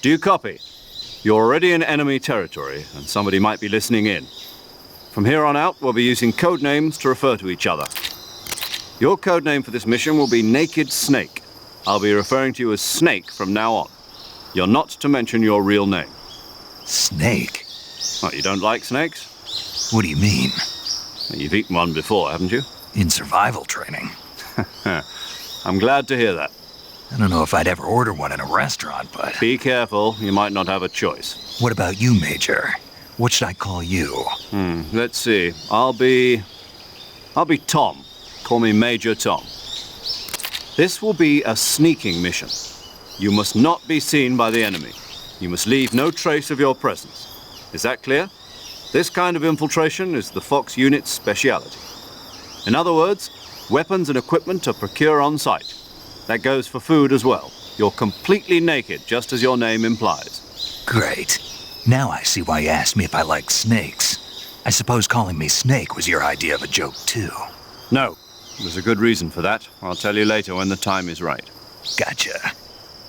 Do you copy? You're already in enemy territory, and somebody might be listening in. From here on out, we'll be using code names to refer to each other. Your code name for this mission will be Naked Snake. I'll be referring to you as Snake from now on. You're not to mention your real name. Snake? What, you don't like snakes? What do you mean? You've eaten one before, haven't you? In survival training. I'm glad to hear that. I don't know if I'd ever order one in a restaurant, but... Be careful, you might not have a choice. What about you, Major? What should I call you? Let's see. I'll be Tom. Call me Major Tom. This will be a sneaking mission. You must not be seen by the enemy. You must leave no trace of your presence. Is that clear? This kind of infiltration is the Fox unit's speciality. In other words, weapons and equipment are procured on site. That goes for food as well. You're completely naked, just as your name implies. Great. Now I see why you asked me if I like snakes. I suppose calling me Snake was your idea of a joke, too. No. There's a good reason for that. I'll tell you later when the time is right. Gotcha.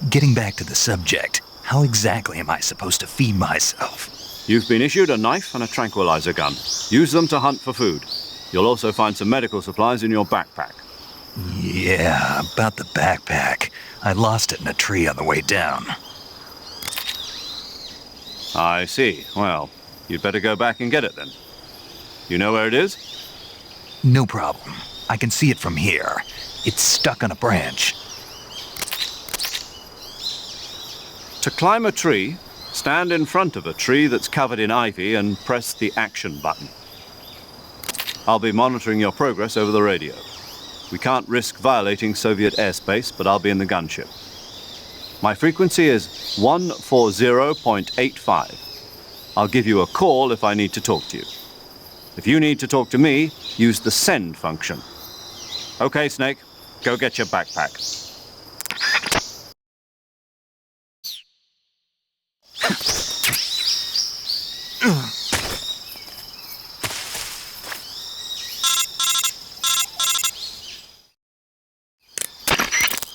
Getting back to the subject, how exactly am I supposed to feed myself? You've been issued a knife and a tranquilizer gun. Use them to hunt for food. You'll also find some medical supplies in your backpack. Yeah, about the backpack. I lost it in a tree on the way down. I see. Well, you'd better go back and get it then. You know where it is? No problem. I can see it from here. It's stuck on a branch. To climb a tree, stand in front of a tree that's covered in ivy and press the action button. I'll be monitoring your progress over the radio. We can't risk violating Soviet airspace, but I'll be in the gunship. My frequency is 140.85. I'll give you a call if I need to talk to you. If you need to talk to me, use the send function. Okay, Snake, go get your backpack.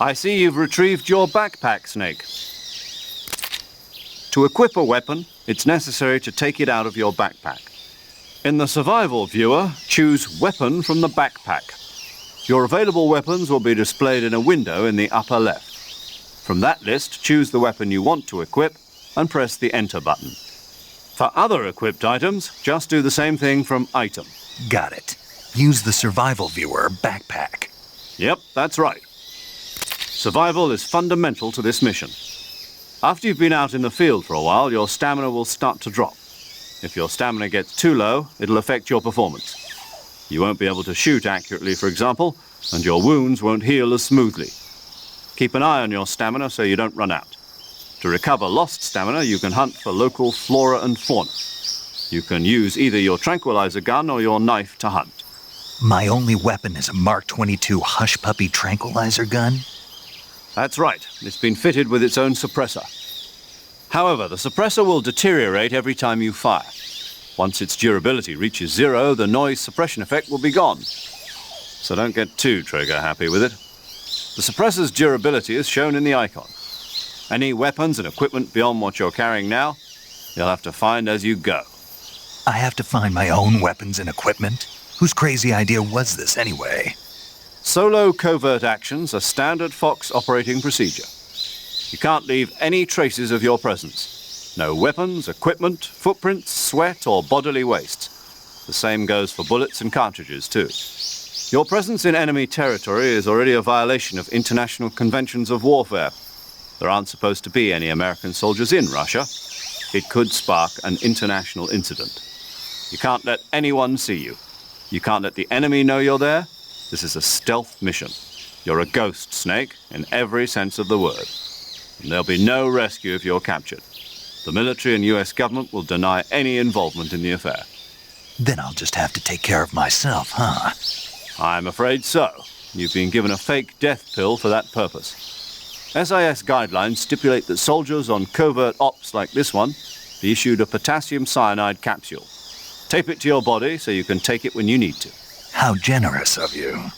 I see you've retrieved your backpack, Snake. To equip a weapon, it's necessary to take it out of your backpack. In the survival viewer, choose Weapon from the backpack. Your available weapons will be displayed in a window in the upper left. From that list, choose the weapon you want to equip and press the Enter button. For other equipped items, just do the same thing from Item. Got it. Use the survival viewer backpack. Yep, that's right. Survival is fundamental to this mission. After you've been out in the field for a while, your stamina will start to drop. If your stamina gets too low, it'll affect your performance. You won't be able to shoot accurately, for example, and your wounds won't heal as smoothly. Keep an eye on your stamina so you don't run out. To recover lost stamina, you can hunt for local flora and fauna. You can use either your tranquilizer gun or your knife to hunt. My only weapon is a Mark 22 Hush Puppy tranquilizer gun? That's right. It's been fitted with its own suppressor. However, the suppressor will deteriorate every time you fire. Once its durability reaches 0, the noise suppression effect will be gone. So don't get too trigger-happy with it. The suppressor's durability is shown in the icon. Any weapons and equipment beyond what you're carrying now, you'll have to find as you go. I have to find my own weapons and equipment? Whose crazy idea was this anyway? Solo covert actions are standard Fox operating procedure. You can't leave any traces of your presence. No weapons, equipment, footprints, sweat, or bodily waste. The same goes for bullets and cartridges, too. Your presence in enemy territory is already a violation of international conventions of warfare. There aren't supposed to be any American soldiers in Russia. It could spark an international incident. You can't let anyone see you. You can't let the enemy know you're there. This is a stealth mission. You're a ghost, Snake, in every sense of the word. And there'll be no rescue if you're captured. The military and US government will deny any involvement in the affair. Then I'll just have to take care of myself, huh? I'm afraid so. You've been given a fake death pill for that purpose. SIS guidelines stipulate that soldiers on covert ops like this one be issued a potassium cyanide capsule. Tape it to your body so you can take it when you need to. How generous of you.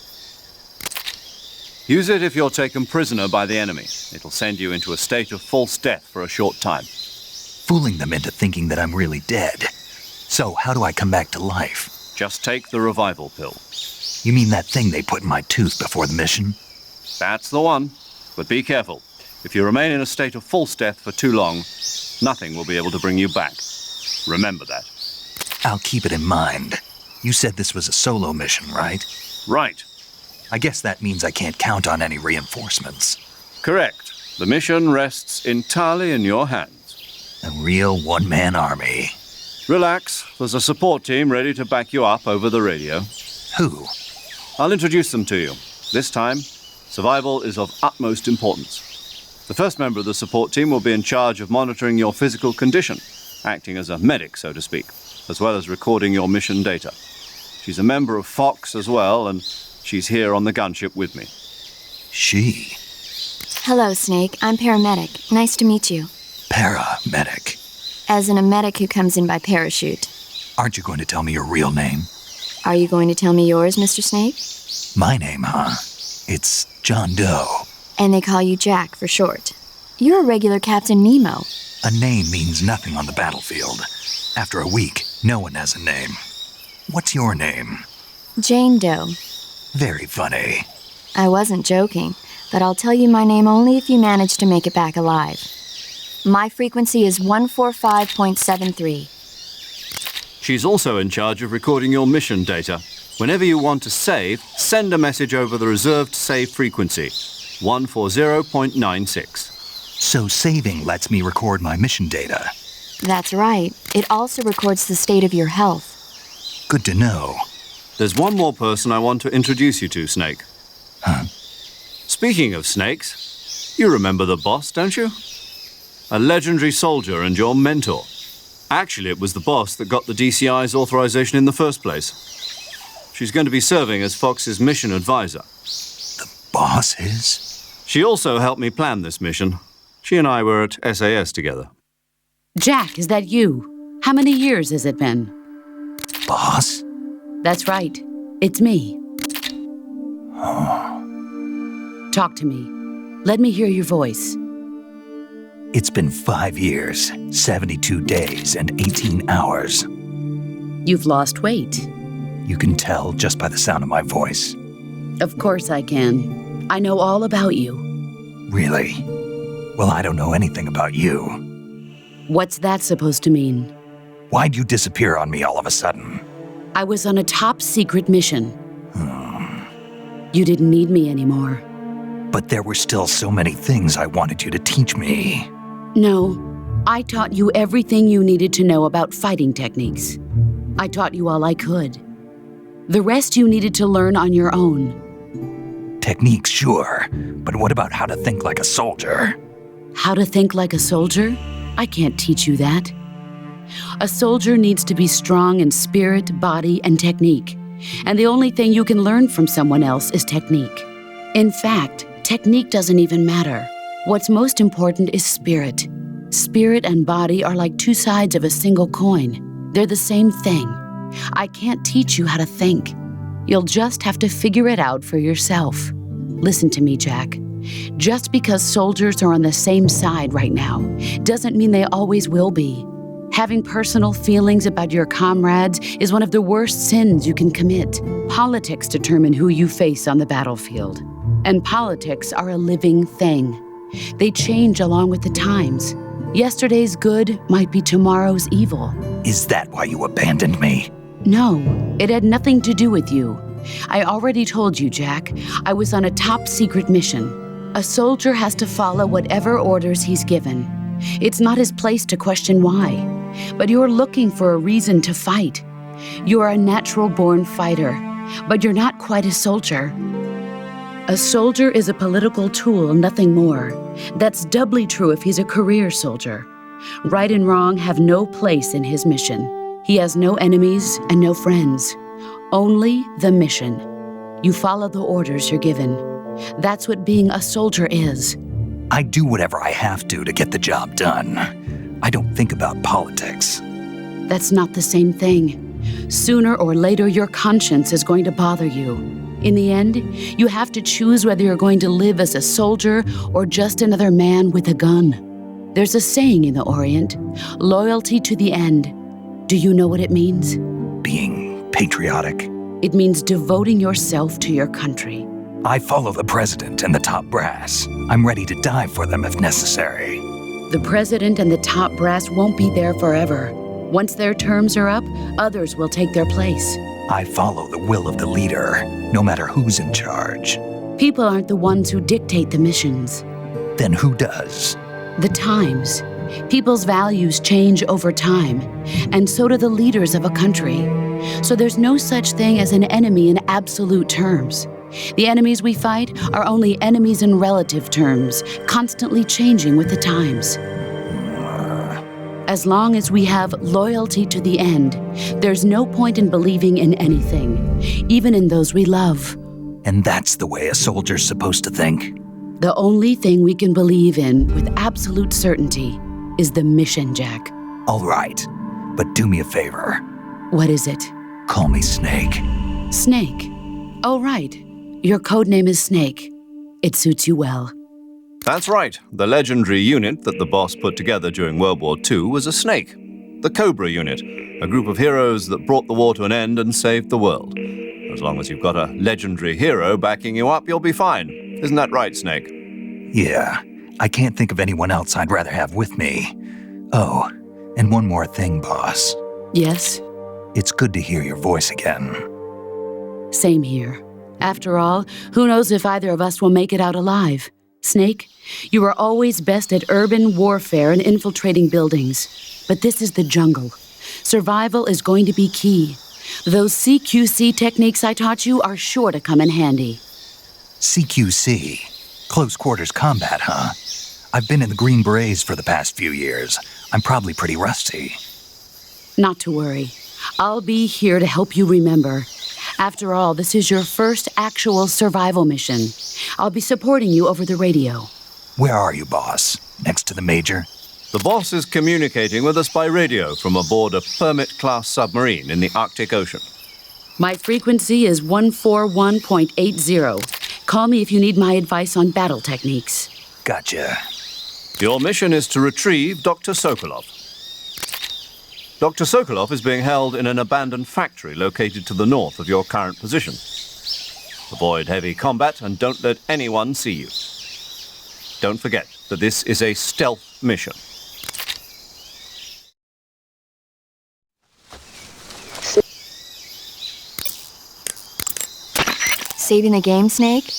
Use it if you're taken prisoner by the enemy. It'll send you into a state of false death for a short time. Fooling them into thinking that I'm really dead. So how do I come back to life? Just take the revival pill. You mean that thing they put in my tooth before the mission? That's the one. But be careful. If you remain in a state of false death for too long, nothing will be able to bring you back. Remember that. I'll keep it in mind. You said this was a solo mission, right? Right. I guess that means I can't count on any reinforcements. Correct. The mission rests entirely in your hands. A real one-man army. Relax. There's a support team ready to back you up over the radio. Who? I'll introduce them to you. This time, survival is of utmost importance. The first member of the support team will be in charge of monitoring your physical condition, acting as a medic, so to speak, as well as recording your mission data. She's a member of Fox as well, and she's here on the gunship with me. She? Hello, Snake. I'm paramedic. Nice to meet you. Paramedic. As in a medic who comes in by parachute. Aren't you going to tell me your real name? Are you going to tell me yours, Mr. Snake? My name, huh? It's John Doe. And they call you Jack for short. You're a regular Captain Nemo. A name means nothing on the battlefield. After a week, no one has a name. What's your name? Jane Doe. Very funny. I wasn't joking, but I'll tell you my name only if you manage to make it back alive. My frequency is 145.73. She's also in charge of recording your mission data. Whenever you want to save, send a message over the reserved save frequency, 140.96. So saving lets me record my mission data. That's right. It also records the state of your health. Good to know. There's one more person I want to introduce you to, Snake. Huh? Speaking of snakes, you remember the boss, don't you? A legendary soldier and your mentor. Actually, it was the boss that got the DCI's authorization in the first place. She's going to be serving as Fox's mission advisor. The boss is? She also helped me plan this mission. She and I were at SAS together. Jack, is that you? How many years has it been? Boss? That's right. It's me. Oh. Talk to me. Let me hear your voice. It's been 5 years, 72 days, and 18 hours. You've lost weight. You can tell just by the sound of my voice. Of course I can. I know all about you. Really? Well, I don't know anything about you. What's that supposed to mean? Why'd you disappear on me all of a sudden? I was on a top-secret mission. You didn't need me anymore. But there were still so many things I wanted you to teach me. No, I taught you everything you needed to know about fighting techniques. I taught you all I could. The rest you needed to learn on your own. Techniques, sure. But what about how to think like a soldier? How to think like a soldier? I can't teach you that. A soldier needs to be strong in spirit, body, and technique. And the only thing you can learn from someone else is technique. In fact, technique doesn't even matter. What's most important is spirit. Spirit and body are like two sides of a single coin. They're the same thing. I can't teach you how to think. You'll just have to figure it out for yourself. Listen to me, Jack. Just because soldiers are on the same side right now doesn't mean they always will be. Having personal feelings about your comrades is one of the worst sins you can commit. Politics determine who you face on the battlefield. And politics are a living thing. They change along with the times. Yesterday's good might be tomorrow's evil. Is that why you abandoned me? No, it had nothing to do with you. I already told you, Jack. I was on a top-secret mission. A soldier has to follow whatever orders he's given. It's not his place to question why. But you're looking for a reason to fight. You're a natural-born fighter, but you're not quite a soldier. A soldier is a political tool, nothing more. That's doubly true if he's a career soldier. Right and wrong have no place in his mission. He has no enemies and no friends. Only the mission. You follow the orders you're given. That's what being a soldier is. I do whatever I have to get the job done. I don't think about politics. That's not the same thing. Sooner or later, your conscience is going to bother you. In the end, you have to choose whether you're going to live as a soldier or just another man with a gun. There's a saying in the Orient, loyalty to the end. Do you know what it means? Being patriotic. It means devoting yourself to your country. I follow the president and the top brass. I'm ready to die for them if necessary. The president and the top brass won't be there forever. Once their terms are up, others will take their place. I follow the will of the leader, no matter who's in charge. People aren't the ones who dictate the missions. Then who does? The times. People's values change over time, and so do the leaders of a country. So there's no such thing as an enemy in absolute terms. The enemies we fight are only enemies in relative terms, constantly changing with the times. As long as we have loyalty to the end, there's no point in believing in anything, even in those we love. And that's the way a soldier's supposed to think? The only thing we can believe in with absolute certainty is the mission, Jack. All right, but do me a favor. What is it? Call me Snake. Snake. Oh, right. Your code name is Snake. It suits you well. That's right. The legendary unit that the boss put together during World War II was a snake. The Cobra unit, a group of heroes that brought the war to an end and saved the world. As long as you've got a legendary hero backing you up, you'll be fine. Isn't that right, Snake? Yeah, I can't think of anyone else I'd rather have with me. Oh, and one more thing, boss. Yes? It's good to hear your voice again. Same here. After all, who knows if either of us will make it out alive? Snake, you are always best at urban warfare and infiltrating buildings. But this is the jungle. Survival is going to be key. Those CQC techniques I taught you are sure to come in handy. CQC? Close quarters combat, huh? I've been in the Green Berets for the past few years. I'm probably pretty rusty. Not to worry. I'll be here to help you remember. After all, this is your first actual survival mission. I'll be supporting you over the radio. Where are you, boss? Next to the major? The boss is communicating with us by radio from aboard a Permit-class submarine in the Arctic Ocean. My frequency is 141.80. Call me if you need my advice on battle techniques. Gotcha. Your mission is to retrieve Dr. Sokolov. Dr. Sokolov is being held in an abandoned factory located to the north of your current position. Avoid heavy combat and don't let anyone see you. Don't forget that this is a stealth mission. Saving the game, Snake?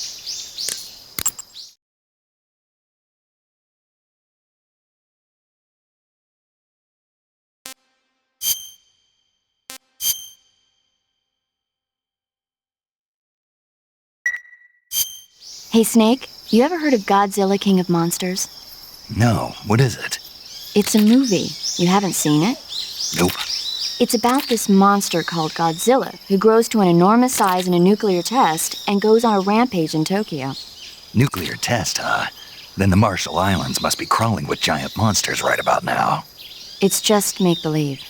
Hey, Snake, you ever heard of Godzilla, King of Monsters? No, what is it? It's a movie. You haven't seen it? Nope. It's about this monster called Godzilla, who grows to an enormous size in a nuclear test and goes on a rampage in Tokyo. Nuclear test, huh? Then the Marshall Islands must be crawling with giant monsters right about now. It's just make-believe.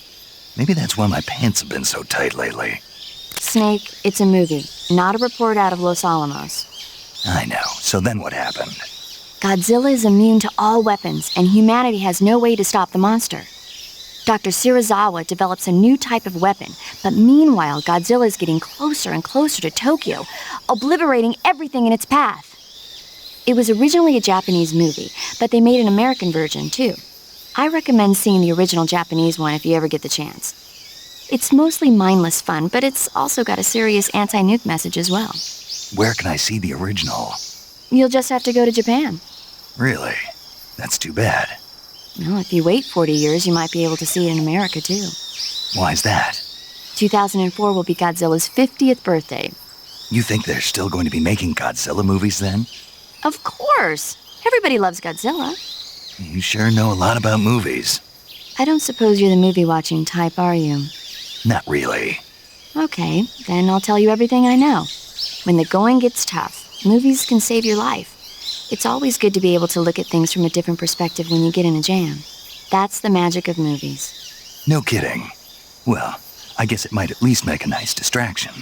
Maybe that's why my pants have been so tight lately. Snake, it's a movie, not a report out of Los Alamos. I know. So then what happened? Godzilla is immune to all weapons, and humanity has no way to stop the monster. Dr. Shirazawa develops a new type of weapon, but meanwhile, Godzilla is getting closer and closer to Tokyo, obliterating everything in its path. It was originally a Japanese movie, but they made an American version, too. I recommend seeing the original Japanese one if you ever get the chance. It's mostly mindless fun, but it's also got a serious anti-nuke message as well. Where can I see the original? You'll just have to go to Japan. Really? That's too bad. Well, if you wait 40 years, you might be able to see it in America, too. Why's that? 2004 will be Godzilla's 50th birthday. You think they're still going to be making Godzilla movies then? Of course! Everybody loves Godzilla. You sure know a lot about movies. I don't suppose you're the movie-watching type, are you? Not really. Okay, then I'll tell you everything I know. When the going gets tough, movies can save your life. It's always good to be able to look at things from a different perspective when you get in a jam. That's the magic of movies. No kidding. Well, I guess it might at least make a nice distraction.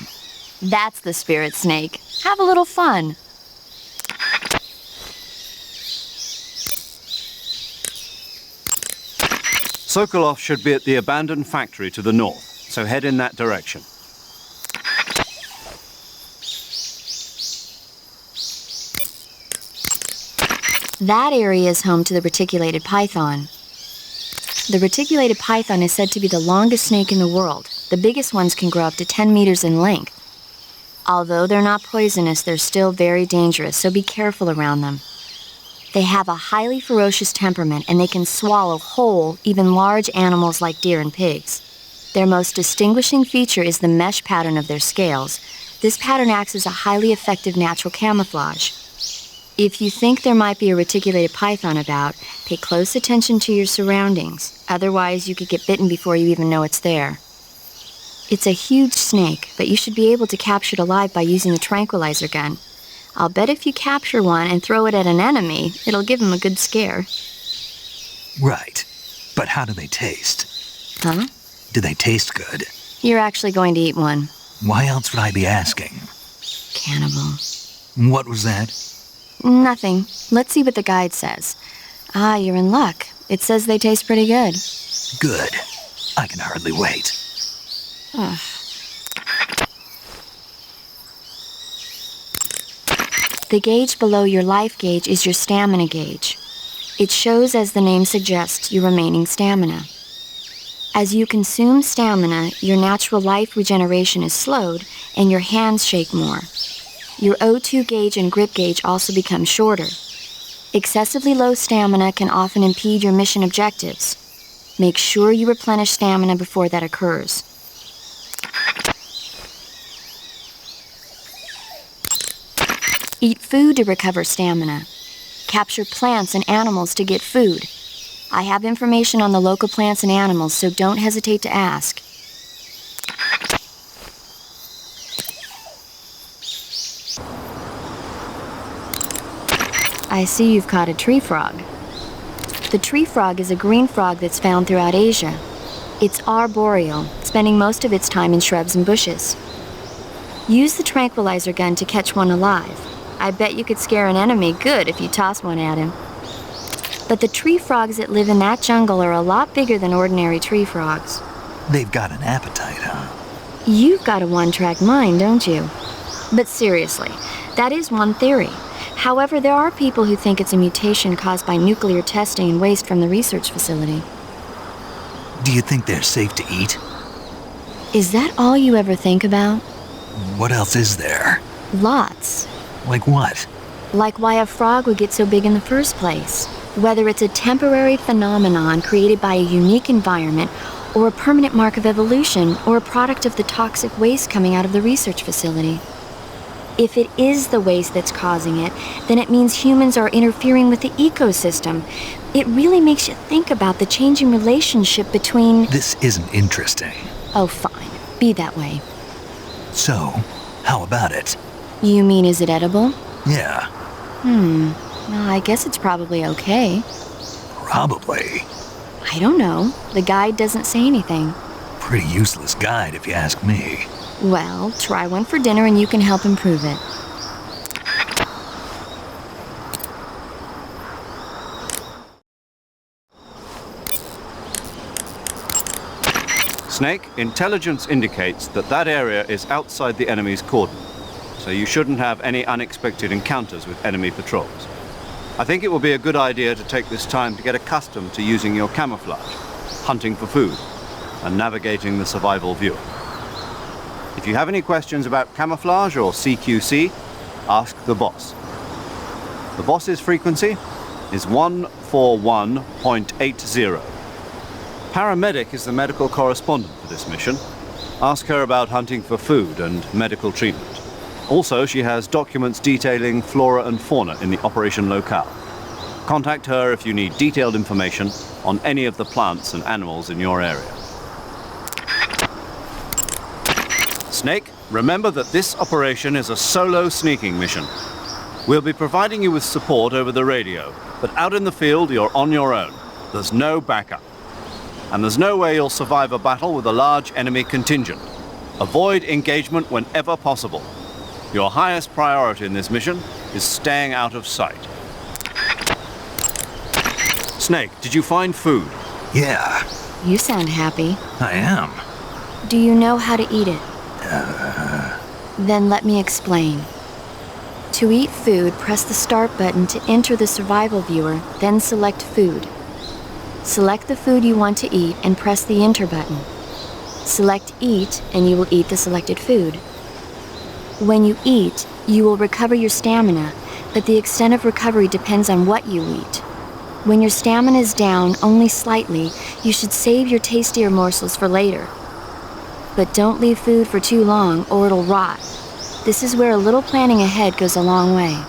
That's the spirit, Snake. Have a little fun. Sokolov should be at the abandoned factory to the north, so head in that direction. That area is home to the reticulated python. The reticulated python is said to be the longest snake in the world. The biggest ones can grow up to 10 meters in length. Although they're not poisonous, they're still very dangerous, so be careful around them. They have a highly ferocious temperament, and they can swallow whole, even large animals like deer and pigs. Their most distinguishing feature is the mesh pattern of their scales. This pattern acts as a highly effective natural camouflage. If you think there might be a reticulated python about, pay close attention to your surroundings. Otherwise, you could get bitten before you even know it's there. It's a huge snake, but you should be able to capture it alive by using the tranquilizer gun. I'll bet if you capture one and throw it at an enemy, it'll give him a good scare. Right. But how do they taste? Huh? Do they taste good? You're actually going to eat one. Why else would I be asking? Cannibal. What was that? Nothing. Let's see what the guide says. Ah, you're in luck. It says they taste pretty good. Good. I can hardly wait. Ugh. The gauge below your life gauge is your stamina gauge. It shows, as the name suggests, your remaining stamina. As you consume stamina, your natural life regeneration is slowed and your hands shake more. Your O2 gauge and grip gauge also become shorter. Excessively low stamina can often impede your mission objectives. Make sure you replenish stamina before that occurs. Eat food to recover stamina. Capture plants and animals to get food. I have information on the local plants and animals, so don't hesitate to ask. I see you've caught a tree frog. The tree frog is a green frog that's found throughout Asia. It's arboreal, spending most of its time in shrubs and bushes. Use the tranquilizer gun to catch one alive. I bet you could scare an enemy good if you toss one at him. But the tree frogs that live in that jungle are a lot bigger than ordinary tree frogs. They've got an appetite, huh? You've got a one-track mind, don't you? But seriously, that is one theory. However, there are people who think it's a mutation caused by nuclear testing and waste from the research facility. Do you think they're safe to eat? Is that all you ever think about? What else is there? Lots. Like what? Like why a frog would get so big in the first place. Whether it's a temporary phenomenon created by a unique environment, or a permanent mark of evolution, or a product of the toxic waste coming out of the research facility. If it is the waste that's causing it, then it means humans are interfering with the ecosystem. It really makes you think about the changing relationship between... This isn't interesting. Oh, fine. Be that way. So, how about it? You mean, is it edible? Yeah. Well, I guess it's probably okay. Probably. I don't know. The guide doesn't say anything. Pretty useless guide, if you ask me. Well, try one for dinner and you can help improve it. Snake, intelligence indicates that that area is outside the enemy's cordon, so you shouldn't have any unexpected encounters with enemy patrols. I think it will be a good idea to take this time to get accustomed to using your camouflage, hunting for food, and navigating the survival viewer. If you have any questions about camouflage or CQC, ask the boss. The boss's frequency is 141.80. Paramedic is the medical correspondent for this mission. Ask her about hunting for food and medical treatment. Also, she has documents detailing flora and fauna in the operation locale. Contact her if you need detailed information on any of the plants and animals in your area. Snake, remember that this operation is a solo sneaking mission. We'll be providing you with support over the radio, but out in the field you're on your own. There's no backup. And there's no way you'll survive a battle with a large enemy contingent. Avoid engagement whenever possible. Your highest priority in this mission is staying out of sight. Snake, did you find food? Yeah, You sound happy. I am. Do you know how to eat it? Then let me explain. To eat food, press the Start button to enter the survival viewer, then select Food. Select the food you want to eat and press the Enter button. Select Eat and you will eat the selected food. When you eat, you will recover your stamina, but the extent of recovery depends on what you eat. When your stamina is down only slightly, you should save your tastier morsels for later. But don't leave food for too long or it'll rot. This is where a little planning ahead goes a long way.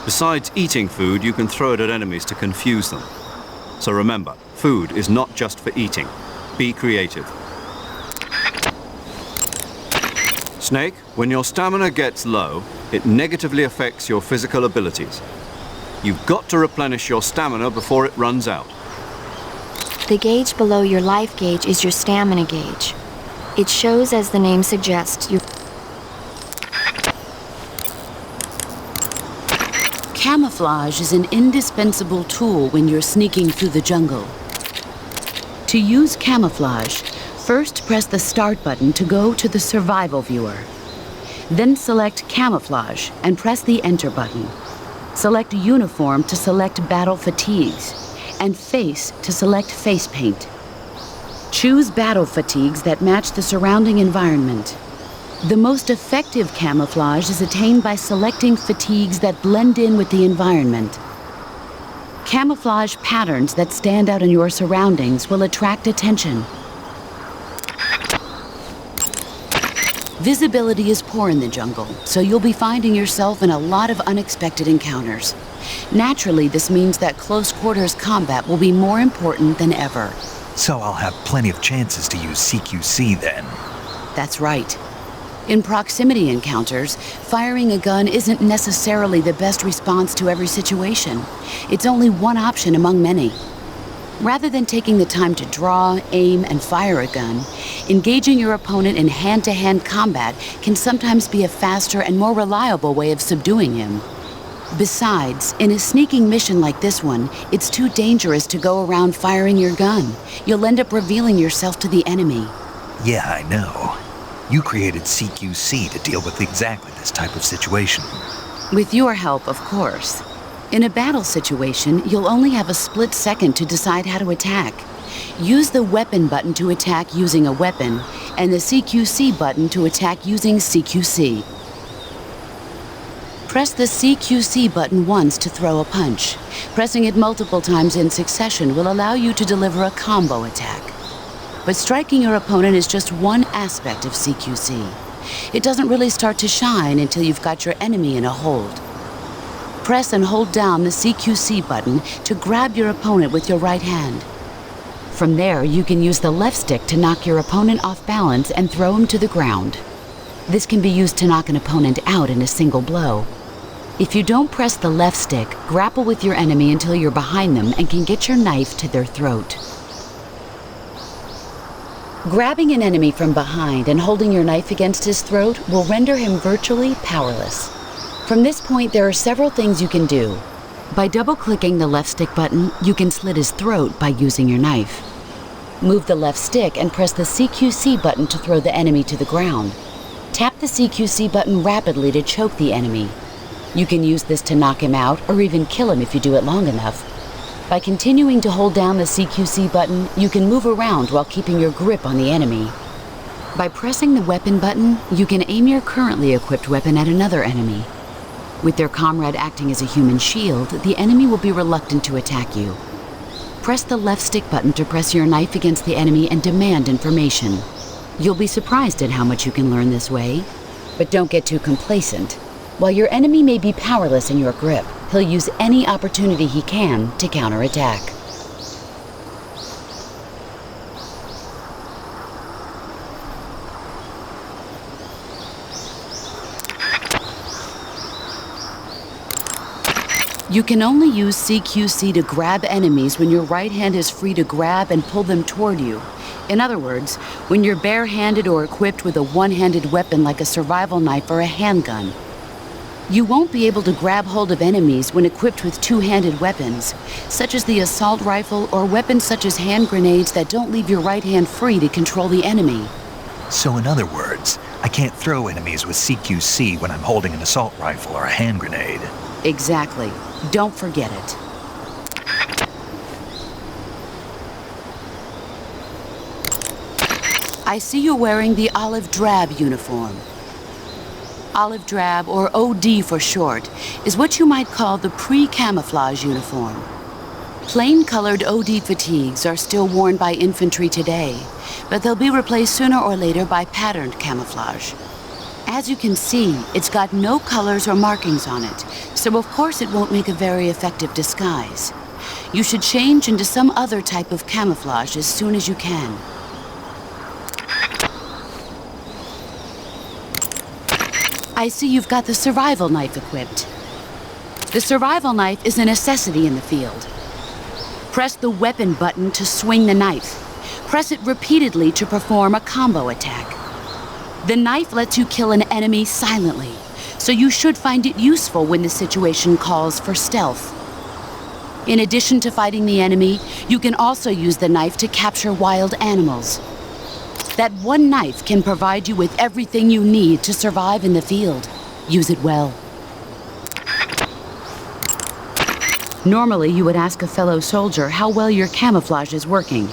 Besides eating food, you can throw it at enemies to confuse them. So remember, food is not just for eating. Be creative. Snake, when your stamina gets low, it negatively affects your physical abilities. You've got to replenish your stamina before it runs out. The gauge below your life gauge is your stamina gauge. It shows, as the name suggests, your... Camouflage is an indispensable tool when you're sneaking through the jungle. To use camouflage, first press the Start button to go to the survival viewer. Then select Camouflage and press the Enter button. Select Uniform to select Battle Fatigues, and Face to select Face Paint. Choose battle fatigues that match the surrounding environment. The most effective camouflage is attained by selecting fatigues that blend in with the environment. Camouflage patterns that stand out in your surroundings will attract attention. Visibility is poor in the jungle, so you'll be finding yourself in a lot of unexpected encounters. Naturally, this means that close quarters combat will be more important than ever. So I'll have plenty of chances to use CQC then. That's right. In proximity encounters, firing a gun isn't necessarily the best response to every situation. It's only one option among many. Rather than taking the time to draw, aim, and fire a gun, engaging your opponent in hand-to-hand combat can sometimes be a faster and more reliable way of subduing him. Besides, in a sneaking mission like this one, it's too dangerous to go around firing your gun. You'll end up revealing yourself to the enemy. Yeah, I know. You created CQC to deal with exactly this type of situation. With your help, of course. In a battle situation, you'll only have a split second to decide how to attack. Use the Weapon button to attack using a weapon, and the CQC button to attack using CQC. Press the CQC button once to throw a punch. Pressing it multiple times in succession will allow you to deliver a combo attack. But striking your opponent is just one aspect of CQC. It doesn't really start to shine until you've got your enemy in a hold. Press and hold down the CQC button to grab your opponent with your right hand. From there, you can use the left stick to knock your opponent off balance and throw him to the ground. This can be used to knock an opponent out in a single blow. If you don't press the left stick, grapple with your enemy until you're behind them and can get your knife to their throat. Grabbing an enemy from behind and holding your knife against his throat will render him virtually powerless. From this point, there are several things you can do. By double-clicking the left stick button, you can slit his throat by using your knife. Move the left stick and press the CQC button to throw the enemy to the ground. Tap the CQC button rapidly to choke the enemy. You can use this to knock him out or even kill him if you do it long enough. By continuing to hold down the CQC button, you can move around while keeping your grip on the enemy. By pressing the Weapon button, you can aim your currently equipped weapon at another enemy. With their comrade acting as a human shield, the enemy will be reluctant to attack you. Press the left stick button to press your knife against the enemy and demand information. You'll be surprised at how much you can learn this way. But don't get too complacent. While your enemy may be powerless in your grip, he'll use any opportunity he can to counterattack. You can only use CQC to grab enemies when your right hand is free to grab and pull them toward you, In other words, when you're barehanded or equipped with a one-handed weapon like a survival knife or a handgun. You won't be able to grab hold of enemies when equipped with two-handed weapons, such as the assault rifle or weapons such as hand grenades that don't leave your right hand free to control the enemy. So in other words, I can't throw enemies with CQC when I'm holding an assault rifle or a hand grenade. Exactly. Don't forget it. I see you're wearing the olive drab uniform. Olive drab, or OD for short, is what you might call the pre-camouflage uniform. Plain-colored OD fatigues are still worn by infantry today, but they'll be replaced sooner or later by patterned camouflage. As you can see, it's got no colors or markings on it, so of course it won't make a very effective disguise. You should change into some other type of camouflage as soon as you can. I see you've got the survival knife equipped. The survival knife is a necessity in the field. Press the weapon button to swing the knife. Press it repeatedly to perform a combo attack. The knife lets you kill an enemy silently, so you should find it useful when the situation calls for stealth. In addition to fighting the enemy, you can also use the knife to capture wild animals. That one knife can provide you with everything you need to survive in the field. Use it well. Normally, you would ask a fellow soldier how well your camouflage is working.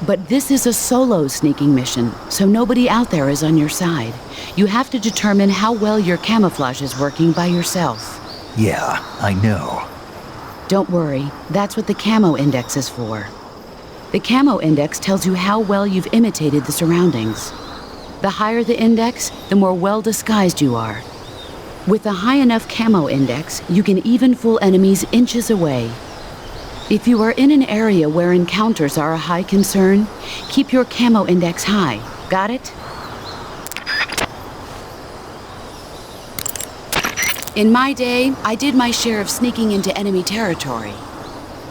But this is a solo sneaking mission, so nobody out there is on your side. You have to determine how well your camouflage is working by yourself. Yeah, I know. Don't worry, that's what the camo index is for. The camo index tells you how well you've imitated the surroundings. The higher the index, the more well disguised you are. With a high enough camo index, you can even fool enemies inches away. If you are in an area where encounters are a high concern, keep your camo index high. Got it? In my day, I did my share of sneaking into enemy territory.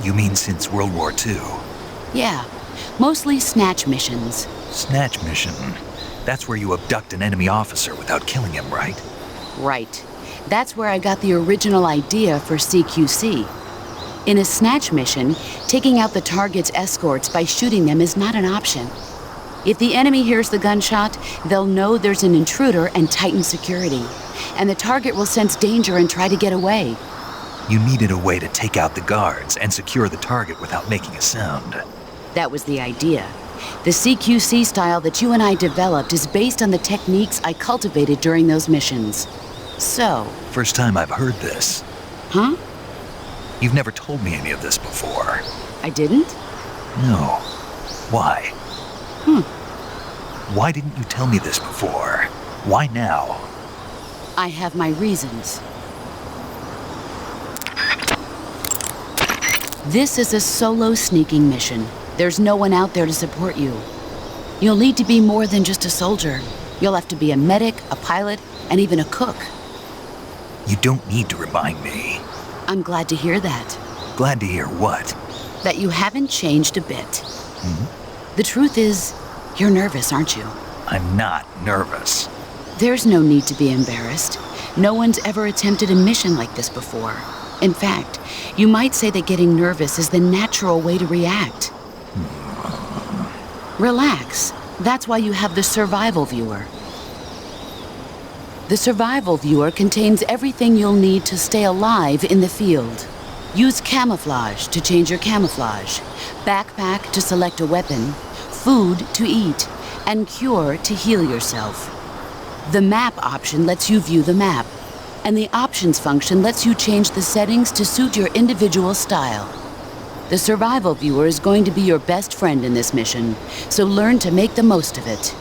You mean since World War II? Yeah, mostly snatch missions. Snatch mission. That's where you abduct an enemy officer without killing him, right? Right. That's where I got the original idea for CQC. In a snatch mission, taking out the target's escorts by shooting them is not an option. If the enemy hears the gunshot, they'll know there's an intruder and tighten security. And the target will sense danger and try to get away. You needed a way to take out the guards and secure the target without making a sound. That was the idea. The CQC style that you and I developed is based on the techniques I cultivated during those missions. So... First time I've heard this. Huh? You've never told me any of this before. I didn't? No. Why? Hmm. Why didn't you tell me this before? Why now? I have my reasons. This is a solo sneaking mission. There's no one out there to support you. You'll need to be more than just a soldier. You'll have to be a medic, a pilot, and even a cook. You don't need to remind me. I'm glad to hear that. Glad to hear what? That you haven't changed a bit. Mm-hmm. The truth is, you're nervous, aren't you? I'm not nervous. There's no need to be embarrassed. No one's ever attempted a mission like this before. In fact, you might say that getting nervous is the natural way to react. Relax. That's why you have the survival viewer. The survival viewer contains everything you'll need to stay alive in the field. Use camouflage to change your camouflage, backpack to select a weapon, food to eat, and cure to heal yourself. The map option lets you view the map, and the options function lets you change the settings to suit your individual style. The survival viewer is going to be your best friend in this mission, so learn to make the most of it.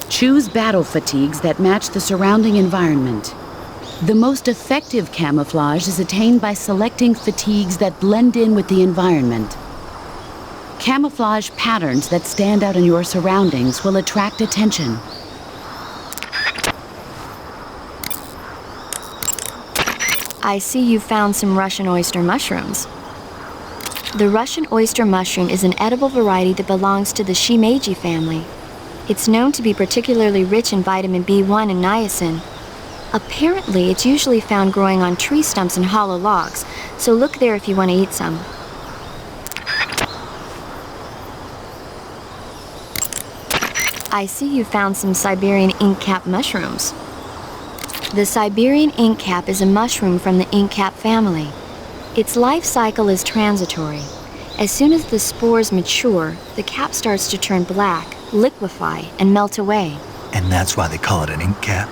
Choose battle fatigues that match the surrounding environment. The most effective camouflage is attained by selecting fatigues that blend in with the environment. Camouflage patterns that stand out in your surroundings will attract attention. I see you found some Russian oyster mushrooms. The Russian oyster mushroom is an edible variety that belongs to the shimeji family. It's known to be particularly rich in vitamin B1 and niacin. Apparently, it's usually found growing on tree stumps and hollow logs, so look there if you want to eat some. I see you found some Siberian inkcap mushrooms. The Siberian inkcap is a mushroom from the inkcap family. Its life cycle is transitory. As soon as the spores mature, the cap starts to turn black, liquefy, and melt away. And that's why they call it an ink cap?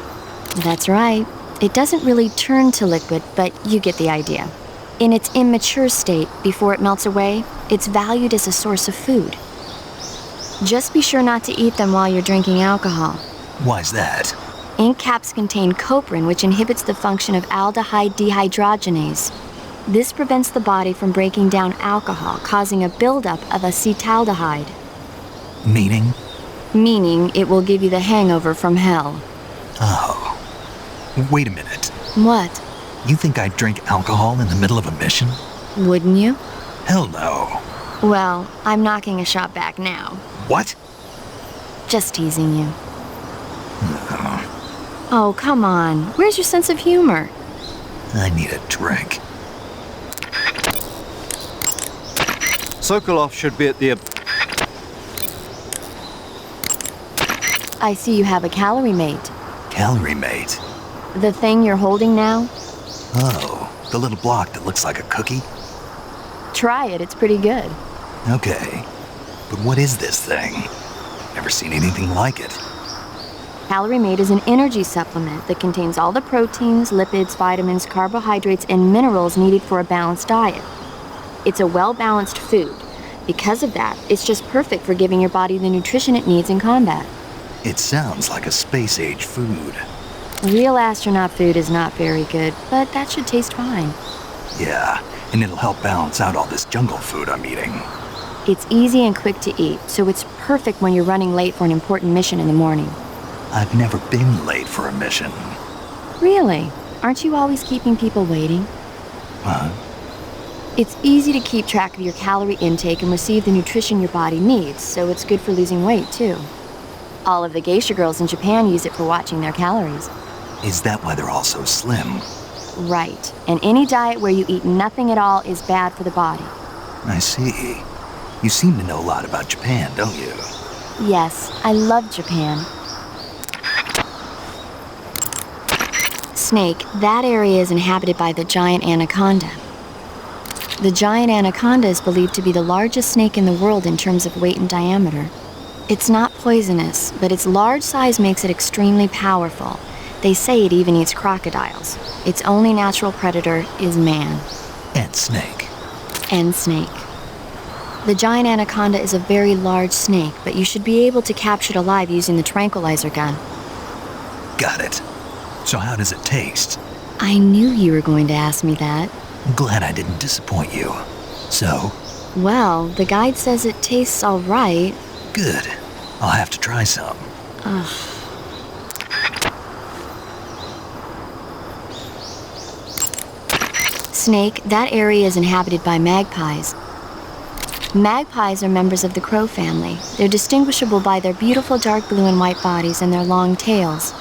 That's right. It doesn't really turn to liquid, but you get the idea. In its immature state, before it melts away, it's valued as a source of food. Just be sure not to eat them while you're drinking alcohol. Why's that? Ink caps contain coprin, which inhibits the function of aldehyde dehydrogenase. This prevents the body from breaking down alcohol, causing a buildup of acetaldehyde. Meaning? Meaning it will give you the hangover from hell. Oh. Wait a minute. What? You think I'd drink alcohol in the middle of a mission? Wouldn't you? Hell no. Well, I'm knocking a shot back now. What? Just teasing you. Oh, come on. Where's your sense of humor? I need a drink. Sokolov should be at the... I see you have a calorie mate. Calorie mate? The thing you're holding now? Oh, the little block that looks like a cookie? Try it, it's pretty good. Okay. But what is this thing? Never seen anything like it. Calorie Mate is an energy supplement that contains all the proteins, lipids, vitamins, carbohydrates, and minerals needed for a balanced diet. It's a well-balanced food. Because of that, it's just perfect for giving your body the nutrition it needs in combat. It sounds like a space-age food. Real astronaut food is not very good, but that should taste fine. Yeah, and it'll help balance out all this jungle food I'm eating. It's easy and quick to eat, so it's perfect when you're running late for an important mission in the morning. I've never been late for a mission. Really? Aren't you always keeping people waiting? Huh? It's easy to keep track of your calorie intake and receive the nutrition your body needs, so it's good for losing weight, too. All of the geisha girls in Japan use it for watching their calories. Is that why they're all so slim? Right. And any diet where you eat nothing at all is bad for the body. I see. You seem to know a lot about Japan, don't you? Yes, I love Japan. Snake, that area is inhabited by the giant anaconda. The giant anaconda is believed to be the largest snake in the world in terms of weight and diameter. It's not poisonous, but its large size makes it extremely powerful. They say it even eats crocodiles. Its only natural predator is man. And snake. And snake. The giant anaconda is a very large snake, but you should be able to capture it alive using the tranquilizer gun. Got it. So how does it taste? I knew you were going to ask me that. I'm glad I didn't disappoint you. So? Well, the guide says it tastes all right. Good. I'll have to try some. Ugh. Snake, that area is inhabited by magpies. Magpies are members of the crow family. They're distinguishable by their beautiful dark blue and white bodies and their long tails.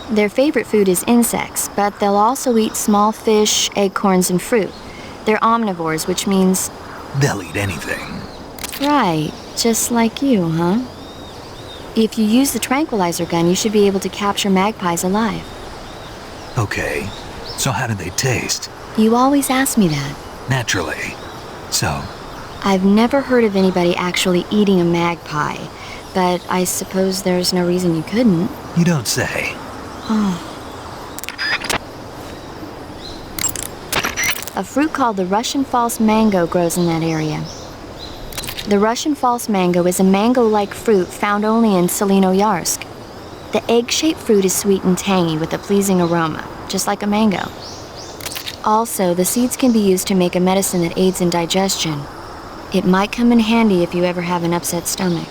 Their favorite food is insects, but they'll also eat small fish, acorns, and fruit. They're omnivores, which means... They'll eat anything. Right, just like you, huh? If you use the tranquilizer gun, you should be able to capture magpies alive. Okay, so how do they taste? You always ask me that. Naturally. So? I've never heard of anybody actually eating a magpie, but I suppose there's no reason you couldn't. You don't say. A fruit called the Russian false mango grows in that area. The Russian false mango is a mango-like fruit found only in Selinoyarsk. The egg-shaped fruit is sweet and tangy with a pleasing aroma, just like a mango. Also, the seeds can be used to make a medicine that aids in digestion. It might come in handy if you ever have an upset stomach.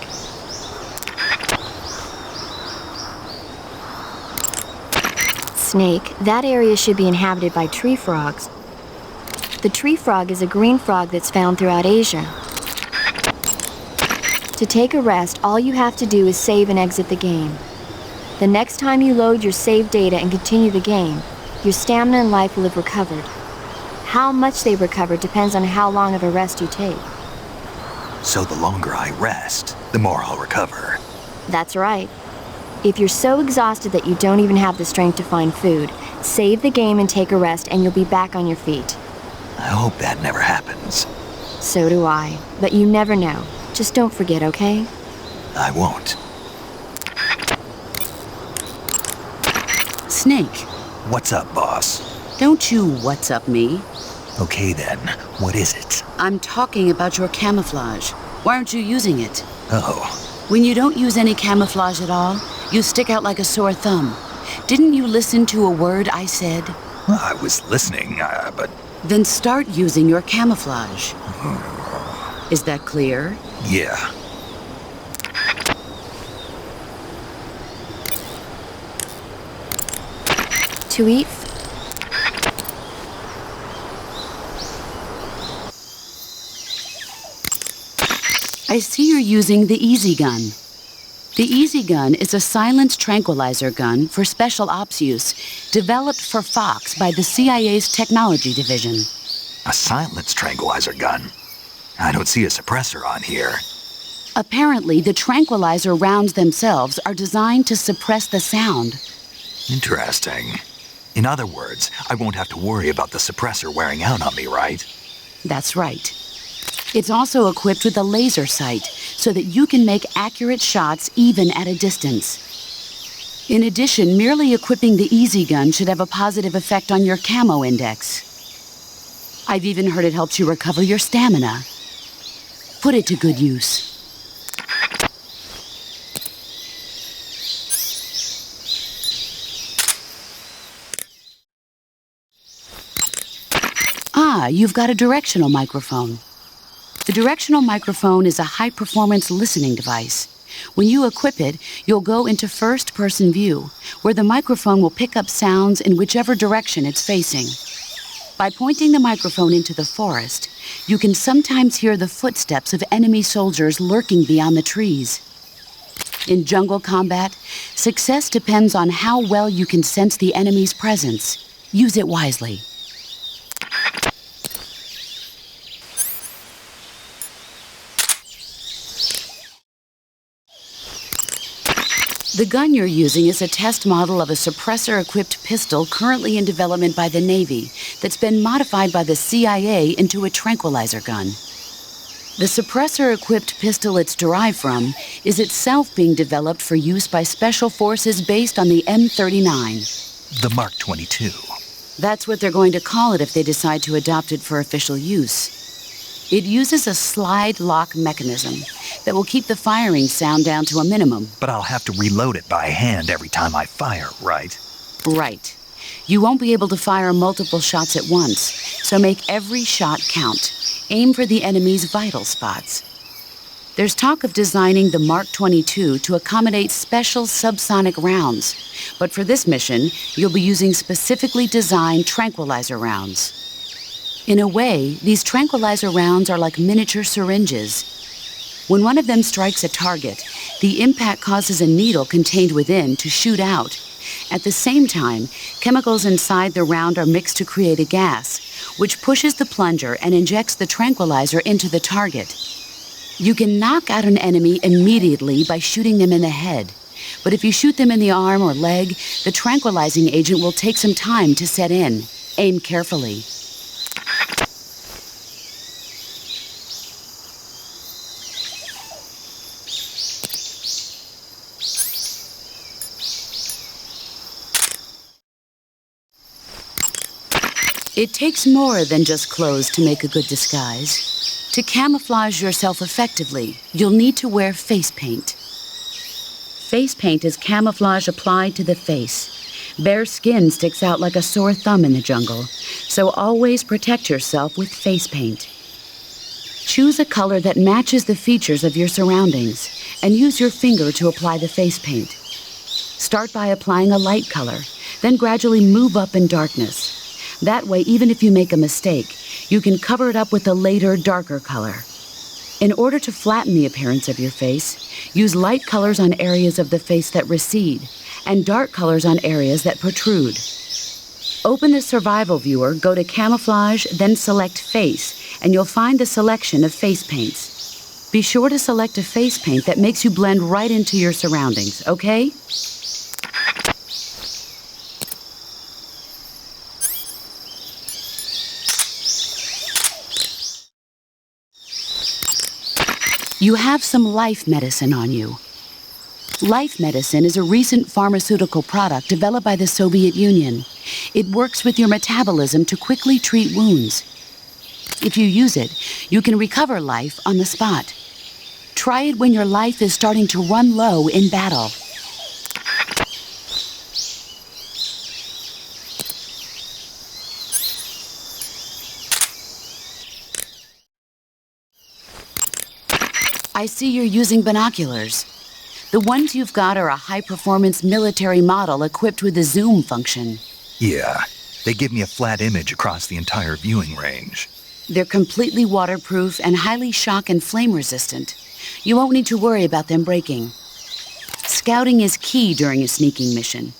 Snake, that area should be inhabited by tree frogs. The tree frog is a green frog that's found throughout Asia. To take a rest, all you have to do is save and exit the game. The next time you load your saved data and continue the game, your stamina and life will have recovered. How much they recover depends on how long of a rest you take. So the longer I rest, the more I'll recover. That's right. If you're so exhausted that you don't even have the strength to find food, save the game and take a rest and you'll be back on your feet. I hope that never happens. So do I. But you never know. Just don't forget, okay? I won't. Snake, What's up, boss? don't you what's up me. Okay then, what is it? I'm talking about your camouflage. Why aren't you using it? Oh, When you don't use any camouflage at all, you stick out like a sore thumb. Didn't you listen to a word I said? well, I was listening, but Then start using your camouflage. Is that clear? yeah. To eat? I see you're using the Easy Gun. The Easy Gun is a silenced tranquilizer gun for special ops use, developed for Fox by the CIA's Technology Division. A silenced tranquilizer gun. I don't see a suppressor on here. Apparently, the tranquilizer rounds themselves are designed to suppress the sound. Interesting. In other words, I won't have to worry about the suppressor wearing out on me, right? That's right. It's also equipped with a laser sight so that you can make accurate shots even at a distance. In addition, merely equipping the Easy Gun should have a positive effect on your camo index. I've even heard it helps you recover your stamina. Put it to good use. Ah, you've got a directional microphone. The directional microphone is a high-performance listening device. When you equip it, you'll go into first-person view, where the microphone will pick up sounds in whichever direction it's facing. By pointing the microphone into the forest, you can sometimes hear the footsteps of enemy soldiers lurking beyond the trees. In jungle combat, success depends on how well you can sense the enemy's presence. Use it wisely. The gun you're using is a test model of a suppressor-equipped pistol currently in development by the Navy that's been modified by the CIA into a tranquilizer gun. The suppressor-equipped pistol it's derived from is itself being developed for use by special forces based on the M39. The Mark 22. That's what they're going to call it if they decide to adopt it for official use. It uses a slide lock mechanism that will keep the firing sound down to a minimum. But I'll have to reload it by hand every time I fire, right? Right. You won't be able to fire multiple shots at once, so make every shot count. Aim for the enemy's vital spots. There's talk of designing the Mark 22 to accommodate special subsonic rounds, but for this mission, you'll be using specifically designed tranquilizer rounds. In a way, these tranquilizer rounds are like miniature syringes. When one of them strikes a target, the impact causes a needle contained within to shoot out. At the same time, chemicals inside the round are mixed to create a gas, which pushes the plunger and injects the tranquilizer into the target. You can knock out an enemy immediately by shooting them in the head. But if you shoot them in the arm or leg, the tranquilizing agent will take some time to set in. Aim carefully. It takes more than just clothes to make a good disguise. To camouflage yourself effectively, you'll need to wear face paint. Face paint is camouflage applied to the face. Bare skin sticks out like a sore thumb in the jungle, so always protect yourself with face paint. Choose a color that matches the features of your surroundings, and use your finger to apply the face paint. Start by applying a light color, then gradually move up in darkness. That way, even if you make a mistake, you can cover it up with a later, darker color. In order to flatten the appearance of your face, use light colors on areas of the face that recede and dark colors on areas that protrude. Open the survival viewer, go to Camouflage, then select Face, and you'll find the selection of face paints. Be sure to select a face paint that makes you blend right into your surroundings, okay? You have some life medicine on you. Life medicine is a recent pharmaceutical product developed by the Soviet Union. It works with your metabolism to quickly treat wounds. If you use it, you can recover life on the spot. Try it when your life is starting to run low in battle. I see you're using binoculars. The ones you've got are a high-performance military model equipped with a zoom function. Yeah, they give me a flat image across the entire viewing range. They're completely waterproof and highly shock and flame resistant. You won't need to worry about them breaking. Scouting is key during a sneaking mission.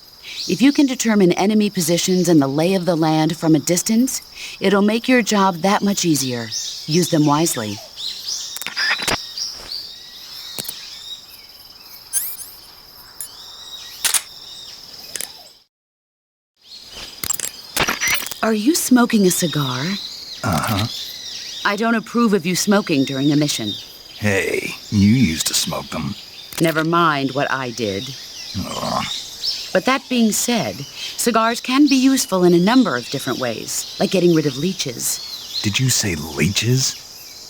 If you can determine enemy positions and the lay of the land from a distance, it'll make your job that much easier. Use them wisely. Are you smoking a cigar? Uh-huh. I don't approve of you smoking during a mission. Hey, you used to smoke them. Never mind what I did. Ugh. But that being said, cigars can be useful in a number of different ways, like getting rid of leeches. Did you say leeches?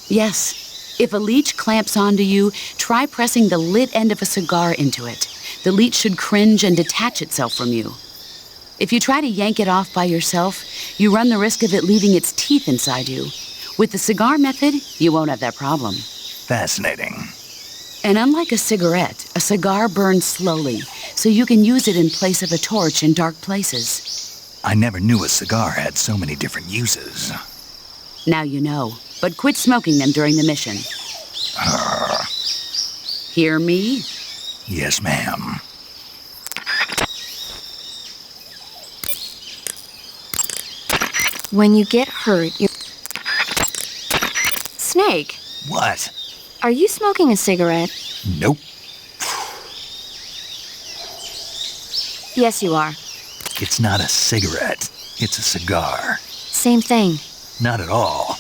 Yes. If a leech clamps onto you, try pressing the lit end of a cigar into it. The leech should cringe and detach itself from you. If you try to yank it off by yourself, you run the risk of it leaving its teeth inside you. With the cigar method, you won't have that problem. Fascinating. And unlike a cigarette, a cigar burns slowly, so you can use it in place of a torch in dark places. I never knew a cigar had so many different uses. Now you know, but quit smoking them during the mission. Hear me? Yes, ma'am. When you get hurt, you... Snake, What? are you smoking a cigarette? Nope. Yes, you are. It's not a cigarette. It's a cigar. Same thing. Not at all.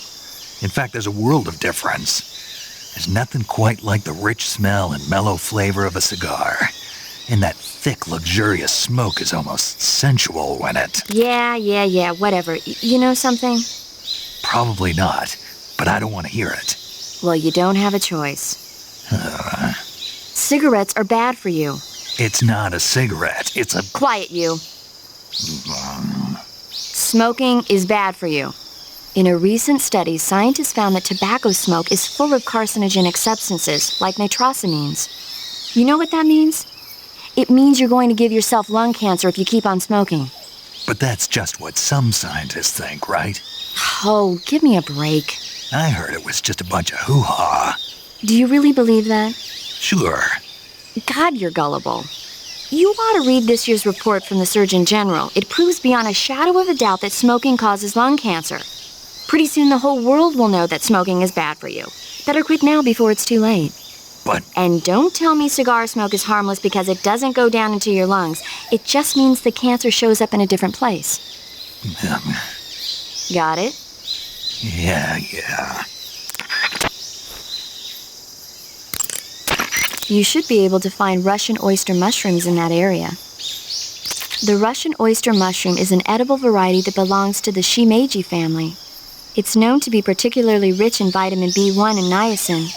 In fact, there's a world of difference. There's nothing quite like the rich smell and mellow flavor of a cigar. And that thick, luxurious smoke is almost sensual when it... Yeah, whatever. You know something? Probably not, but I don't want to hear it. Well, you don't have a choice. Cigarettes are bad for you. It's not a cigarette. It's a... Quiet, you. Smoking is bad for you. In a recent study, scientists found that tobacco smoke is full of carcinogenic substances, like nitrosamines. You know what that means? It means you're going to give yourself lung cancer if you keep on smoking. But that's just what some scientists think, right? Oh, give me a break. I heard it was just a bunch of hoo-ha. Do you really believe that? Sure. God, you're gullible. You ought to read this year's report from the Surgeon General. It proves beyond a shadow of a doubt that smoking causes lung cancer. Pretty soon the whole world will know that smoking is bad for you. Better quit now before it's too late. But... And don't tell me cigar smoke is harmless because it doesn't go down into your lungs. It just means the cancer shows up in a different place. Got it? Yeah. You should be able to find Russian oyster mushrooms in that area. The Russian oyster mushroom is an edible variety that belongs to the shimeji family. It's known to be particularly rich in vitamin B1 and niacin.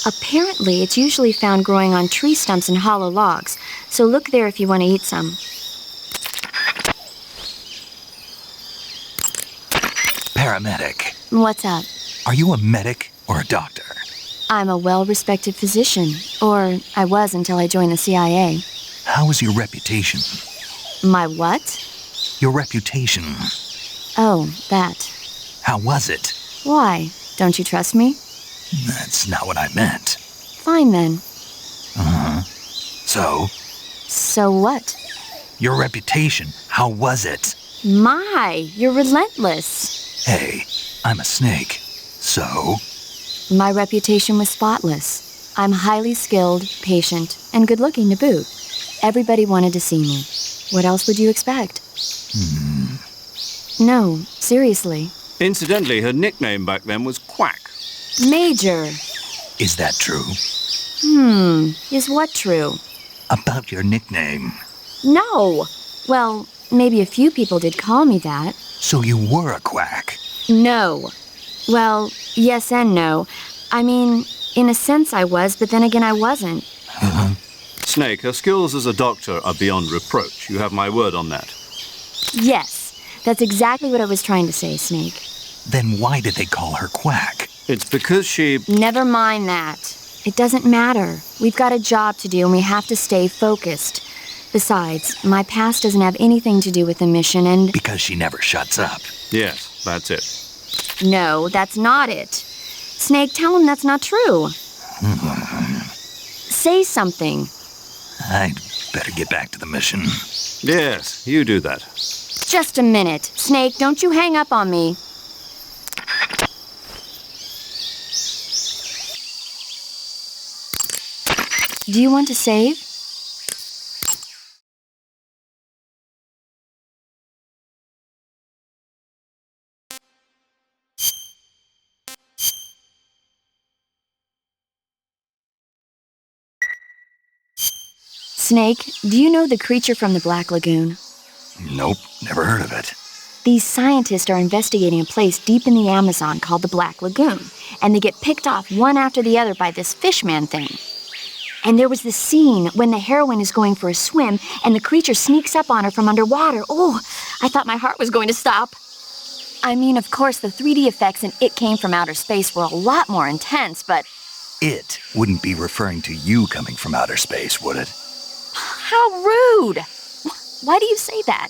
Apparently, it's usually found growing on tree stumps and hollow logs, so look there if you want to eat some. Paramedic. What's up? Are you a medic or a doctor? I'm a well-respected physician, or I was until I joined the CIA. How is your reputation? My what? Your reputation. Oh, that. How was it? Why? Don't you trust me? That's not what I meant. Fine then. So, So what? your reputation, how was it? My, you're relentless. Hey, I'm a snake. So, My reputation was spotless. I'm highly skilled, patient, and good-looking to boot. Everybody wanted to see me. What else would you expect? No, seriously. Incidentally, her nickname back then was Quack. Major. is that true? Is what true? About your nickname. No. Well, maybe a few people did call me that. So you were a quack. No. Well, yes and no. I mean, in a sense I was, but then again I wasn't. Snake, her skills as a doctor are beyond reproach. You have my word on that. Yes, that's exactly what I was trying to say, Snake. Then why did they call her quack? It's because she... Never mind that. It doesn't matter. We've got a job to do and we have to stay focused. Besides, my past doesn't have anything to do with the mission and... Because she never shuts up. Yes, that's it. No, that's not it. Snake, tell him that's not true. Say something. I'd better get back to the mission. Yes, you do that. Just a minute. Snake, don't you hang up on me. Do you want to save? Snake, do you know the creature from the Black Lagoon? Nope, never heard of it. These scientists are investigating a place deep in the Amazon called the Black Lagoon, and they get picked off one after the other by this fishman thing. And there was this scene when the heroine is going for a swim, and the creature sneaks up on her from underwater. Oh, I thought my heart was going to stop. I mean, of course, the 3D effects in It Came from Outer Space were a lot more intense, but... It wouldn't be referring to you coming from outer space, would it? How rude! Why do you say that?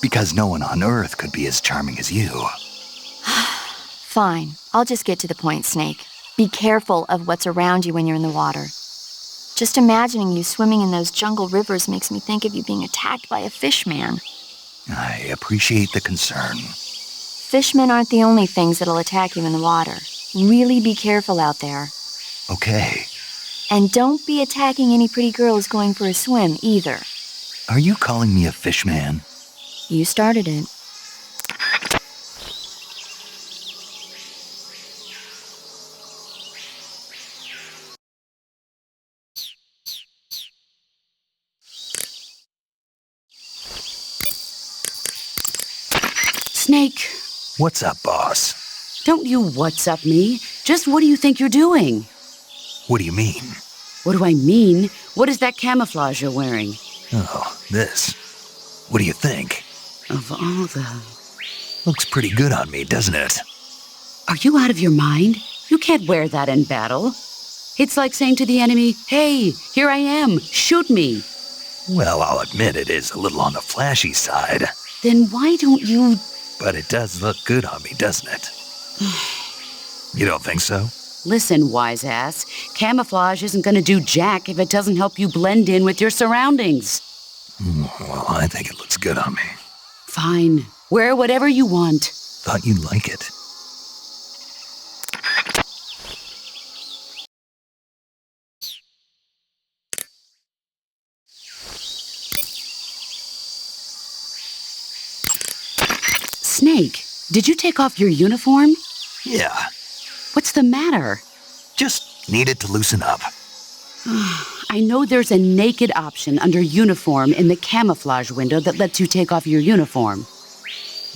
Because no one on Earth could be as charming as you. Fine, I'll just get to the point, Snake. Be careful of what's around you when you're in the water. Just imagining you swimming in those jungle rivers makes me think of you being attacked by a fishman. I appreciate the concern. Fishmen aren't the only things that'll attack you in the water. Really be careful out there. Okay. And don't be attacking any pretty girls going for a swim, either. Are you calling me a fishman? You started it. Snake, What's up, boss? don't you what's up me. Just what do you think you're doing? What do you mean? What do I mean? What is that camouflage you're wearing? Oh, this. What do you think? Of all the... Looks pretty good on me, doesn't it? Are you out of your mind? You can't wear that in battle. It's like saying to the enemy, hey, here I am, shoot me. Well, I'll admit it is a little on the flashy side. Then why don't you... But it does look good on me, doesn't it? You don't think so? Listen, wise ass, camouflage isn't gonna do jack if it doesn't help you blend in with your surroundings. Well, I think it looks good on me. Fine, wear whatever you want. Thought you'd like it. Snake, did you take off your uniform? Yeah, What's the matter? just needed to loosen up. I know there's a naked option under uniform in the camouflage window that lets you take off your uniform.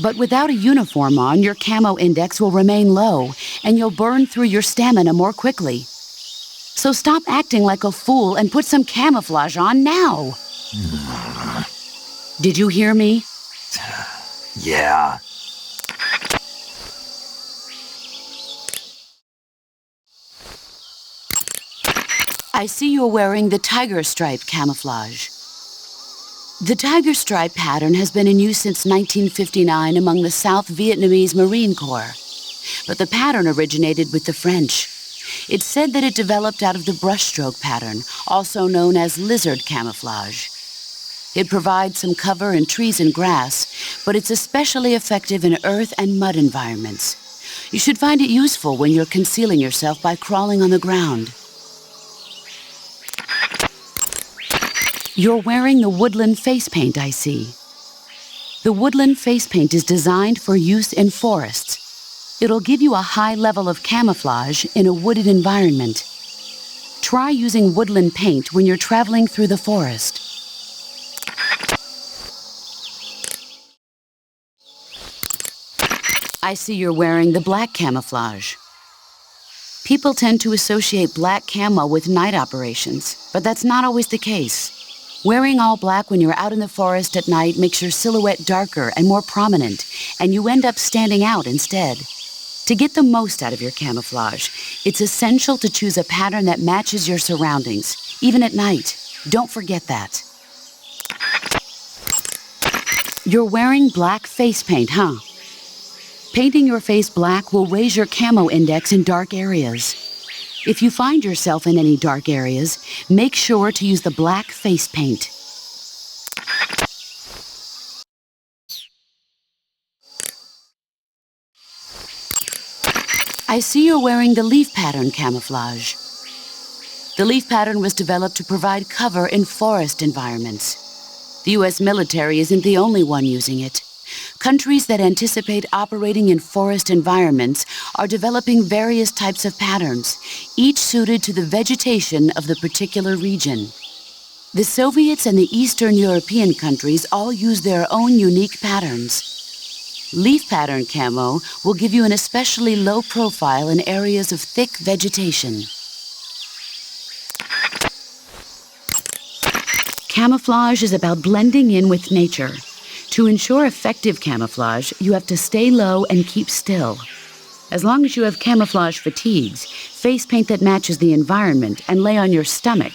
But without a uniform on, your camo index will remain low, and you'll burn through your stamina more quickly. So stop acting like a fool and put some camouflage on now. Did you hear me? Yeah. I see you're wearing the tiger stripe camouflage. The tiger stripe pattern has been in use since 1959 among the South Vietnamese Marine Corps. But the pattern originated with the French. It's said that it developed out of the brushstroke pattern, also known as lizard camouflage. It provides some cover in trees and grass, but it's especially effective in earth and mud environments. You should find it useful when you're concealing yourself by crawling on the ground. You're wearing the woodland face paint, I see. The woodland face paint is designed for use in forests. It'll give you a high level of camouflage in a wooded environment. Try using woodland paint when you're traveling through the forest. I see you're wearing the black camouflage. People tend to associate black camo with night operations, but that's not always the case. Wearing all black when you're out in the forest at night makes your silhouette darker and more prominent, and you end up standing out instead. To get the most out of your camouflage, it's essential to choose a pattern that matches your surroundings, even at night. Don't forget that. You're wearing black face paint, huh? Painting your face black will raise your camo index in dark areas. If you find yourself in any dark areas, make sure to use the black face paint. I see you're wearing the leaf pattern camouflage. The leaf pattern was developed to provide cover in forest environments. The U.S. military isn't the only one using it. Countries that anticipate operating in forest environments are developing various types of patterns, each suited to the vegetation of the particular region. The Soviets and the Eastern European countries all use their own unique patterns. Leaf pattern camo will give you an especially low profile in areas of thick vegetation. Camouflage is about blending in with nature. To ensure effective camouflage, you have to stay low and keep still. As long as you have camouflage fatigues, face paint that matches the environment, and lay on your stomach,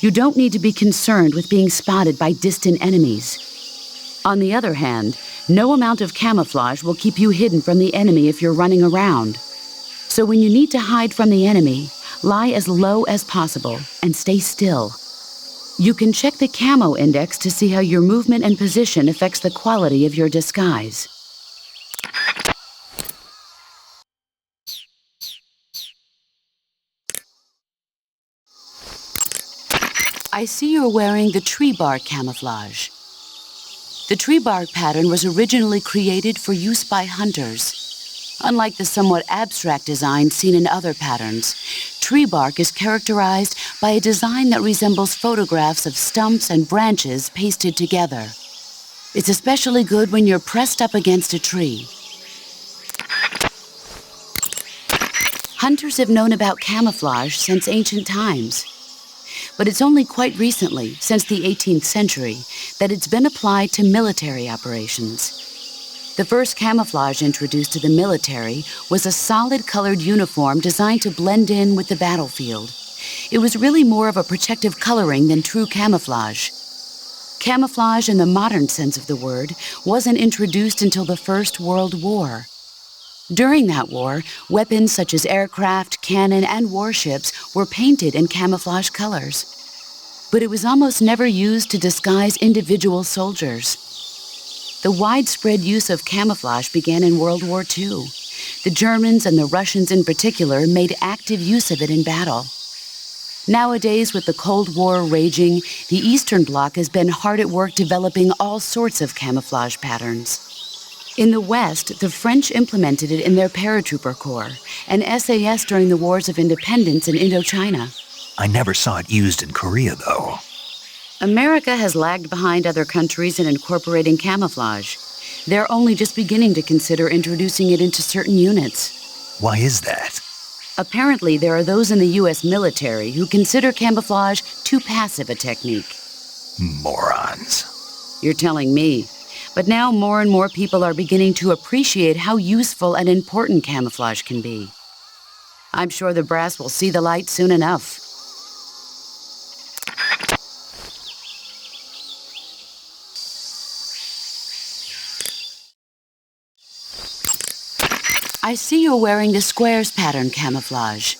you don't need to be concerned with being spotted by distant enemies. On the other hand, no amount of camouflage will keep you hidden from the enemy if you're running around. So when you need to hide from the enemy, lie as low as possible and stay still. You can check the camo index to see how your movement and position affects the quality of your disguise. I see you're wearing the tree bark camouflage. The tree bark pattern was originally created for use by hunters. Unlike the somewhat abstract design seen in other patterns, tree bark is characterized by a design that resembles photographs of stumps and branches pasted together. It's especially good when you're pressed up against a tree. Hunters have known about camouflage since ancient times. But it's only quite recently, since the 18th century, that it's been applied to military operations. The first camouflage introduced to the military was a solid-colored uniform designed to blend in with the battlefield. It was really more of a protective coloring than true camouflage. Camouflage in the modern sense of the word wasn't introduced until the First World War. During that war, weapons such as aircraft, cannon, and warships were painted in camouflage colors. But it was almost never used to disguise individual soldiers. The widespread use of camouflage began in World War II. The Germans and the Russians in particular made active use of it in battle. Nowadays, with the Cold War raging, the Eastern Bloc has been hard at work developing all sorts of camouflage patterns. In the West, the French implemented it in their paratrooper corps, and SAS during the Wars of Independence in Indochina. I never saw it used in Korea, though. America has lagged behind other countries in incorporating camouflage. They're only just beginning to consider introducing it into certain units. Why is that? Apparently, there are those in the U.S. military who consider camouflage too passive a technique. Morons. You're telling me. But now more and more people are beginning to appreciate how useful and important camouflage can be. I'm sure the brass will see the light soon enough. I see you're wearing the squares pattern camouflage.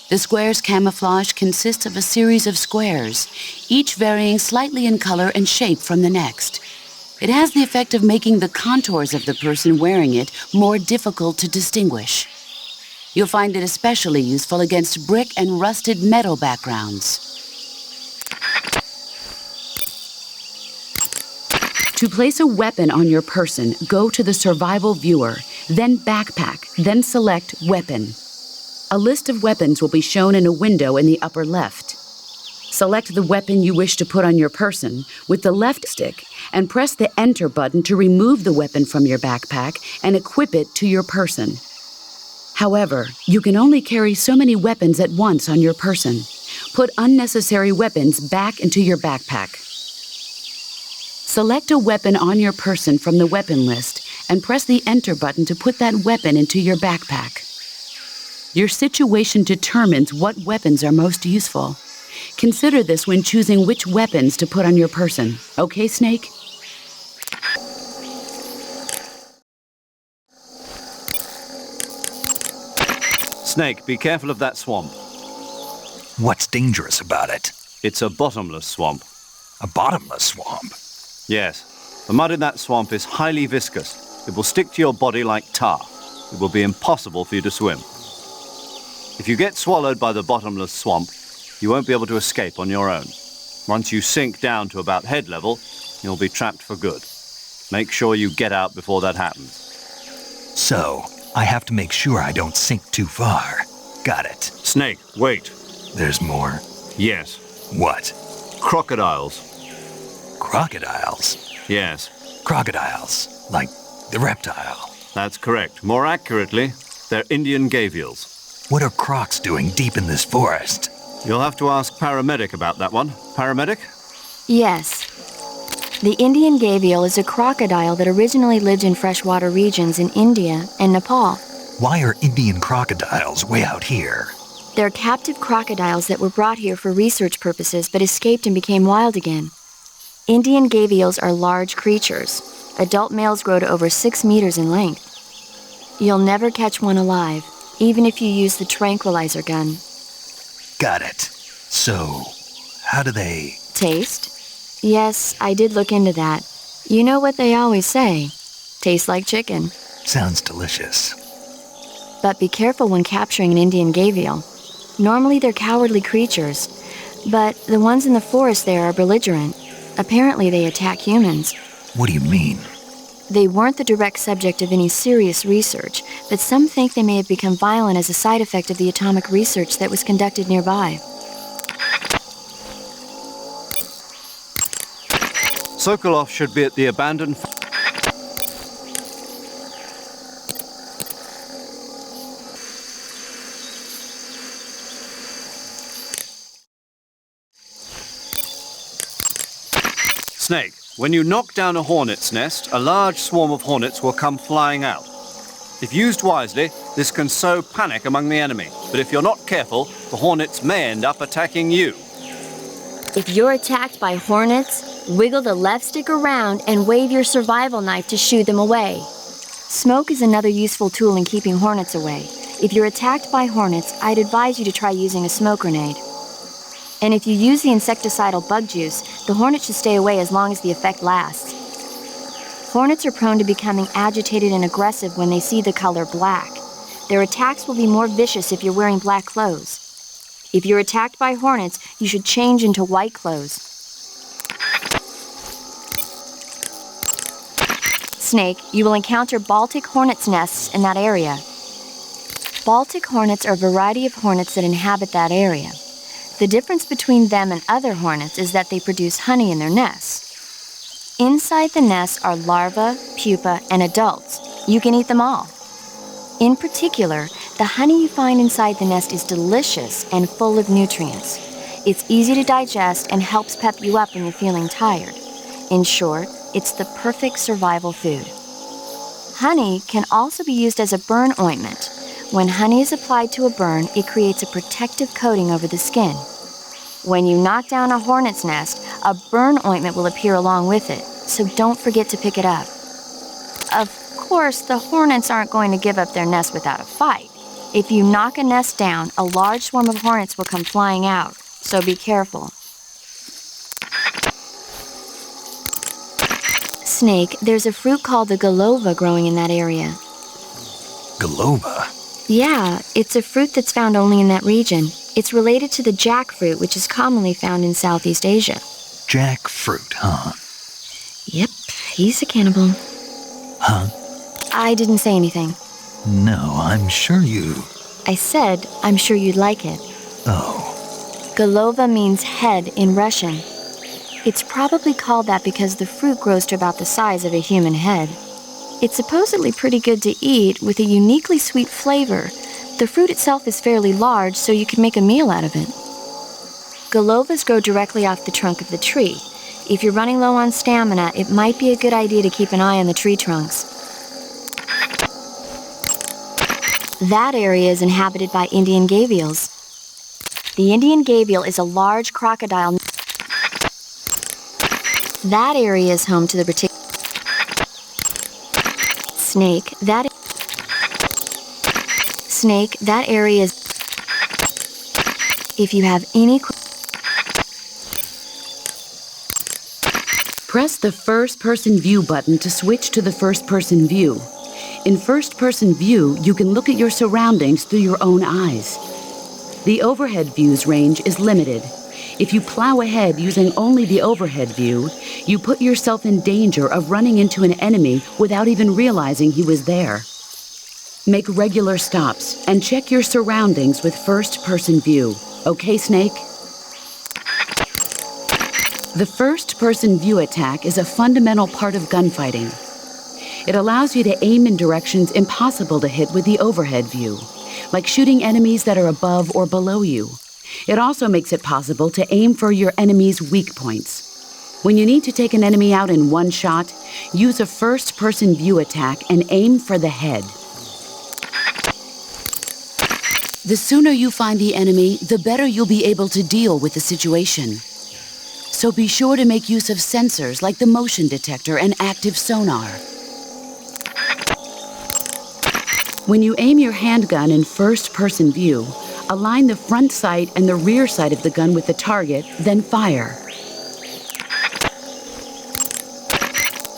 The squares camouflage consists of a series of squares, each varying slightly in color and shape from the next. It has the effect of making the contours of the person wearing it more difficult to distinguish. You'll find it especially useful against brick and rusted metal backgrounds. To place a weapon on your person, go to the Survival Viewer, then Backpack, then select Weapon. A list of weapons will be shown in a window in the upper left. Select the weapon you wish to put on your person with the left stick and press the Enter button to remove the weapon from your backpack and equip it to your person. However, you can only carry so many weapons at once on your person. Put unnecessary weapons back into your backpack. Select a weapon on your person from the weapon list and press the Enter button to put that weapon into your backpack. Your situation determines what weapons are most useful. Consider this when choosing which weapons to put on your person. Okay, Snake? Snake, be careful of that swamp. What's dangerous about it? It's a bottomless swamp. A bottomless swamp? Yes. The mud in that swamp is highly viscous. It will stick to your body like tar. It will be impossible for you to swim. If you get swallowed by the bottomless swamp, you won't be able to escape on your own. Once you sink down to about head level, you'll be trapped for good. Make sure you get out before that happens. So, I have to make sure I don't sink too far. Got it. Snake, wait. There's more? Yes. What? Crocodiles. Crocodiles? Yes. Crocodiles, like the reptile. That's correct. More accurately, they're Indian gavials. What are crocs doing deep in this forest? You'll have to ask Paramedic about that one. Paramedic? Yes. The Indian gavial is a crocodile that originally lived in freshwater regions in India and Nepal. Why are Indian crocodiles way out here? They're captive crocodiles that were brought here for research purposes but escaped and became wild again. Indian gavials are large creatures. Adult males grow to over 6 meters in length. You'll never catch one alive, even if you use the tranquilizer gun. Got it. So, how do they... Taste? Yes, I did look into that. You know what they always say. Tastes like chicken. Sounds delicious. But be careful when capturing an Indian gavial. Normally they're cowardly creatures, but the ones in the forest there are belligerent. Apparently they attack humans. What do you mean? They weren't the direct subject of any serious research, but some think they may have become violent as a side effect of the atomic research that was conducted nearby. Sokolov should be at the abandoned... Snake, when you knock down a hornet's nest, a large swarm of hornets will come flying out. If used wisely, this can sow panic among the enemy. But if you're not careful, the hornets may end up attacking you. If you're attacked by hornets, wiggle the left stick around and wave your survival knife to shoo them away. Smoke is another useful tool in keeping hornets away. If you're attacked by hornets, I'd advise you to try using a smoke grenade. And if you use the insecticidal bug juice, the hornet should stay away as long as the effect lasts. Hornets are prone to becoming agitated and aggressive when they see the color black. Their attacks will be more vicious if you're wearing black clothes. If you're attacked by hornets, you should change into white clothes. Snake, you will encounter Baltic hornets' nests in that area. Baltic hornets are a variety of hornets that inhabit that area. The difference between them and other hornets is that they produce honey in their nests. Inside the nests are larvae, pupa, and adults. You can eat them all. In particular, the honey you find inside the nest is delicious and full of nutrients. It's easy to digest and helps pep you up when you're feeling tired. In short, it's the perfect survival food. Honey can also be used as a burn ointment. When honey is applied to a burn, it creates a protective coating over the skin. When you knock down a hornet's nest, a burn ointment will appear along with it, so don't forget to pick it up. Of course, the hornets aren't going to give up their nest without a fight. If you knock a nest down, a large swarm of hornets will come flying out, so be careful. Snake, there's a fruit called the galova growing in that area. Galova? Yeah, it's a fruit that's found only in that region. It's related to the jackfruit, which is commonly found in Southeast Asia. Jackfruit, huh? Yep, he's a cannibal. Huh? I didn't say anything. No, I'm sure you... I said, I'm sure you'd like it. Oh. Galova means head in Russian. It's probably called that because the fruit grows to about the size of a human head. It's supposedly pretty good to eat with a uniquely sweet flavor. The fruit itself is fairly large, so you can make a meal out of it. Galovas grow directly off the trunk of the tree. If you're running low on stamina, it might be a good idea to keep an eye on the tree trunks. That area is inhabited by Indian gavials. The Indian gavial is a large crocodile. That area is home to the particular snake. Snake, that area is... If you have any... Press the first-person view button to switch to the first-person view. In first-person view, you can look at your surroundings through your own eyes. The overhead view's range is limited. If you plow ahead using only the overhead view, you put yourself in danger of running into an enemy without even realizing he was there. Make regular stops and check your surroundings with first-person view. Okay, Snake? The first-person view attack is a fundamental part of gunfighting. It allows you to aim in directions impossible to hit with the overhead view, like shooting enemies that are above or below you. It also makes it possible to aim for your enemy's weak points. When you need to take an enemy out in one shot, use a first-person view attack and aim for the head. The sooner you find the enemy, the better you'll be able to deal with the situation. So be sure to make use of sensors like the motion detector and active sonar. When you aim your handgun in first-person view, align the front sight and the rear sight of the gun with the target, then fire.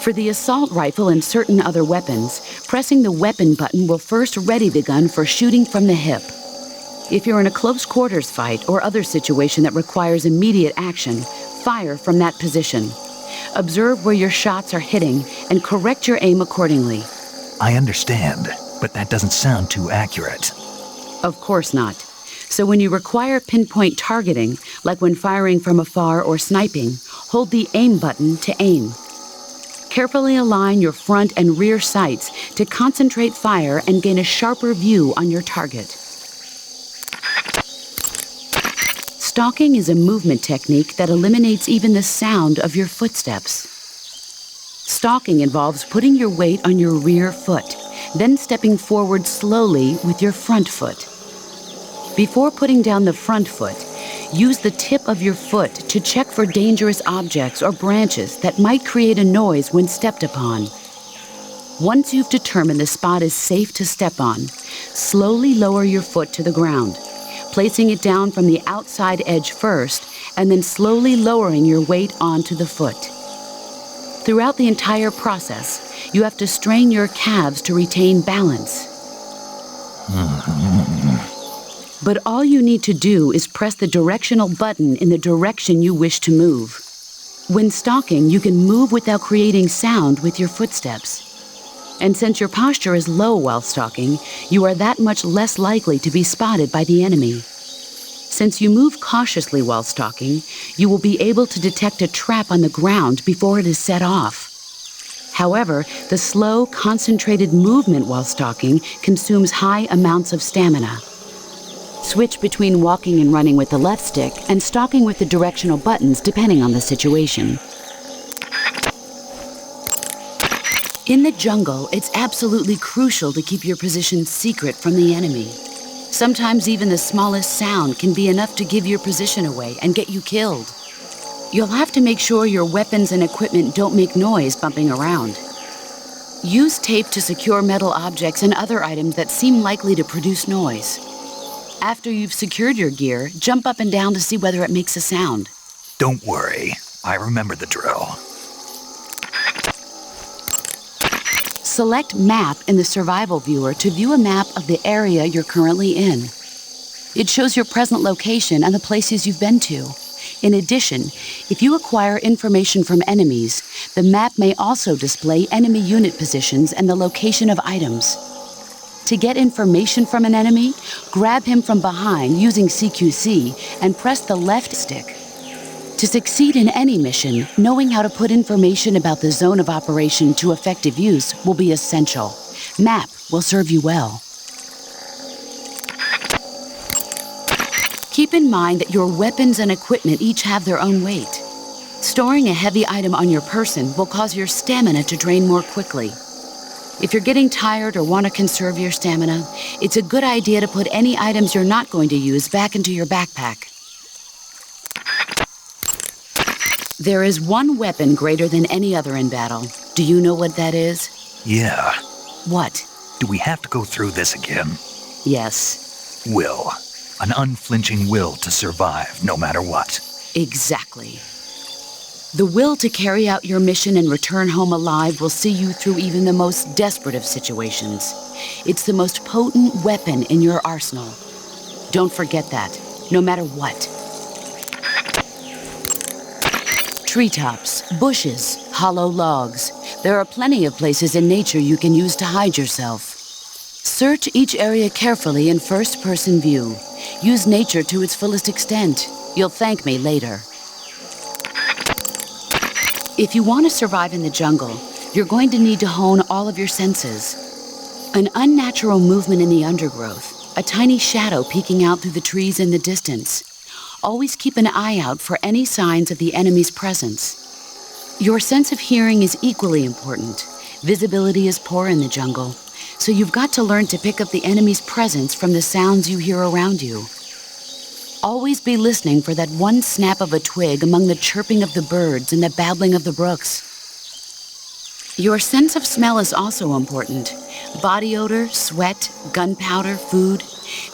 For the assault rifle and certain other weapons, pressing the weapon button will first ready the gun for shooting from the hip. If you're in a close quarters fight or other situation that requires immediate action, fire from that position. Observe where your shots are hitting and correct your aim accordingly. I understand, but that doesn't sound too accurate. Of course not. So when you require pinpoint targeting, like when firing from afar or sniping, hold the aim button to aim. Carefully align your front and rear sights to concentrate fire and gain a sharper view on your target. Stalking is a movement technique that eliminates even the sound of your footsteps. Stalking involves putting your weight on your rear foot, then stepping forward slowly with your front foot. Before putting down the front foot, use the tip of your foot to check for dangerous objects or branches that might create a noise when stepped upon. Once you've determined the spot is safe to step on, slowly lower your foot to the ground, placing it down from the outside edge first, and then slowly lowering your weight onto the foot. Throughout the entire process, you have to strain your calves to retain balance. But all you need to do is press the directional button in the direction you wish to move. When stalking, you can move without creating sound with your footsteps. And since your posture is low while stalking, you are that much less likely to be spotted by the enemy. Since you move cautiously while stalking, you will be able to detect a trap on the ground before it is set off. However, the slow, concentrated movement while stalking consumes high amounts of stamina. Switch between walking and running with the left stick and stalking with the directional buttons depending on the situation. In the jungle, it's absolutely crucial to keep your position secret from the enemy. Sometimes even the smallest sound can be enough to give your position away and get you killed. You'll have to make sure your weapons and equipment don't make noise bumping around. Use tape to secure metal objects and other items that seem likely to produce noise. After you've secured your gear, jump up and down to see whether it makes a sound. Don't worry, I remember the drill. Select Map in the Survival Viewer to view a map of the area you're currently in. It shows your present location and the places you've been to. In addition, if you acquire information from enemies, the map may also display enemy unit positions and the location of items. To get information from an enemy, grab him from behind using CQC and press the left stick. To succeed in any mission, knowing how to put information about the zone of operation to effective use will be essential. Map will serve you well. Keep in mind that your weapons and equipment each have their own weight. Storing a heavy item on your person will cause your stamina to drain more quickly. If you're getting tired or want to conserve your stamina, it's a good idea to put any items you're not going to use back into your backpack. There is one weapon greater than any other in battle. Do you know what that is? Yeah. What? Do we have to go through this again? Yes. Will. An unflinching will to survive no matter what. Exactly. The will to carry out your mission and return home alive will see you through even the most desperate of situations. It's the most potent weapon in your arsenal. Don't forget that, no matter what. Treetops, bushes, hollow logs. There are plenty of places in nature you can use to hide yourself. Search each area carefully in first-person view. Use nature to its fullest extent. You'll thank me later. If you want to survive in the jungle, you're going to need to hone all of your senses. An unnatural movement in the undergrowth, a tiny shadow peeking out through the trees in the distance. Always keep an eye out for any signs of the enemy's presence. Your sense of hearing is equally important. Visibility is poor in the jungle, so you've got to learn to pick up the enemy's presence from the sounds you hear around you. Always be listening for that one snap of a twig among the chirping of the birds and the babbling of the brooks. Your sense of smell is also important. Body odor, sweat, gunpowder, food.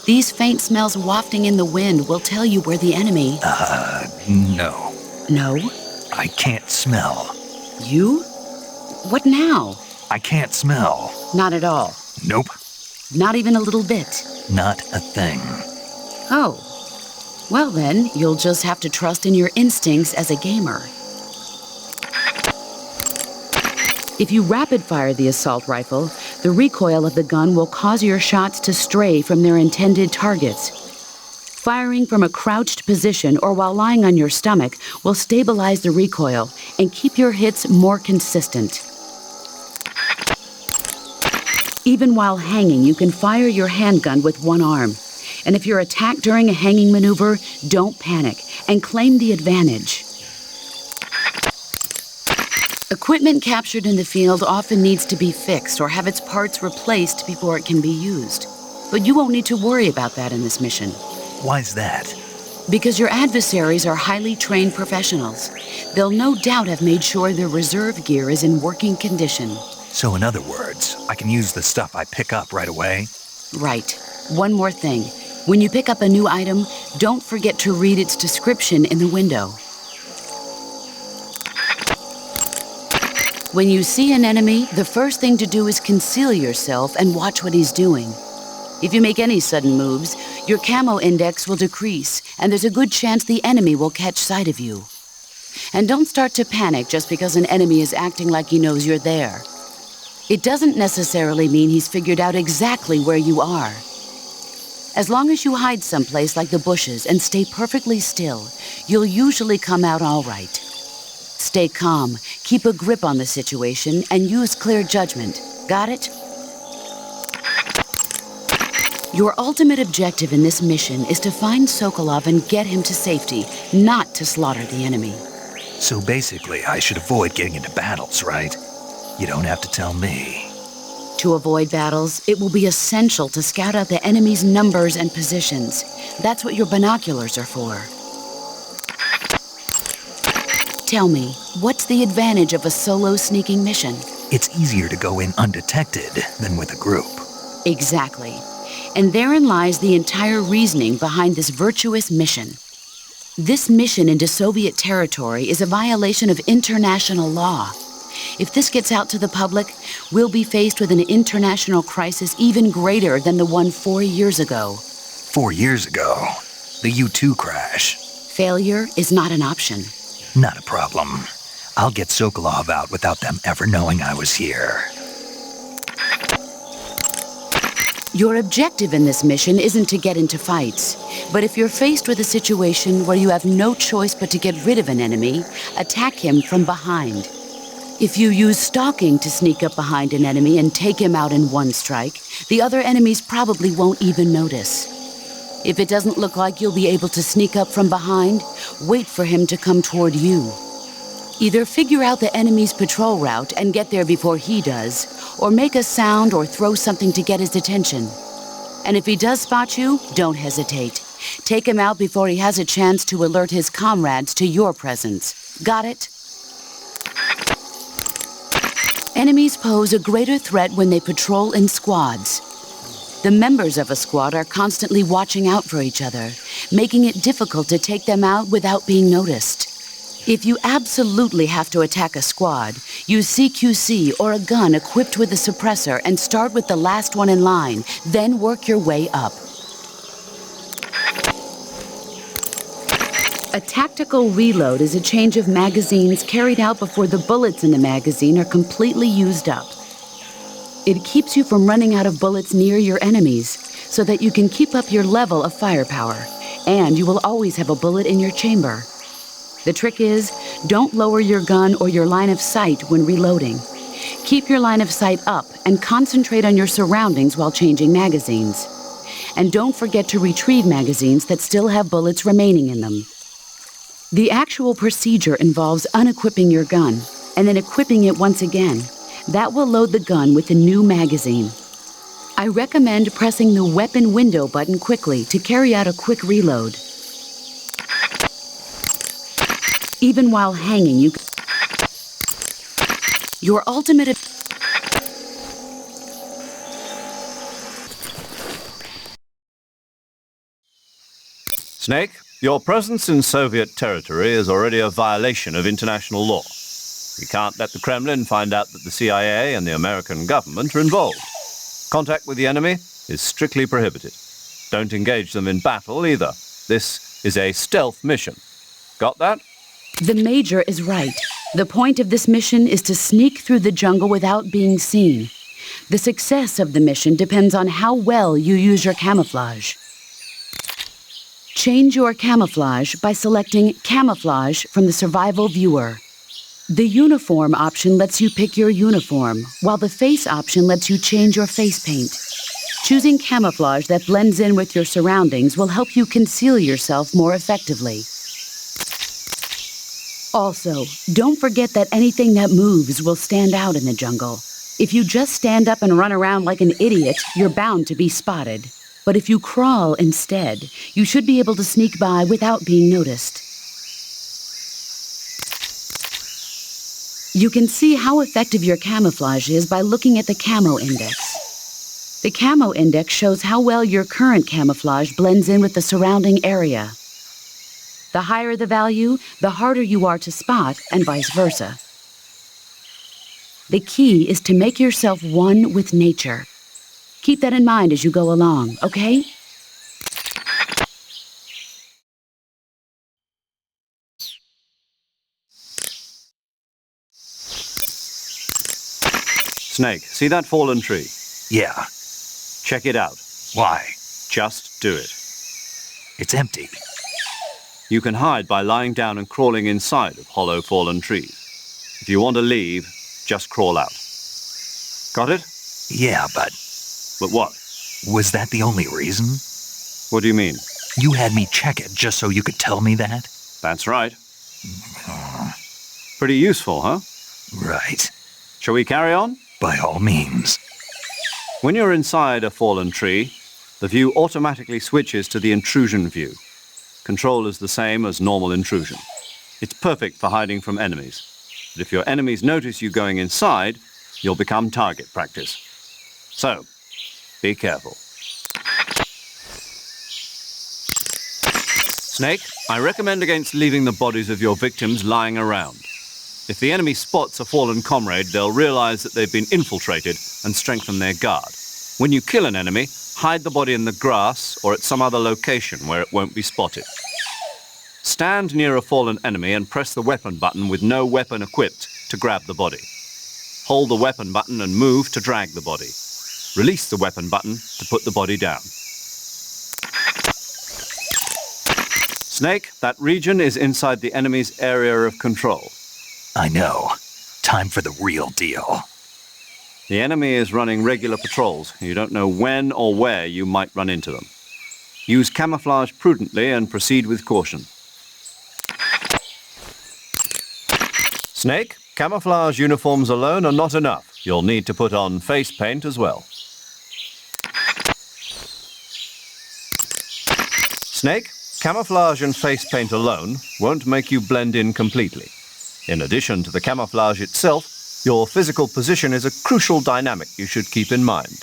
These faint smells wafting in the wind will tell you where the enemy... No. No? I can't smell. You? What now? I can't smell. Not at all. Nope. Not even a little bit. Not a thing. Oh. Well then, you'll just have to trust in your instincts as a gamer. If you rapid-fire the assault rifle, the recoil of the gun will cause your shots to stray from their intended targets. Firing from a crouched position or while lying on your stomach will stabilize the recoil and keep your hits more consistent. Even while hanging, you can fire your handgun with one arm. And if you're attacked during a hanging maneuver, don't panic and claim the advantage. Equipment captured in the field often needs to be fixed or have its parts replaced before it can be used. But you won't need to worry about that in this mission. Why's that? Because your adversaries are highly trained professionals. They'll no doubt have made sure their reserve gear is in working condition. So in other words, I can use the stuff I pick up right away? Right. One more thing. When you pick up a new item, don't forget to read its description in the window. When you see an enemy, the first thing to do is conceal yourself and watch what he's doing. If you make any sudden moves, your camo index will decrease, and there's a good chance the enemy will catch sight of you. And don't start to panic just because an enemy is acting like he knows you're there. It doesn't necessarily mean he's figured out exactly where you are. As long as you hide someplace like the bushes and stay perfectly still, you'll usually come out all right. Stay calm, keep a grip on the situation, and use clear judgment. Got it? Your ultimate objective in this mission is to find Sokolov and get him to safety, not to slaughter the enemy. So basically, I should avoid getting into battles, right? You don't have to tell me. To avoid battles, it will be essential to scout out the enemy's numbers and positions. That's what your binoculars are for. Tell me, what's the advantage of a solo sneaking mission? It's easier to go in undetected than with a group. Exactly. And therein lies the entire reasoning behind this Virtuous mission. This mission into Soviet territory is a violation of international law. If this gets out to the public, we'll be faced with an international crisis even greater than the one 4 years ago. 4 years ago, the U-2 crash. Failure is not an option. Not a problem. I'll get Sokolov out without them ever knowing I was here. Your objective in this mission isn't to get into fights, but if you're faced with a situation where you have no choice but to get rid of an enemy, attack him from behind. If you use stalking to sneak up behind an enemy and take him out in one strike, the other enemies probably won't even notice. If it doesn't look like you'll be able to sneak up from behind, wait for him to come toward you. Either figure out the enemy's patrol route and get there before he does, or make a sound or throw something to get his attention. And if he does spot you, don't hesitate. Take him out before he has a chance to alert his comrades to your presence. Got it? Enemies pose a greater threat when they patrol in squads. The members of a squad are constantly watching out for each other, making it difficult to take them out without being noticed. If you absolutely have to attack a squad, use CQC or a gun equipped with a suppressor and start with the last one in line, then work your way up. A tactical reload is a change of magazines carried out before the bullets in the magazine are completely used up. It keeps you from running out of bullets near your enemies, so that you can keep up your level of firepower, and you will always have a bullet in your chamber. The trick is, don't lower your gun or your line of sight when reloading. Keep your line of sight up and concentrate on your surroundings while changing magazines. And don't forget to retrieve magazines that still have bullets remaining in them. The actual procedure involves unequipping your gun and then equipping it once again. That will load the gun with a new magazine. I recommend pressing the weapon window button quickly to carry out a quick reload. Even while hanging, your ultimate... Snake, your presence in Soviet territory is already a violation of international law. You can't let the Kremlin find out that the CIA and the American government are involved. Contact with the enemy is strictly prohibited. Don't engage them in battle either. This is a stealth mission. Got that? The Major is right. The point of this mission is to sneak through the jungle without being seen. The success of the mission depends on how well you use your camouflage. Change your camouflage by selecting Camouflage from the Survival Viewer. The Uniform option lets you pick your uniform, while the Face option lets you change your face paint. Choosing camouflage that blends in with your surroundings will help you conceal yourself more effectively. Also, don't forget that anything that moves will stand out in the jungle. If you just stand up and run around like an idiot, you're bound to be spotted. But if you crawl instead, you should be able to sneak by without being noticed. You can see how effective your camouflage is by looking at the Camo Index. The Camo Index shows how well your current camouflage blends in with the surrounding area. The higher the value, the harder you are to spot, and vice versa. The key is to make yourself one with nature. Keep that in mind as you go along, okay? Snake, see that fallen tree? Yeah. Check it out. Why? Just do it. It's empty. You can hide by lying down and crawling inside of hollow fallen trees. If you want to leave, just crawl out. Got it? Yeah, but But what? was that the only reason? What do you mean? You had me check it just so you could tell me that? That's right. Pretty useful, huh? Right. Shall we carry on? By all means. When you're inside a fallen tree, the view automatically switches to the intrusion view. Control is the same as normal intrusion. It's perfect for hiding from enemies. But if your enemies notice you going inside, you'll become target practice. So, be careful. Snake, I recommend against leaving the bodies of your victims lying around. If the enemy spots a fallen comrade, they'll realize that they've been infiltrated and strengthen their guard. When you kill an enemy, hide the body in the grass or at some other location where it won't be spotted. Stand near a fallen enemy and press the weapon button with no weapon equipped to grab the body. Hold the weapon button and move to drag the body. Release the weapon button to put the body down. Snake, that region is inside the enemy's area of control. I know. Time for the real deal. The enemy is running regular patrols. You don't know when or where you might run into them. Use camouflage prudently and proceed with caution. Snake, camouflage uniforms alone are not enough. You'll need to put on face paint as well. Snake, camouflage and face paint alone won't make you blend in completely. In addition to the camouflage itself, your physical position is a crucial dynamic you should keep in mind.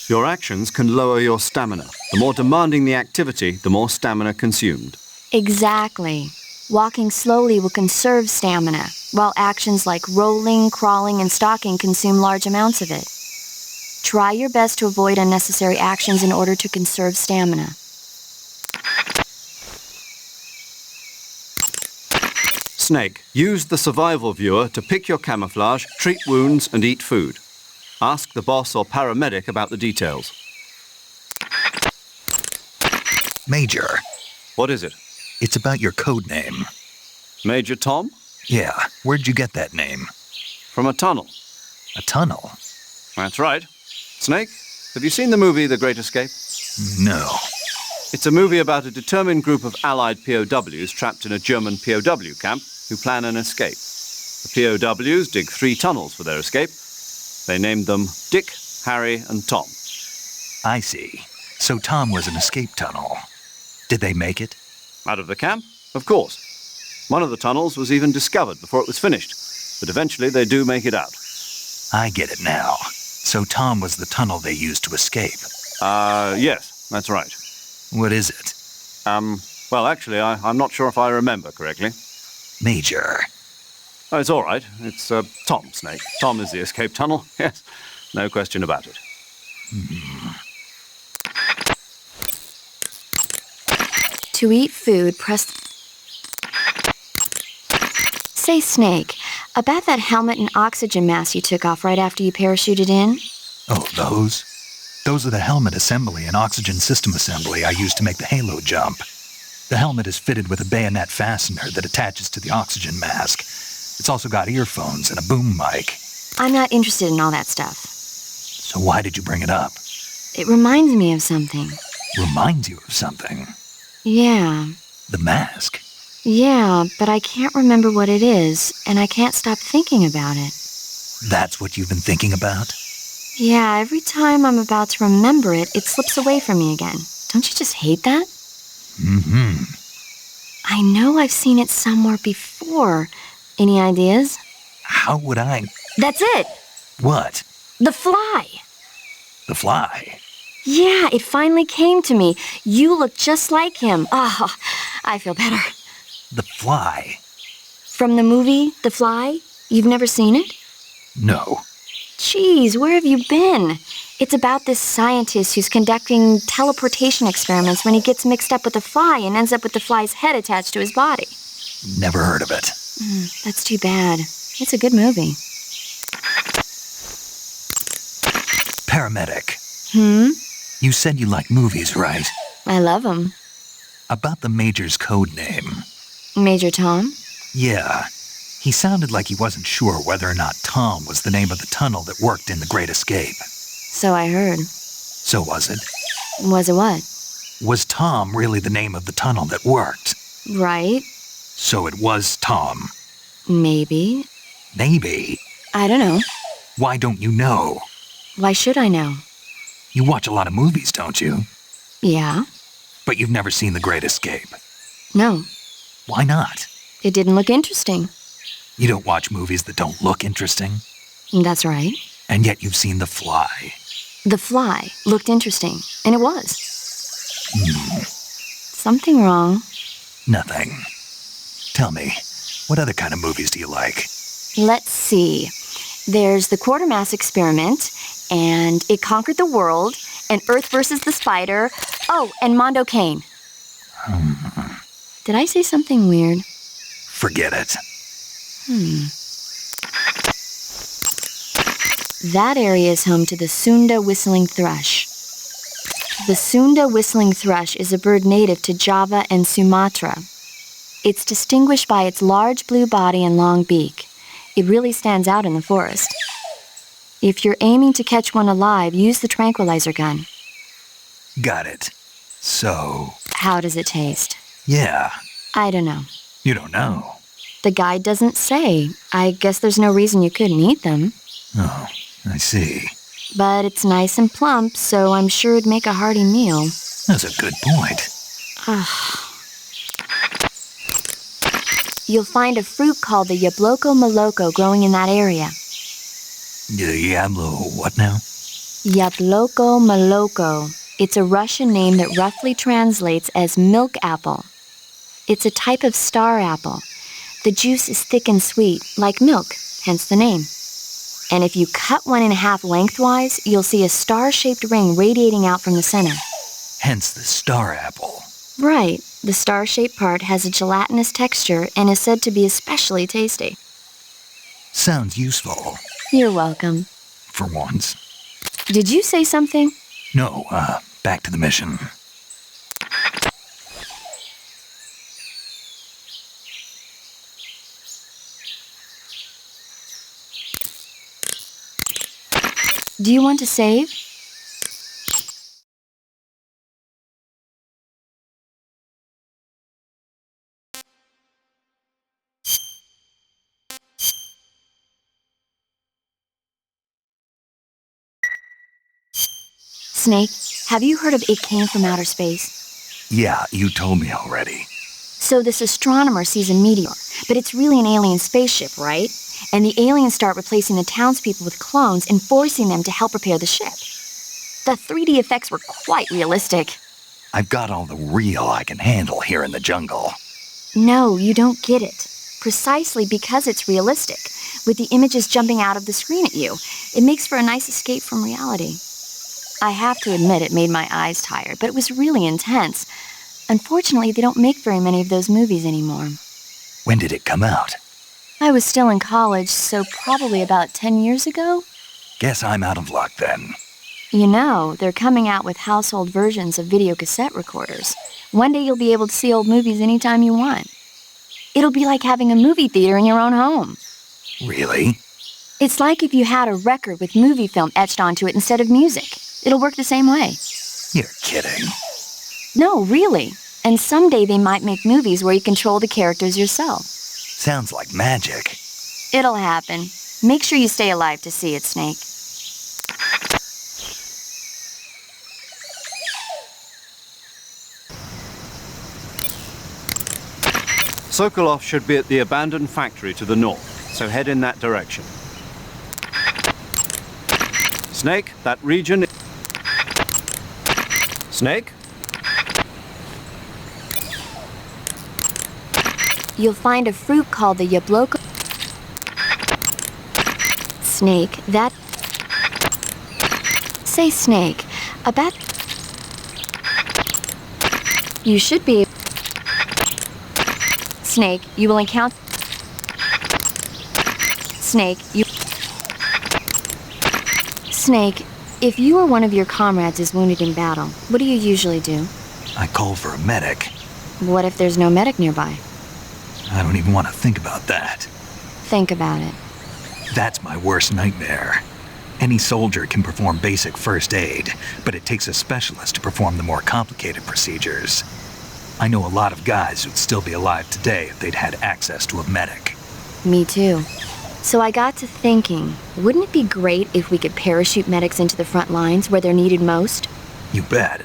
Your actions can lower your stamina. The more demanding the activity, the more stamina consumed. Exactly. Walking slowly will conserve stamina, while actions like rolling, crawling, and stalking consume large amounts of it. Try your best to avoid unnecessary actions in order to conserve stamina. Snake, use the survival viewer to pick your camouflage, treat wounds, and eat food. Ask the boss or paramedic about the details. Major, What is it? it's about your code name. Major Tom? Yeah, where'd you get that name? From a tunnel. A tunnel? That's right. Snake, have you seen the movie The Great Escape? No. It's a movie about a determined group of Allied POWs trapped in a German POW camp who plan an escape. The POWs dig 3 tunnels for their escape. They named them Dick, Harry, and Tom. I see. So Tom was an escape tunnel. Did they make it? Out of the camp? Of course. One of the tunnels was even discovered before it was finished, but eventually they do make it out. I get it now. So Tom was the tunnel they used to escape. Yes, that's right. What is it? Well, actually, I'm not sure if I remember correctly. Major. Oh, it's all right. It's Tom, Snake. Tom is the escape tunnel. Yes, no question about it. To eat food, press... Say, Snake, about that helmet and oxygen mask you took off right after you parachuted in? Oh, those? Those are the helmet assembly and oxygen system assembly I used to make the halo jump. The helmet is fitted with a bayonet fastener that attaches to the oxygen mask. It's also got earphones and a boom mic. I'm not interested in all that stuff. So why did you bring it up? It reminds me of something. Reminds you of something. Yeah. The mask. Yeah, but I can't remember what it is, and I can't stop thinking about it. That's what you've been thinking about? Yeah, every time I'm about to remember it, it slips away from me again. Don't you just hate that? Mm-hmm. I know I've seen it somewhere before. Any ideas? How would I... That's it! What? The fly! The fly? Yeah, it finally came to me. You look just like him. Ah, I feel better. The fly? From the movie, The Fly? You've never seen it? No. Geez, where have you been? It's about this scientist who's conducting teleportation experiments when he gets mixed up with a fly and ends up with the fly's head attached to his body. Never heard of it. That's too bad. It's a good movie. Paramedic. You said you like movies, right? I love him. About the Major's code name. Major Tom? Yeah. He sounded like he wasn't sure whether or not Tom was the name of the tunnel that worked in The Great Escape. So I heard. So was it? Was it what? Was Tom really the name of the tunnel that worked? Right. So it was Tom. Maybe. Maybe. I don't know. Why don't you know? Why should I know? You watch a lot of movies, don't you? Yeah. But you've never seen The Great Escape. No. Why not? It didn't look interesting. You don't watch movies that don't look interesting? That's right. And yet you've seen The Fly. The Fly looked interesting, and it was. Something wrong. Nothing. Tell me, what other kind of movies do you like? Let's see. There's The Quartermass Experiment, and It Conquered the World, and Earth versus the Spider. Oh, and Mondo Cane. Did I say something weird? Forget it. That area is home to the Sunda whistling thrush. The Sunda whistling thrush is a bird native to Java and Sumatra. It's distinguished by its large blue body and long beak. It really stands out in the forest. If you're aiming to catch one alive, use the tranquilizer gun. Got it. So, How does it taste? yeah, I don't know. you don't know. The guide doesn't say. I guess there's no reason you couldn't eat them. Oh, I see. But it's nice and plump, so I'm sure it'd make a hearty meal. That's a good point. You'll find a fruit called the Yabloko Moloko growing in that area. Diablo, what now? Yabloko Moloko. It's a Russian name that roughly translates as milk apple. It's a type of star apple. The juice is thick and sweet, like milk, hence the name. And if you cut one in half lengthwise, you'll see a star-shaped ring radiating out from the center. Hence the star apple. Right. The star-shaped part has a gelatinous texture and is said to be especially tasty. Sounds useful, You're welcome. for once. Did you say something? No, back to the mission. Do you want to save? Snake, have you heard of It Came from Outer Space? Yeah, you told me already. So this astronomer sees a meteor, but it's really an alien spaceship, right? And the aliens start replacing the townspeople with clones and forcing them to help repair the ship. The 3D effects were quite realistic. I've got all the real I can handle here in the jungle. No, you don't get it. Precisely because it's realistic, with the images jumping out of the screen at you, it makes for a nice escape from reality. I have to admit it made my eyes tired, but it was really intense. Unfortunately, they don't make very many of those movies anymore. When did it come out? I was still in college, so probably about 10 years ago. Guess I'm out of luck then. You know, they're coming out with household versions of video cassette recorders. One day you'll be able to see old movies anytime you want. It'll be like having a movie theater in your own home. Really? It's like if you had a record with movie film etched onto it instead of music. It'll work the same way. You're kidding. No, really. And someday they might make movies where you control the characters yourself. Sounds like magic. It'll happen. Make sure you stay alive to see it, Snake. Sokolov should be at the abandoned factory to the north, so head in that direction. Snake, that region... Snake? You'll find a fruit called the Yabloko... Snake, that... Say snake. A bat... You should be... Snake, you will encounter... Snake, you... Snake, if you or one of your comrades is wounded in battle, what do you usually do? I call for a medic. What if there's no medic nearby? I don't even want to think about that. Think about it. That's my worst nightmare. Any soldier can perform basic first aid, but it takes a specialist to perform the more complicated procedures. I know a lot of guys who'd still be alive today if they'd had access to a medic. Me too. So I got to thinking, wouldn't it be great if we could parachute medics into the front lines where they're needed most? You bet.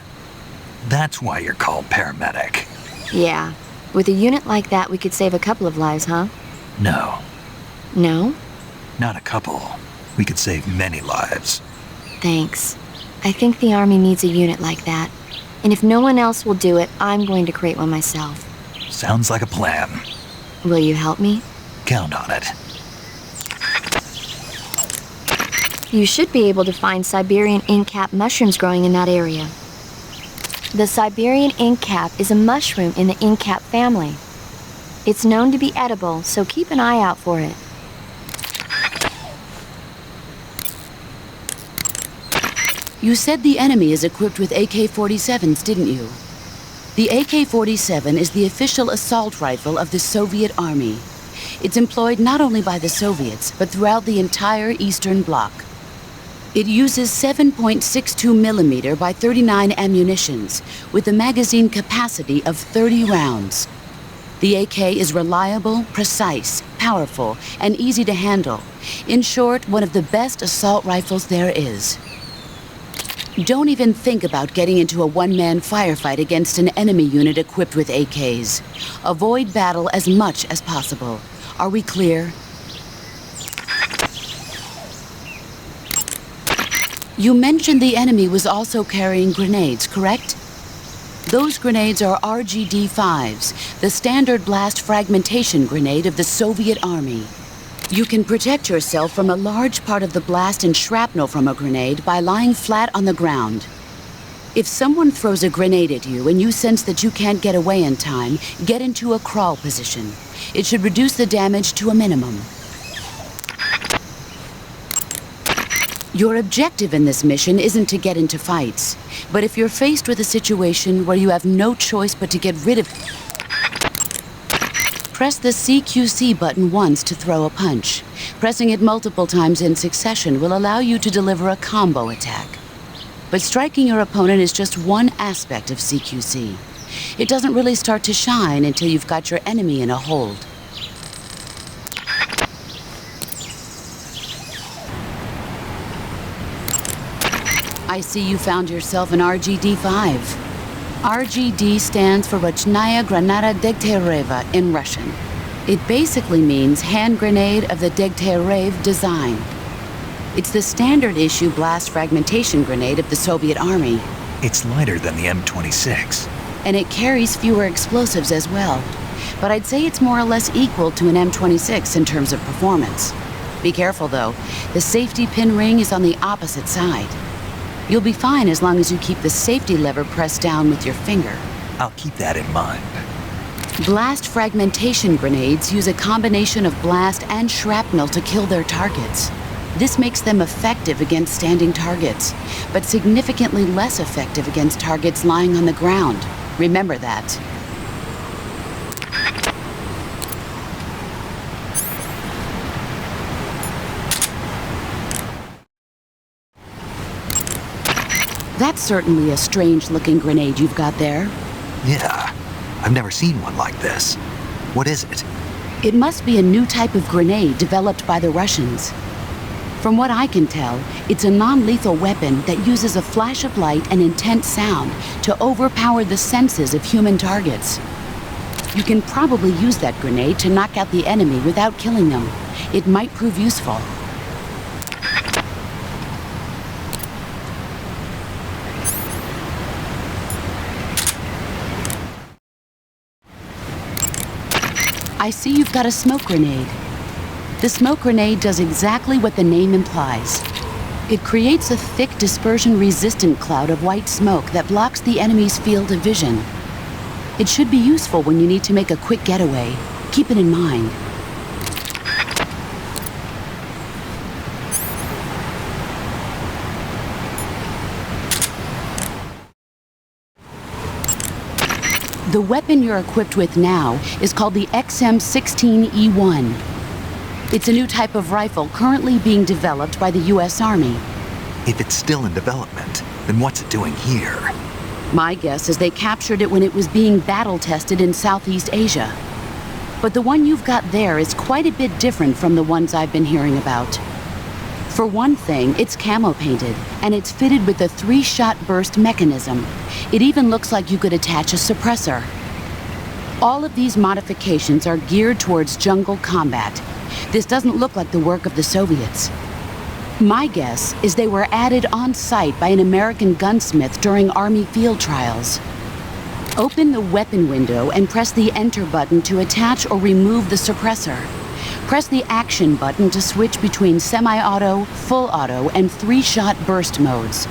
That's why you're called paramedic. Yeah. With a unit like that, we could save a couple of lives, huh? No. No? Not a couple. We could save many lives. Thanks. I think the Army needs a unit like that. And if no one else will do it, I'm going to create one myself. Sounds like a plan. Will you help me? Count on it. You should be able to find Siberian inkcap mushrooms growing in that area. The Siberian inkcap is a mushroom in the inkcap family. It's known to be edible, so keep an eye out for it. You said the enemy is equipped with AK-47s, didn't you? The AK-47 is the official assault rifle of the Soviet Army. It's employed not only by the Soviets, but throughout the entire Eastern Bloc. It uses 7.62mm by 39 ammunitions, with a magazine capacity of 30 rounds. The AK is reliable, precise, powerful, and easy to handle. In short, one of the best assault rifles there is. Don't even think about getting into a one-man firefight against an enemy unit equipped with AKs. Avoid battle as much as possible. Are we clear? You mentioned the enemy was also carrying grenades, correct? Those grenades are RGD-5s, the standard blast fragmentation grenade of the Soviet Army. You can protect yourself from a large part of the blast and shrapnel from a grenade by lying flat on the ground. If someone throws a grenade at you and you sense that you can't get away in time, get into a crawl position. It should reduce the damage to a minimum. Your objective in this mission isn't to get into fights, but if you're faced with a situation where you have no choice but to get rid of... Press the CQC button once to throw a punch. Pressing it multiple times in succession will allow you to deliver a combo attack. But striking your opponent is just one aspect of CQC. It doesn't really start to shine until you've got your enemy in a hold. I see you found yourself an RGD-5. RGD stands for Rachnaya Granata Degtyaryeva in Russian. It basically means hand grenade of the Degtyarev design. It's the standard issue blast fragmentation grenade of the Soviet Army. It's lighter than the M26. And it carries fewer explosives as well. But I'd say it's more or less equal to an M26 in terms of performance. Be careful though, the safety pin ring is on the opposite side. You'll be fine as long as you keep the safety lever pressed down with your finger. I'll keep that in mind. Blast fragmentation grenades use a combination of blast and shrapnel to kill their targets. This makes them effective against standing targets, but significantly less effective against targets lying on the ground. Remember that. That's certainly a strange-looking grenade you've got there. Yeah, I've never seen one like this. What is it? It must be a new type of grenade developed by the Russians. From what I can tell, it's a non-lethal weapon that uses a flash of light and intense sound to overpower the senses of human targets. You can probably use that grenade to knock out the enemy without killing them. It might prove useful. I see you've got a smoke grenade. The smoke grenade does exactly what the name implies. It creates a thick dispersion-resistant cloud of white smoke that blocks the enemy's field of vision. It should be useful when you need to make a quick getaway. Keep it in mind. The weapon you're equipped with now is called the XM16E1. It's a new type of rifle currently being developed by the U.S. Army. If it's still in development, then what's it doing here? My guess is they captured it when it was being battle-tested in Southeast Asia. But the one you've got there is quite a bit different from the ones I've been hearing about. For one thing, it's camo-painted, and it's fitted with a 3-shot burst mechanism. It even looks like you could attach a suppressor. All of these modifications are geared towards jungle combat. This doesn't look like the work of the Soviets. My guess is they were added on site by an American gunsmith during Army field trials. Open the weapon window and press the Enter button to attach or remove the suppressor. Press the Action button to switch between semi-auto, full auto, and 3-shot burst modes.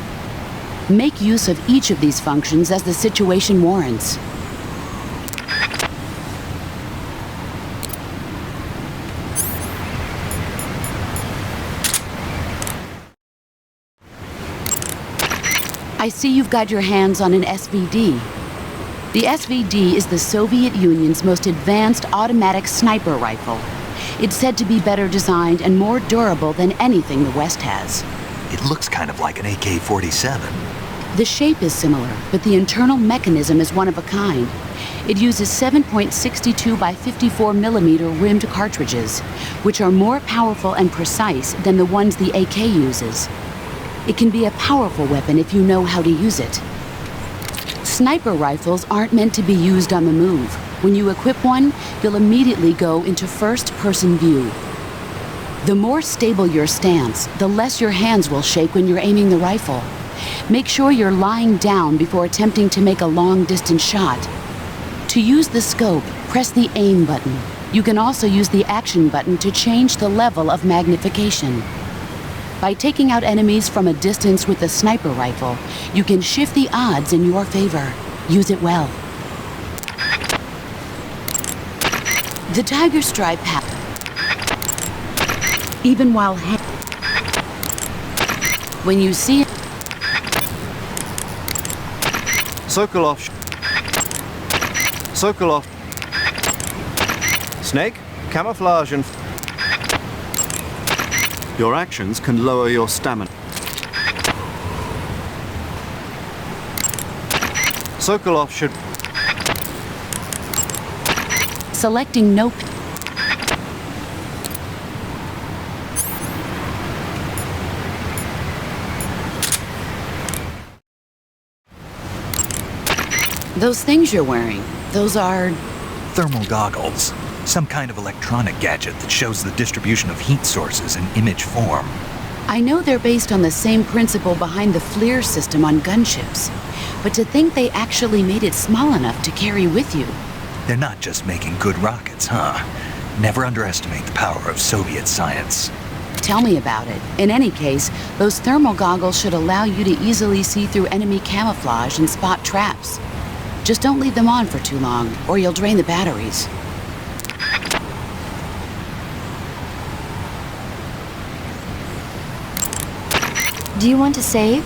Make use of each of these functions as the situation warrants. I see you've got your hands on an SVD. The SVD is the Soviet Union's most advanced automatic sniper rifle. It's said to be better designed and more durable than anything the West has. It looks kind of like an AK-47. The shape is similar, but the internal mechanism is one of a kind. It uses 7.62 by 54 millimeter rimmed cartridges, which are more powerful and precise than the ones the AK uses. It can be a powerful weapon if you know how to use it. Sniper rifles aren't meant to be used on the move. When you equip one, you'll immediately go into first-person view. The more stable your stance, the less your hands will shake when you're aiming the rifle. Make sure you're lying down before attempting to make a long-distance shot. To use the scope, press the Aim button. You can also use the Action button to change the level of magnification. By taking out enemies from a distance with the sniper rifle, you can shift the odds in your favor. Use it well. The Tiger Stripe even while when you see it, Sokolov. Snake, camouflage and... Your actions can lower your stamina. Sokolov should... selecting no... Those things you're wearing, those are... Thermal goggles. Some kind of electronic gadget that shows the distribution of heat sources in image form. I know they're based on the same principle behind the FLIR system on gunships, but to think they actually made it small enough to carry with you. They're not just making good rockets, huh? Never underestimate the power of Soviet science. Tell me about it. In any case, those thermal goggles should allow you to easily see through enemy camouflage and spot traps. Just don't leave them on for too long, or you'll drain the batteries. Do you want to save?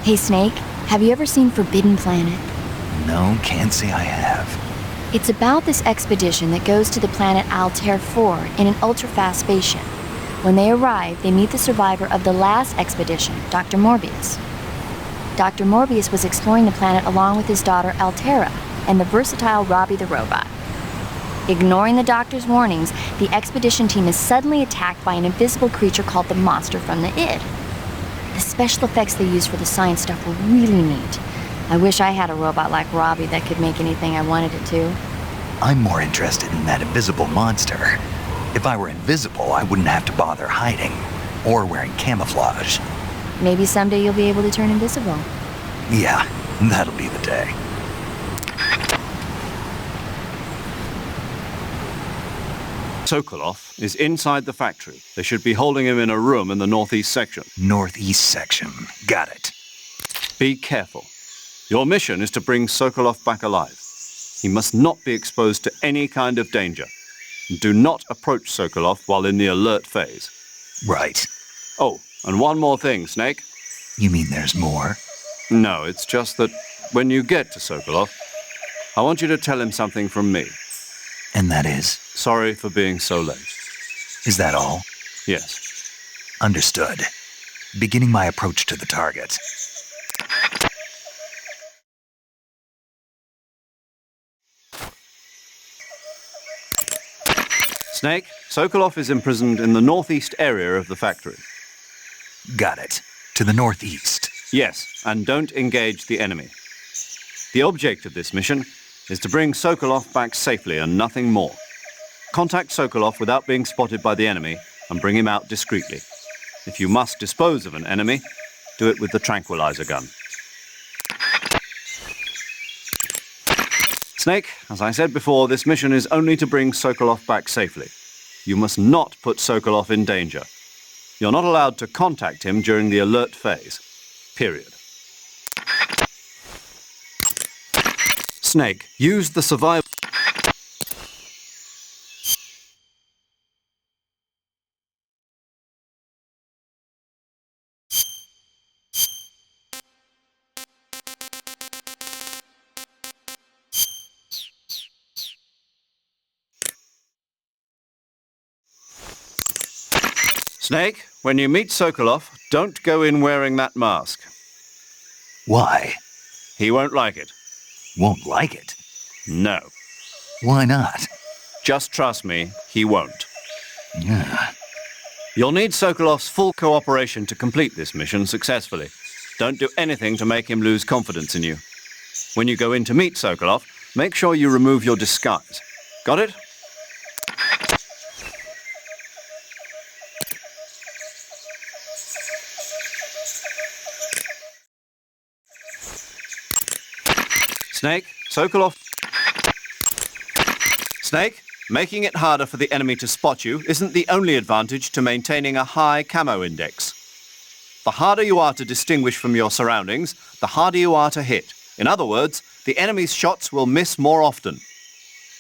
Hey Snake, have you ever seen Forbidden Planet? No, can't say I have. It's about this expedition that goes to the planet Altair 4 in an ultra-fast spaceship. When they arrive, they meet the survivor of the last expedition, Dr. Morbius. Dr. Morbius was exploring the planet along with his daughter Altera and the versatile Robbie the robot. Ignoring the doctor's warnings, the expedition team is suddenly attacked by an invisible creature called the Monster from the Id. The special effects they used for the science stuff were really neat. I wish I had a robot like Robbie that could make anything I wanted it to. I'm more interested in that invisible monster. If I were invisible, I wouldn't have to bother hiding or wearing camouflage. Maybe someday you'll be able to turn invisible. Yeah, that'll be the day. Sokolov is inside the factory. They should be holding him in a room in the northeast section. Northeast section. Got it. Be careful. Your mission is to bring Sokolov back alive. He must not be exposed to any kind of danger. Do not approach Sokolov while in the alert phase. Right. Oh, and one more thing, Snake. You mean there's more? No, it's just that when you get to Sokolov, I want you to tell him something from me. And that is? Sorry for being so late. Is that all? Yes. Understood. Beginning my approach to the target. Snake, Sokolov is imprisoned in the northeast area of the factory. Got it. To the northeast. Yes, and don't engage the enemy. The object of this mission is to bring Sokolov back safely and nothing more. Contact Sokolov without being spotted by the enemy and bring him out discreetly. If you must dispose of an enemy, do it with the tranquilizer gun. Snake, as I said before, this mission is only to bring Sokolov back safely. You must not put Sokolov in danger. You're not allowed to contact him during the alert phase. Period. Snake, use the survival... Snake, when you meet Sokolov, don't go in wearing that mask. Why? He won't like it. Won't like it? No. Why not? Just trust me, he won't. Yeah. You'll need Sokolov's full cooperation to complete this mission successfully. Don't do anything to make him lose confidence in you. When you go in to meet Sokolov, make sure you remove your disguise. Got it? Snake, Sokolov. Snake, making it harder for the enemy to spot you isn't the only advantage to maintaining a high camo index. The harder you are to distinguish from your surroundings, the harder you are to hit. In other words, the enemy's shots will miss more often.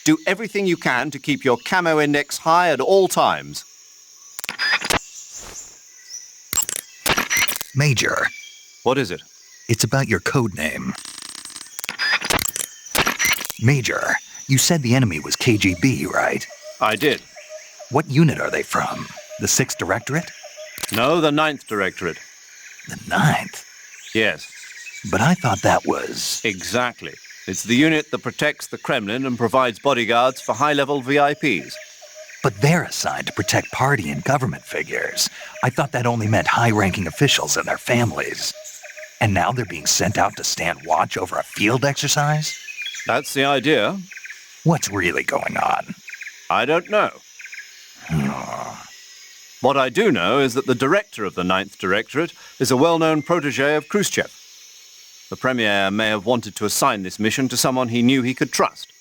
Do everything you can to keep your camo index high at all times. Major, What is it? it's about your code name. Major, you said the enemy was KGB, right? I did. What unit are they from? The 6th Directorate? No, the 9th Directorate. The 9th? Yes, But I thought that was... exactly. It's the unit that protects the Kremlin and provides bodyguards for high-level VIPs. But they're assigned to protect party and government figures. I thought that only meant high-ranking officials and their families. And now they're being sent out to stand watch over a field exercise? That's the idea. What's really going on? I don't know. What I do know is that the director of the 9th Directorate is a well-known protege of Khrushchev. The Premier may have wanted to assign this mission to someone he knew he could trust.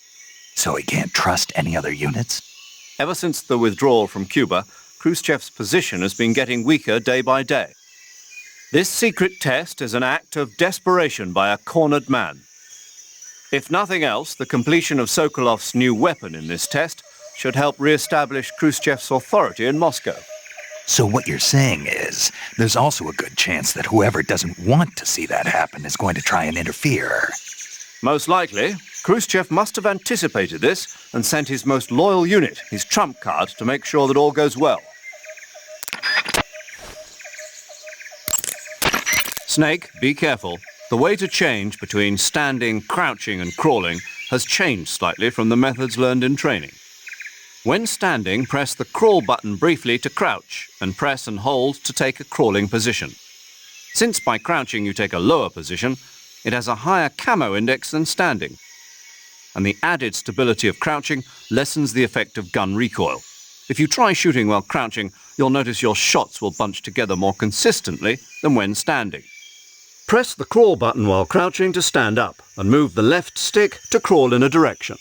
So he can't trust any other units? Ever since the withdrawal from Cuba, Khrushchev's position has been getting weaker day by day. This secret test is an act of desperation by a cornered man. If nothing else, the completion of Sokolov's new weapon in this test should help re-establish Khrushchev's authority in Moscow. So what you're saying is, there's also a good chance that whoever doesn't want to see that happen is going to try and interfere. Most likely, Khrushchev must have anticipated this and sent his most loyal unit, his trump card, to make sure that all goes well. Snake, be careful. The way to change between standing, crouching and crawling has changed slightly from the methods learned in training. When standing, press the crawl button briefly to crouch and press and hold to take a crawling position. Since by crouching you take a lower position, it has a higher camo index than standing. And the added stability of crouching lessens the effect of gun recoil. If you try shooting while crouching, you'll notice your shots will bunch together more consistently than when standing. Press the crawl button while crouching to stand up and move the left stick to crawl in a direction.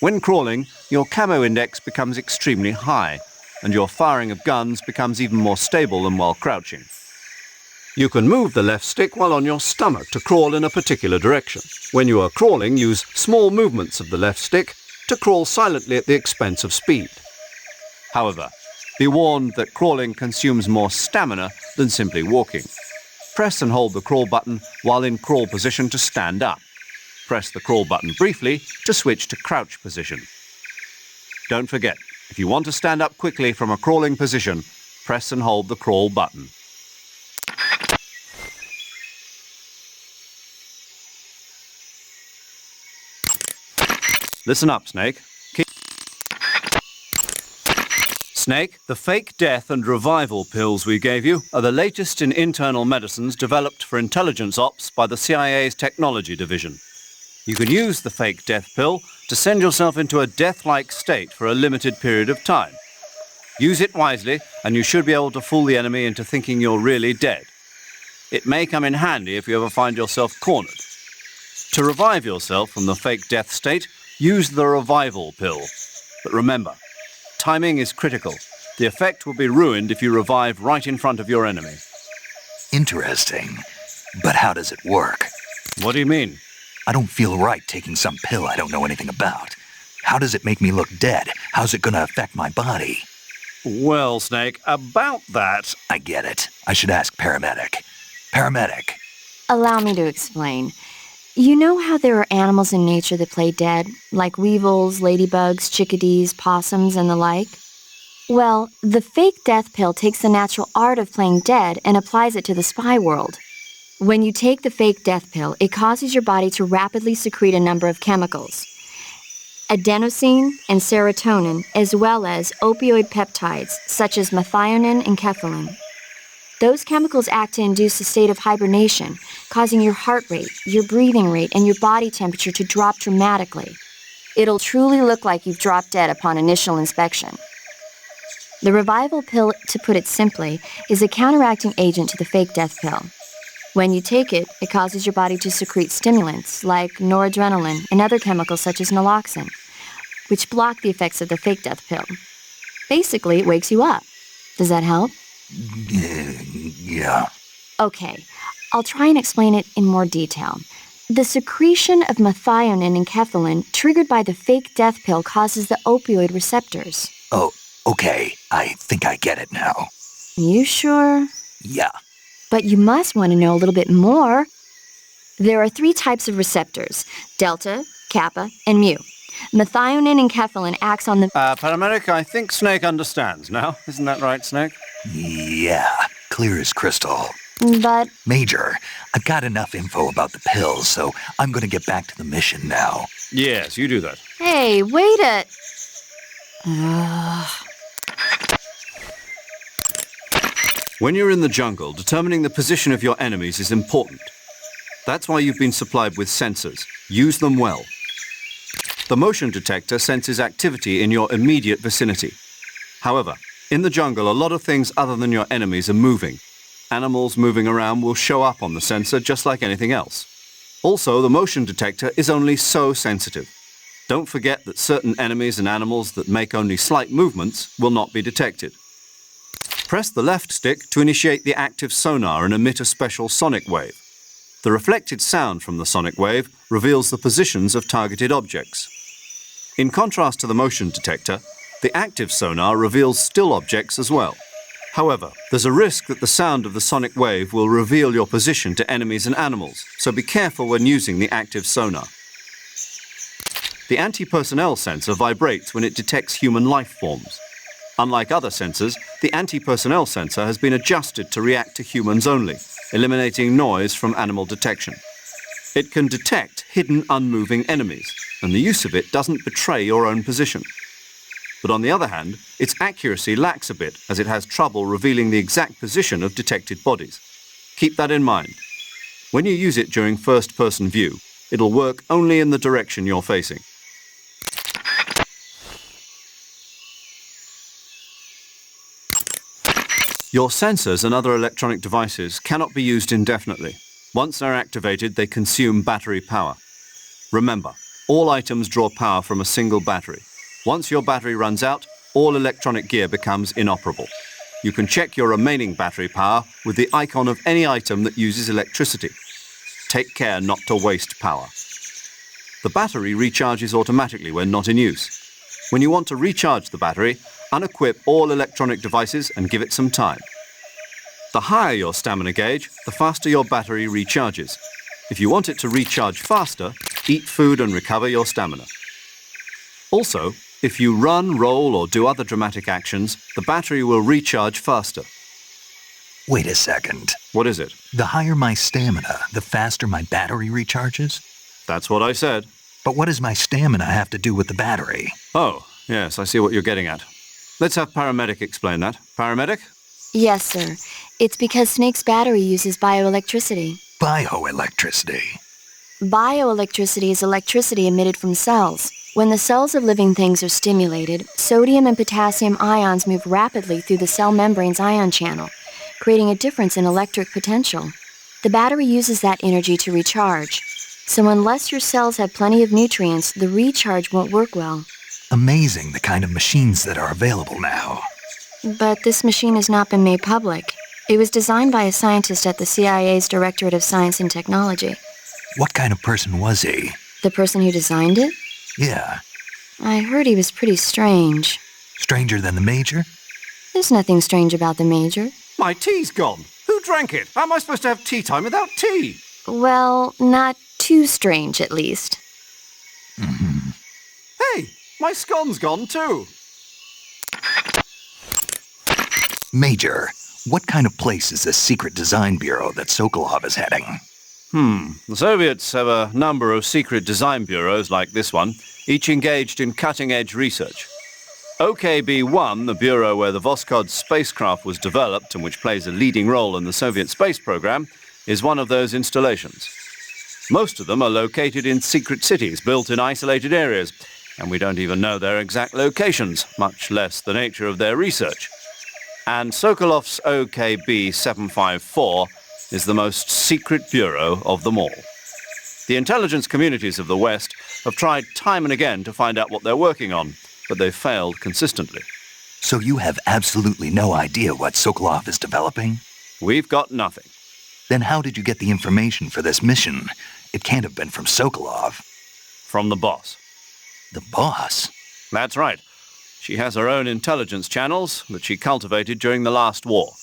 When crawling, your camo index becomes extremely high and your firing of guns becomes even more stable than while crouching. You can move the left stick while on your stomach to crawl in a particular direction. When you are crawling, use small movements of the left stick to crawl silently at the expense of speed. However, be warned that crawling consumes more stamina than simply walking. Press and hold the crawl button while in crawl position to stand up. Press the crawl button briefly to switch to crouch position. Don't forget, if you want to stand up quickly from a crawling position, press and hold the crawl button. Listen up, Snake. Snake, the fake death and revival pills we gave you are the latest in internal medicines developed for intelligence ops by the CIA's technology division. You can use the fake death pill to send yourself into a death-like state for a limited period of time. Use it wisely, and you should be able to fool the enemy into thinking you're really dead. It may come in handy if you ever find yourself cornered. To revive yourself from the fake death state, use the revival pill. But remember, timing is critical. The effect will be ruined if you revive right in front of your enemy. Interesting. But how does it work? What do you mean? I don't feel right taking some pill I don't know anything about. How does it make me look dead? How's it gonna affect my body? Well, Snake, about that... I get it. I should ask Paramedic. Paramedic. Allow me to explain. You know how there are animals in nature that play dead, like weevils, ladybugs, chickadees, possums, and the like? Well, the fake death pill takes the natural art of playing dead and applies it to the spy world. When you take the fake death pill, it causes your body to rapidly secrete a number of chemicals. Adenosine and serotonin, as well as opioid peptides such as methionine and enkephalin. Those chemicals act to induce a state of hibernation, causing your heart rate, your breathing rate, and your body temperature to drop dramatically. It'll truly look like you've dropped dead upon initial inspection. The revival pill, to put it simply, is a counteracting agent to the fake death pill. When you take it, it causes your body to secrete stimulants like noradrenaline and other chemicals such as naloxone, which block the effects of the fake death pill. Basically, it wakes you up. Does that help? Yeah. Okay, I'll try and explain it in more detail. The secretion of methionine and enkephalin triggered by the fake death pill causes the opioid receptors. Oh, okay. I think I get it now. You sure? Yeah. But you must want to know a little bit more. There are 3 types of receptors: delta, kappa, and mu. Methionine and enkephalin acts on the... Paramedic, I think Snake understands now. Isn't that right, Snake? Yeah. Clear as crystal. But... Major, I've got enough info about the pills, so I'm gonna get back to the mission now. Yes, you do that. Hey, wait a... When you're in the jungle, determining the position of your enemies is important. That's why you've been supplied with sensors. Use them well. The motion detector senses activity in your immediate vicinity. However, in the jungle, a lot of things other than your enemies are moving. Animals moving around will show up on the sensor just like anything else. Also, the motion detector is only so sensitive. Don't forget that certain enemies and animals that make only slight movements will not be detected. Press the left stick to initiate the active sonar and emit a special sonic wave. The reflected sound from the sonic wave reveals the positions of targeted objects. In contrast to the motion detector, the active sonar reveals still objects as well. However, there's a risk that the sound of the sonic wave will reveal your position to enemies and animals, so be careful when using the active sonar. The anti-personnel sensor vibrates when it detects human life forms. Unlike other sensors, the anti-personnel sensor has been adjusted to react to humans only, eliminating noise from animal detection. It can detect hidden, unmoving enemies, and the use of it doesn't betray your own position. But on the other hand, its accuracy lacks a bit as it has trouble revealing the exact position of detected bodies. Keep that in mind. When you use it during first-person view, it'll work only in the direction you're facing. Your sensors and other electronic devices cannot be used indefinitely. Once they're activated, they consume battery power. Remember, all items draw power from a single battery. Once your battery runs out, all electronic gear becomes inoperable. You can check your remaining battery power with the icon of any item that uses electricity. Take care not to waste power. The battery recharges automatically when not in use. When you want to recharge the battery, unequip all electronic devices and give it some time. The higher your stamina gauge, the faster your battery recharges. If you want it to recharge faster, eat food and recover your stamina. Also, if you run, roll, or do other dramatic actions, the battery will recharge faster. Wait a second. What is it? The higher my stamina, the faster my battery recharges? That's what I said. But what does my stamina have to do with the battery? Oh, yes, I see what you're getting at. Let's have Paramedic explain that. Paramedic? Yes, sir. It's because Snake's battery uses bioelectricity. Bioelectricity. Bioelectricity is electricity emitted from cells. When the cells of living things are stimulated, sodium and potassium ions move rapidly through the cell membrane's ion channel, creating a difference in electric potential. The battery uses that energy to recharge. So unless your cells have plenty of nutrients, the recharge won't work well. Amazing the kind of machines that are available now. But this machine has not been made public. It was designed by a scientist at the CIA's Directorate of Science and Technology. What kind of person was he? The person who designed it? Yeah. I heard he was pretty strange. Stranger than the Major? There's nothing strange about the Major. My tea's gone. Who drank it? How am I supposed to have tea time without tea? Well, not too strange, at least. Hey, my scone's gone too. Major, what kind of place is this secret design bureau that Sokolov is heading? The Soviets have a number of secret design bureaus like this one, each engaged in cutting-edge research. OKB-1, the bureau where the Voskhod spacecraft was developed and which plays a leading role in the Soviet space program, is one of those installations. Most of them are located in secret cities built in isolated areas, and we don't even know their exact locations, much less the nature of their research. And Sokolov's OKB-754 is the most secret bureau of them all. The intelligence communities of the West have tried time and again to find out what they're working on, but they've failed consistently. So you have absolutely no idea what Sokolov is developing? We've got nothing. Then how did you get the information for this mission? It can't have been from Sokolov. From the boss. The boss? That's right. She has her own intelligence channels that she cultivated during the last war.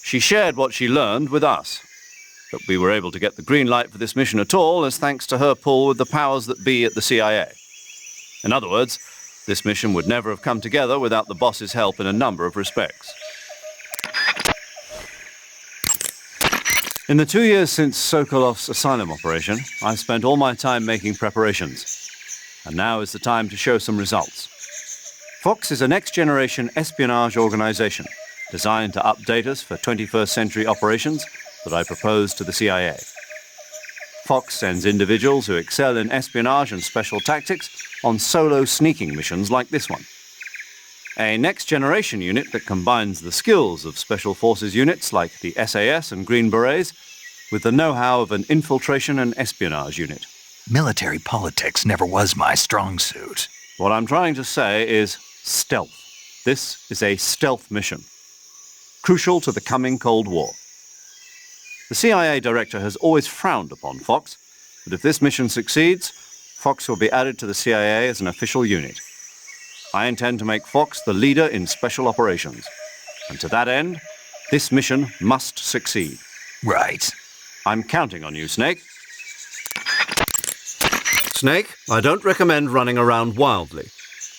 She shared what she learned with us. But we were able to get the green light for this mission at all as thanks to her pull with the powers that be at the CIA. In other words, this mission would never have come together without the boss's help in a number of respects. In the 2 years since Sokolov's asylum operation, I spent all my time making preparations. And now is the time to show some results. Fox is a next-generation espionage organization designed to update us for 21st century operations that I propose to the CIA. Fox sends individuals who excel in espionage and special tactics on solo sneaking missions like this one. A next-generation unit that combines the skills of special forces units like the SAS and Green Berets with the know-how of an infiltration and espionage unit. Military politics never was my strong suit. What I'm trying to say is stealth. This is a stealth mission, crucial to the coming Cold War. The CIA director has always frowned upon Fox, but if this mission succeeds, Fox will be added to the CIA as an official unit. I intend to make Fox the leader in special operations. And to that end, this mission must succeed. Right. I'm counting on you, Snake. Snake, I don't recommend running around wildly.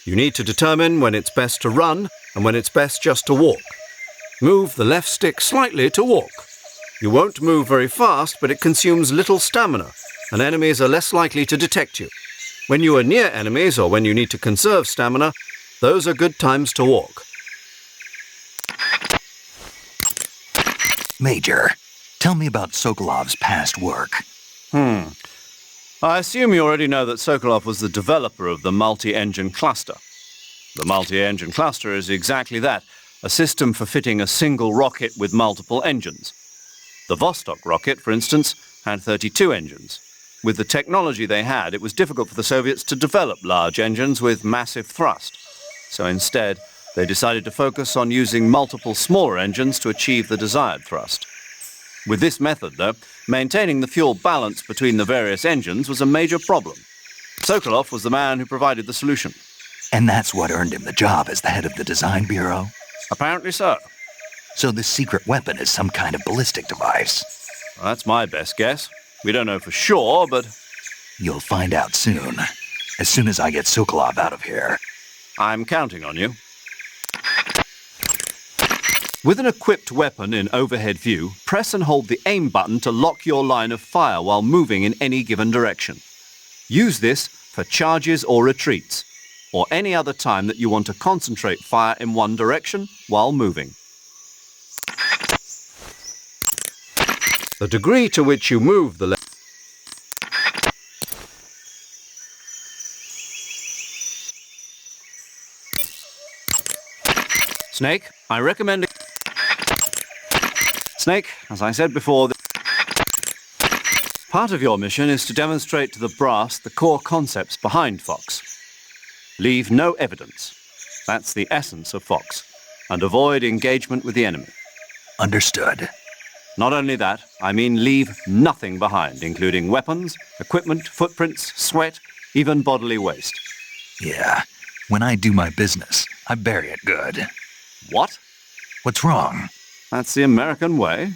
You need to determine when it's best to run and when it's best just to walk. Move the left stick slightly to walk. You won't move very fast, but it consumes little stamina, and enemies are less likely to detect you. When you are near enemies or when you need to conserve stamina, those are good times to walk. Major, tell me about Sokolov's past work. I assume you already know that Sokolov was the developer of the multi-engine cluster. The multi-engine cluster is exactly that, a system for fitting a single rocket with multiple engines. The Vostok rocket, for instance, had 32 engines. With the technology they had, it was difficult for the Soviets to develop large engines with massive thrust. So instead, they decided to focus on using multiple smaller engines to achieve the desired thrust. With this method, though, maintaining the fuel balance between the various engines was a major problem. Sokolov was the man who provided the solution. And that's what earned him the job as the head of the design bureau? Apparently so. So this secret weapon is some kind of ballistic device? Well, that's my best guess. We don't know for sure, but You'll find out soon. As soon as I get Sokolov out of here. I'm counting on you. With an equipped weapon in overhead view, press and hold the aim button to lock your line of fire while moving in any given direction. Use this for charges or retreats. or any other time that you want to concentrate fire in one direction while moving. The degree to which you move the Snake, I recommend... Snake, as I said before, part of your mission is to demonstrate to the brass the core concepts behind Fox. Leave no evidence. That's the essence of Fox. And avoid engagement with the enemy. Understood. Not only that, I mean leave nothing behind, including weapons, equipment, footprints, sweat, even bodily waste. Yeah, when I do my business, I bury it good. What? What's wrong? That's the American way.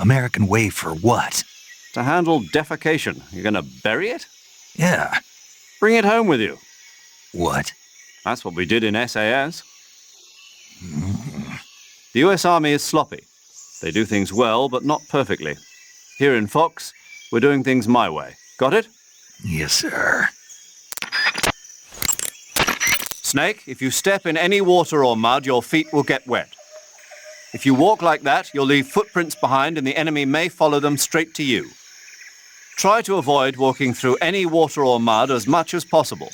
American way for what? To handle defecation. You're gonna bury it? Yeah. Bring it home with you. What? That's what we did in SAS. The US Army is sloppy. They do things well, but not perfectly. Here in Fox, we're doing things my way. Got it? Yes, sir. Snake, if you step in any water or mud, your feet will get wet. If you walk like that, you'll leave footprints behind and the enemy may follow them straight to you. Try to avoid walking through any water or mud as much as possible.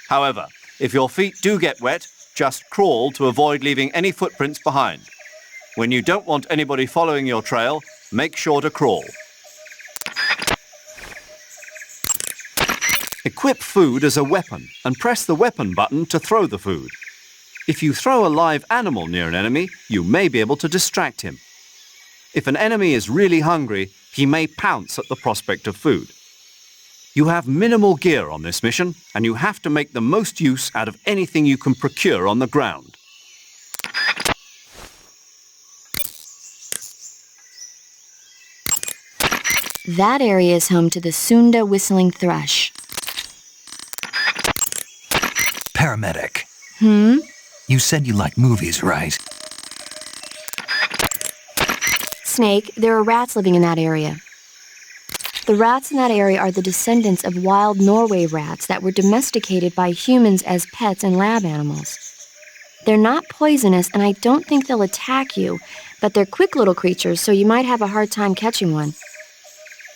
However, if your feet do get wet, just crawl to avoid leaving any footprints behind. When you don't want anybody following your trail, make sure to crawl. Equip food as a weapon and press the weapon button to throw the food. If you throw a live animal near an enemy, you may be able to distract him. If an enemy is really hungry, he may pounce at the prospect of food. You have minimal gear on this mission, and you have to make the most use out of anything you can procure on the ground. That area is home to the Sunda whistling thrush. Paramedic. You said you like movies, right? Snake, there are rats living in that area. The rats in that area are the descendants of wild Norway rats that were domesticated by humans as pets and lab animals. They're not poisonous, and I don't think they'll attack you, but they're quick little creatures, so you might have a hard time catching one.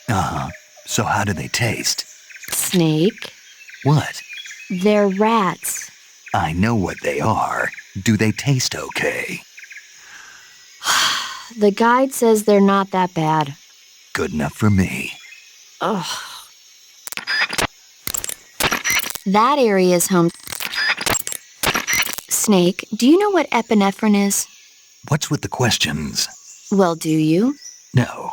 Uh-huh. So how do they taste? Snake, What? they're rats. I know what they are. Do they taste okay? The guide says they're not that bad. Good enough for me. Ugh. That area is home. Snake, do you know what epinephrine is? What's with the questions? Well, do you? No.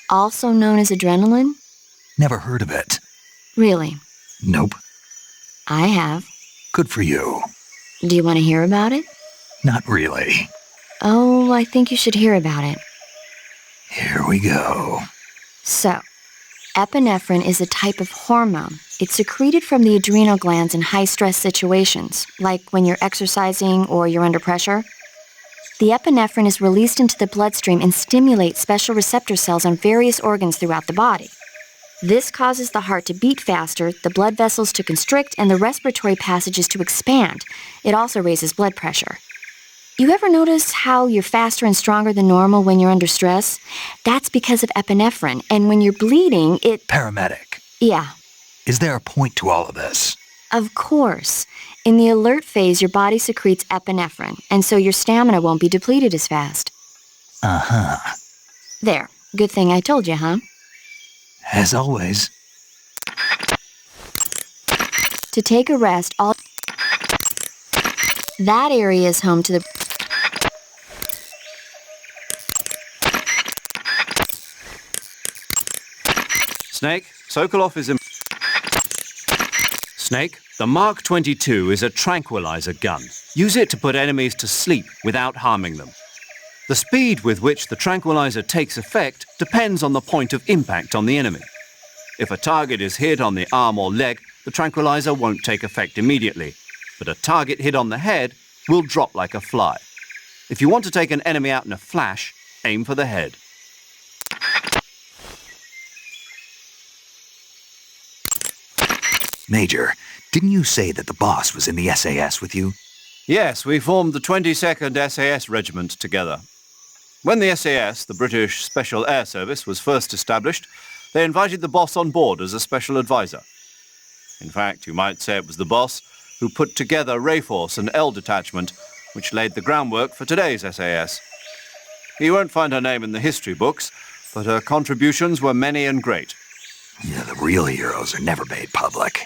Also known as adrenaline? Never heard of it. Really? Nope. I have. Good for you. Do you want to hear about it? Not really. Oh, I think you should hear about it. Here we go. So, epinephrine is a type of hormone. It's secreted from the adrenal glands in high-stress situations, like when you're exercising or you're under pressure. The epinephrine is released into the bloodstream and stimulates special receptor cells on various organs throughout the body. This causes the heart to beat faster, the blood vessels to constrict, and the respiratory passages to expand. It also raises blood pressure. You ever notice how you're faster and stronger than normal when you're under stress? That's because of epinephrine, and when you're bleeding, it... Paramedic. Yeah, Is there a point to all of this? of course. In the alert phase, your body secretes epinephrine, and so your stamina won't be depleted as fast. Uh-huh. There, good thing I told you, huh? As always. To take a rest, all... That area is home to the... Snake, Sokolov is in... Snake, the Mark 22 is a tranquilizer gun. Use it to put enemies to sleep without harming them. The speed with which the tranquilizer takes effect depends on the point of impact on the enemy. If a target is hit on the arm or leg, the tranquilizer won't take effect immediately, but a target hit on the head will drop like a fly. If you want to take an enemy out in a flash, aim for the head. Major, didn't you say that the boss was in the SAS with you? Yes, we formed the 22nd SAS Regiment together. When the SAS, the British Special Air Service, was first established, they invited the boss on board as a special advisor. In fact, you might say it was the boss who put together Rayforce and L Detachment, which laid the groundwork for today's SAS. You won't find her name in the history books, but her contributions were many and great. Yeah, the real heroes are never made public.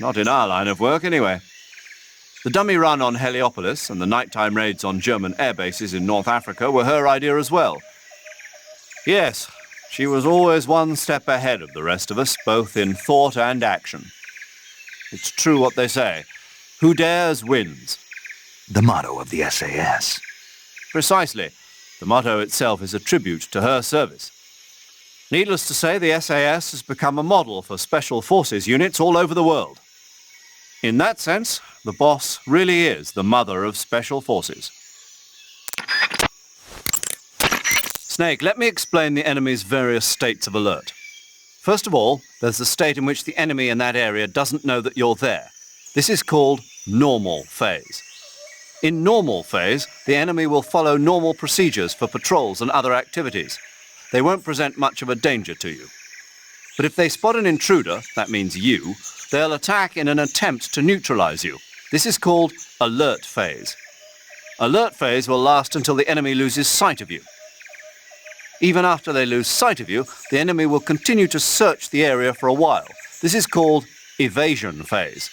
Not in our line of work, anyway. The dummy run on Heliopolis and the nighttime raids on German air bases in North Africa were her idea as well. Yes, she was always one step ahead of the rest of us, both in thought and action. It's true what they say. Who dares wins. The motto of the SAS. Precisely. The motto itself is a tribute to her service. Needless to say, the SAS has become a model for special forces units all over the world. In that sense, the boss really is the mother of special forces. Snake, let me explain the enemy's various states of alert. First of all, there's the state in which the enemy in that area doesn't know that you're there. This is called normal phase. In normal phase, the enemy will follow normal procedures for patrols and other activities. They won't present much of a danger to you. But if they spot an intruder, that means you, they'll attack in an attempt to neutralize you. This is called alert phase. Alert phase will last until the enemy loses sight of you. Even after they lose sight of you, the enemy will continue to search the area for a while. This is called evasion phase.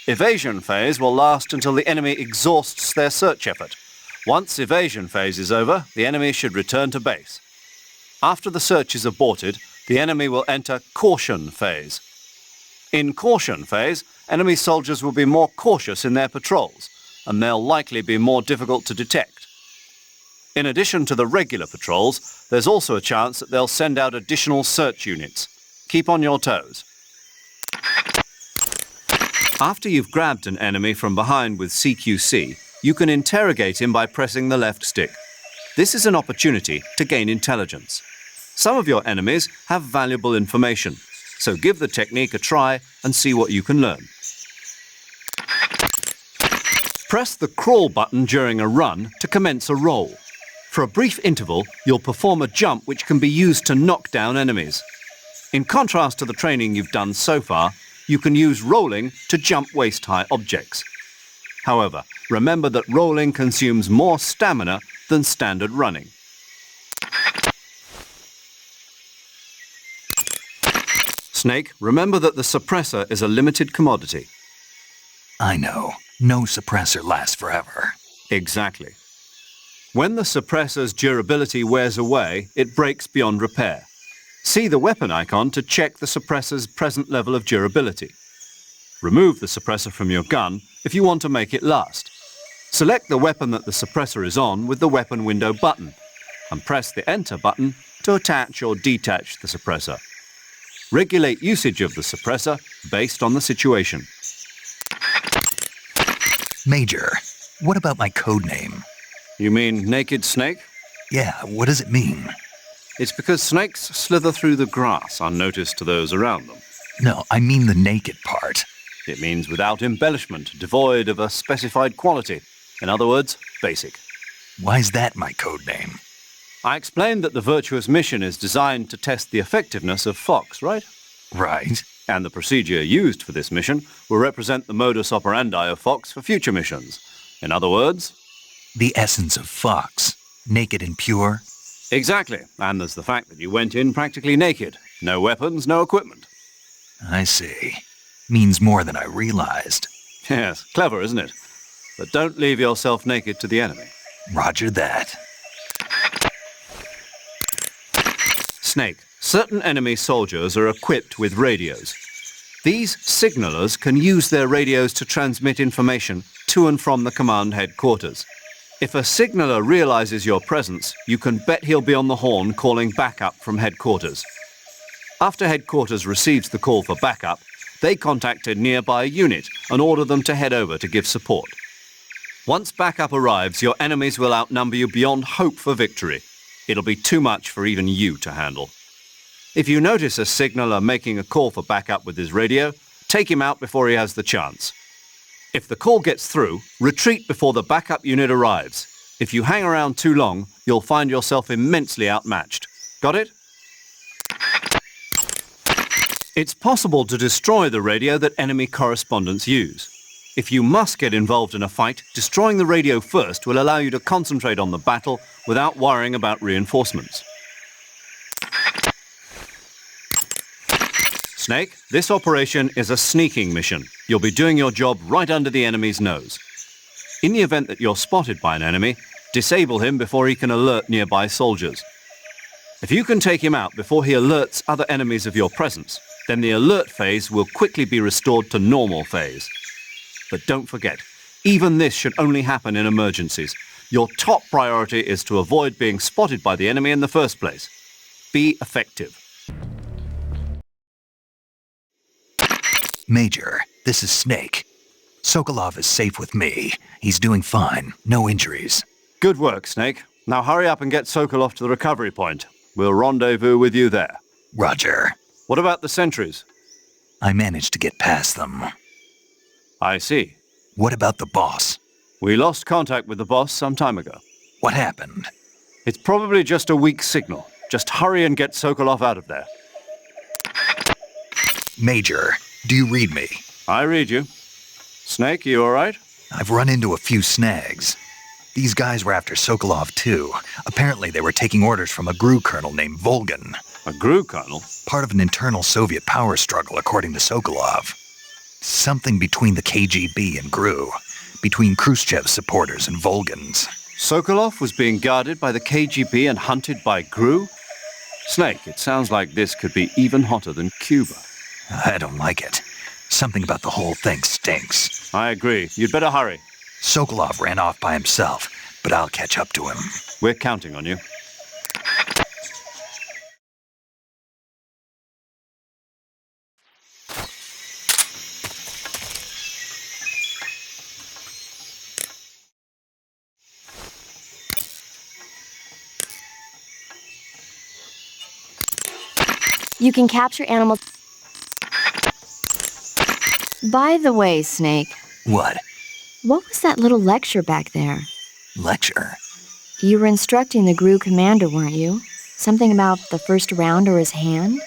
Evasion phase will last until the enemy exhausts their search effort. Once evasion phase is over, the enemy should return to base. After the search is aborted, the enemy will enter caution phase. In caution phase, enemy soldiers will be more cautious in their patrols, and they'll likely be more difficult to detect. In addition to the regular patrols, there's also a chance that they'll send out additional search units. Keep on your toes. After you've grabbed an enemy from behind with CQC, you can interrogate him by pressing the left stick. This is an opportunity to gain intelligence. Some of your enemies have valuable information, so give the technique a try and see what you can learn. Press the crawl button during a run to commence a roll. For a brief interval, you'll perform a jump which can be used to knock down enemies. In contrast to the training you've done so far, you can use rolling to jump waist-high objects. However, remember that rolling consumes more stamina than standard running. Snake, remember that the suppressor is a limited commodity. I know. No suppressor lasts forever. Exactly. When the suppressor's durability wears away, it breaks beyond repair. See the weapon icon to check the suppressor's present level of durability. Remove the suppressor from your gun if you want to make it last. Select the weapon that the suppressor is on with the weapon window button and press the Enter button to attach or detach the suppressor. Regulate usage of the suppressor based on the situation. Major, what about my code name? You mean Naked Snake? Yeah, what does it mean? It's because snakes slither through the grass unnoticed to those around them. No, I mean the naked part. It means without embellishment, devoid of a specified quality. In other words, basic. Why's that my code name? I explained that the Virtuous mission is designed to test the effectiveness of Fox, right? Right. And the procedure used for this mission will represent the modus operandi of Fox for future missions. In other words, The essence of Fox. Naked and pure. exactly. And there's the fact that you went in practically naked. No weapons, no equipment. I see. Means more than I realized. Yes, clever, isn't it? But don't leave yourself naked to the enemy. Roger that. Snake, certain enemy soldiers are equipped with radios. These signalers can use their radios to transmit information to and from the command headquarters. If a signaler realizes your presence, you can bet he'll be on the horn calling backup from headquarters. After headquarters receives the call for backup, they contact a nearby unit and order them to head over to give support. Once backup arrives, your enemies will outnumber you beyond hope for victory. It'll be too much for even you to handle. If you notice a signaler making a call for backup with his radio, Take him out before he has the chance. If the call gets through, retreat before the backup unit arrives. If you hang around too long, you'll find yourself immensely outmatched. Got it? It's possible to destroy the radio that enemy correspondents use. If you must get involved in a fight, destroying the radio first will allow you to concentrate on the battle without worrying about reinforcements. Snake, this operation is a sneaking mission. You'll be doing your job right under the enemy's nose. In the event that you're spotted by an enemy, disable him before he can alert nearby soldiers. If you can take him out before he alerts other enemies of your presence, then the alert phase will quickly be restored to normal phase. But don't forget, even this should only happen in emergencies. Your top priority is to avoid being spotted by the enemy in the first place. Be effective. Major, this is Snake. Sokolov is safe with me. He's doing fine. No injuries. Good work, Snake. Now hurry up and get Sokolov to the recovery point. We'll rendezvous with you there. Roger. What about the sentries? I managed to get past them. I see. What about the boss? We lost contact with the boss some time ago. What happened? It's probably just a weak signal. Just hurry and get Sokolov out of there. Major, do you read me? I read you. Snake, you all right? I've run into a few snags. These guys were after Sokolov too. Apparently they were taking orders from a GRU colonel named Volgan. A GRU colonel? Part of an internal Soviet power struggle, according to Sokolov. Something between the KGB and GRU. Between Khrushchev's supporters and Volgan's. Sokolov was being guarded by the KGB and hunted by GRU? Snake, it sounds like this could be even hotter than Cuba. I don't like it. Something about the whole thing stinks. I agree. You'd better hurry. Sokolov ran off by himself, but I'll catch up to him. We're counting on you. You can capture animals. By the way, Snake, What? what was that little lecture back there? Lecture? You were instructing the GRU commander, weren't you? Something about the first round or his hand?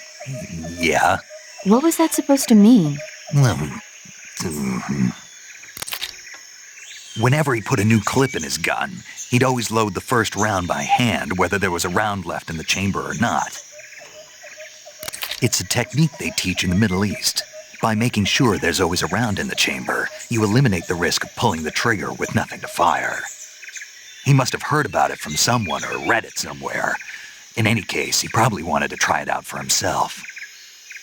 Yeah. What was that supposed to mean? Whenever he put a new clip in his gun, he'd always load the first round by hand, whether there was a round left in the chamber or not. It's a technique they teach in the Middle East. By making sure there's always a round in the chamber, you eliminate the risk of pulling the trigger with nothing to fire. He must have heard about it from someone or read it somewhere. In any case, he probably wanted to try it out for himself.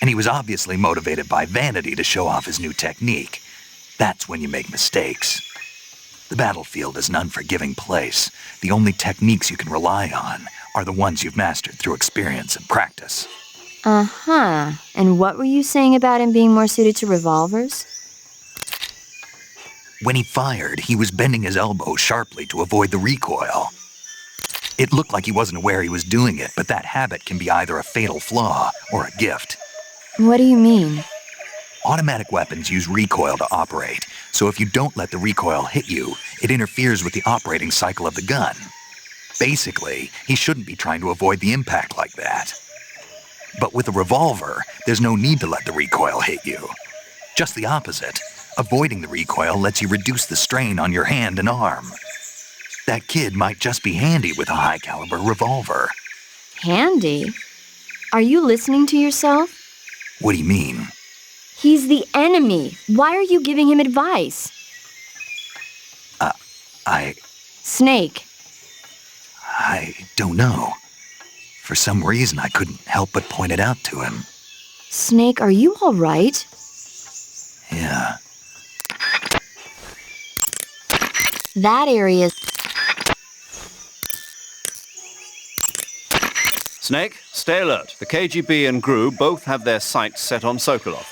And he was obviously motivated by vanity to show off his new technique. That's when you make mistakes. The battlefield is an unforgiving place. The only techniques you can rely on are the ones you've mastered through experience and practice. Uh-huh. And what were you saying about him being more suited to revolvers? When he fired, he was bending his elbow sharply to avoid the recoil. It looked like he wasn't aware he was doing it, but that habit can be either a fatal flaw or a gift. What do you mean? Automatic weapons use recoil to operate, so if you don't let the recoil hit you, it interferes with the operating cycle of the gun. Basically, he shouldn't be trying to avoid the impact like that. But with a revolver, there's no need to let the recoil hit you. Just the opposite. Avoiding the recoil lets you reduce the strain on your hand and arm. That kid might just be handy with a high-caliber revolver. Handy? Are you listening to yourself? What do you mean? He's the enemy. Why are you giving him advice? Snake. I don't know. For some reason, I couldn't help but point it out to him. Snake, are you all right? Yeah. That area is... Snake, stay alert. The KGB and GRU both have their sights set on Sokolov.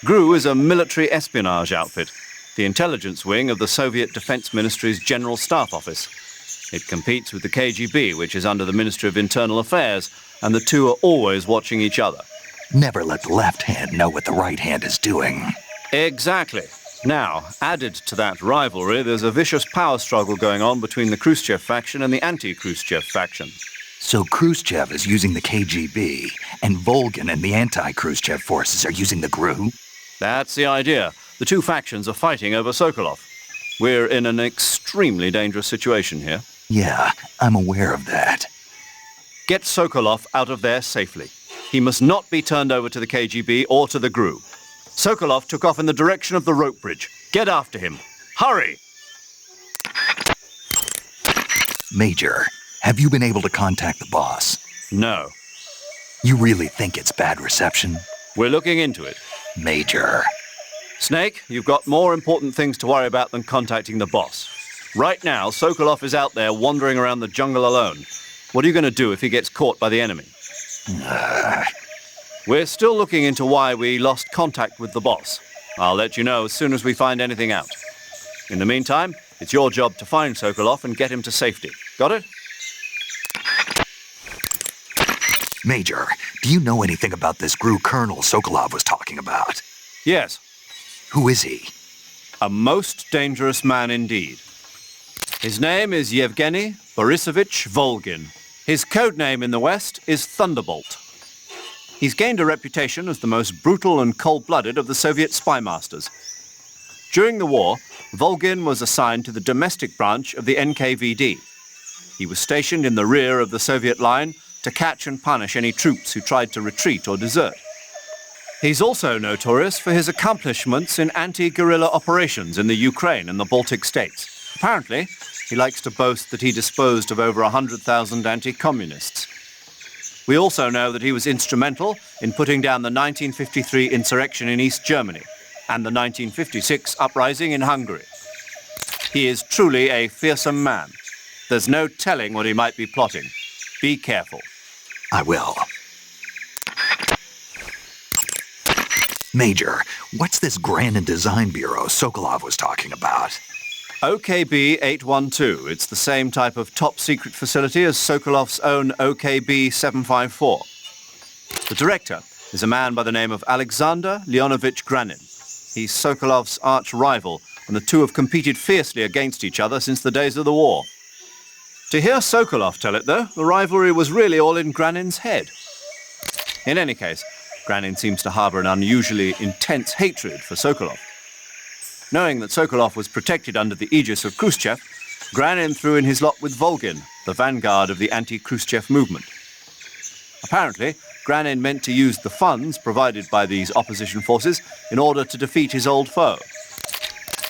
GRU is a military espionage outfit, the intelligence wing of the Soviet Defense Ministry's General Staff Office. It competes with the KGB, which is under the Ministry of Internal Affairs, and the two are always watching each other. Never let the left hand know what the right hand is doing. Exactly. Now, added to that rivalry, there's a vicious power struggle going on between the Khrushchev faction and the anti-Khrushchev faction. So Khrushchev is using the KGB, and Volgin and the anti-Khrushchev forces are using the GRU? That's the idea. The two factions are fighting over Sokolov. We're in an extremely dangerous situation here. Yeah, I'm aware of that. Get Sokolov out of there safely. He must not be turned over to the KGB or to the GRU. Sokolov took off in the direction of the rope bridge. Get after him. Hurry! Major, have you been able to contact the boss? No. You really think it's bad reception? We're looking into it. Major. Snake, you've got more important things to worry about than contacting the boss. Right now, Sokolov is out there wandering around the jungle alone. What are you going to do if he gets caught by the enemy? We're still looking into why we lost contact with the boss. I'll let you know as soon as we find anything out. In the meantime, it's your job to find Sokolov and get him to safety. Got it? Major, do you know anything about this GRU colonel Sokolov was talking about? Yes. Who is he? A most dangerous man indeed. His name is Yevgeny Borisovich Volgin. His code name in the West is Thunderbolt. He's gained a reputation as the most brutal and cold-blooded of the Soviet spy masters. During the war, Volgin was assigned to the domestic branch of the NKVD. He was stationed in the rear of the Soviet line to catch and punish any troops who tried to retreat or desert. He's also notorious for his accomplishments in anti-guerrilla operations in the Ukraine and the Baltic states. Apparently, he likes to boast that he disposed of over 100,000 anti-communists. We also know that he was instrumental in putting down the 1953 insurrection in East Germany and the 1956 uprising in Hungary. He is truly a fearsome man. There's no telling what he might be plotting. Be careful. I will. Major, what's this Grand and Design Bureau Sokolov was talking about? OKB 812. It's the same type of top-secret facility as Sokolov's own OKB 754. The director is a man by the name of Alexander Leonovich Granin. He's Sokolov's arch-rival, and the two have competed fiercely against each other since the days of the war. To hear Sokolov tell it, though, the rivalry was really all in Granin's head. In any case, Granin seems to harbor an unusually intense hatred for Sokolov. Knowing that Sokolov was protected under the aegis of Khrushchev, Granin threw in his lot with Volgin, the vanguard of the anti-Khrushchev movement. Apparently, Granin meant to use the funds provided by these opposition forces in order to defeat his old foe.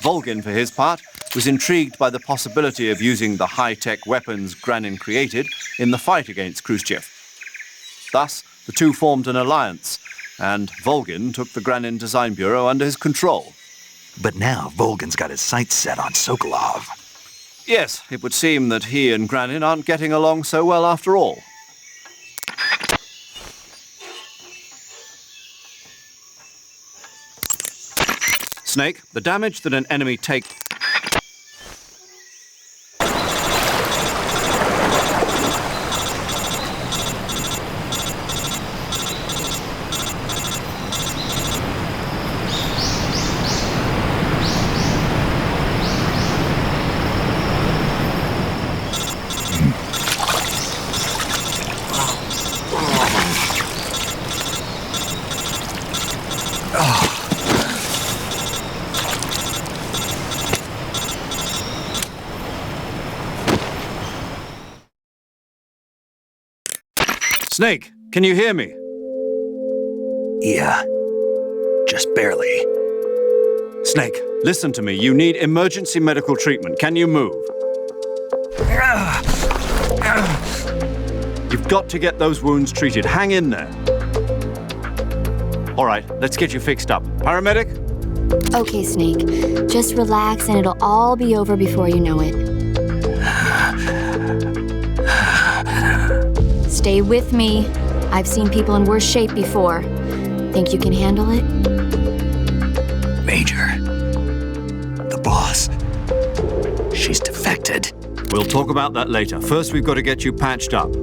Volgin, for his part, was intrigued by the possibility of using the high-tech weapons Granin created in the fight against Khrushchev. Thus, the two formed an alliance, and Volgin took the Granin Design Bureau under his control. But now Volgin's got his sights set on Sokolov. Yes, it would seem that he and Granin aren't getting along so well after all. Snake, the damage that an enemy takes... Snake, can you hear me? Yeah, just barely. Snake, listen to me. You need emergency medical treatment. Can you move? You've got to get those wounds treated. Hang in there. All right, let's get you fixed up. Paramedic? Okay, Snake. Just relax and it'll all be over before you know it. Stay with me. I've seen people in worse shape before. Think you can handle it? Major, the boss, she's defected. We'll talk about that later. First, we've got to get you patched up.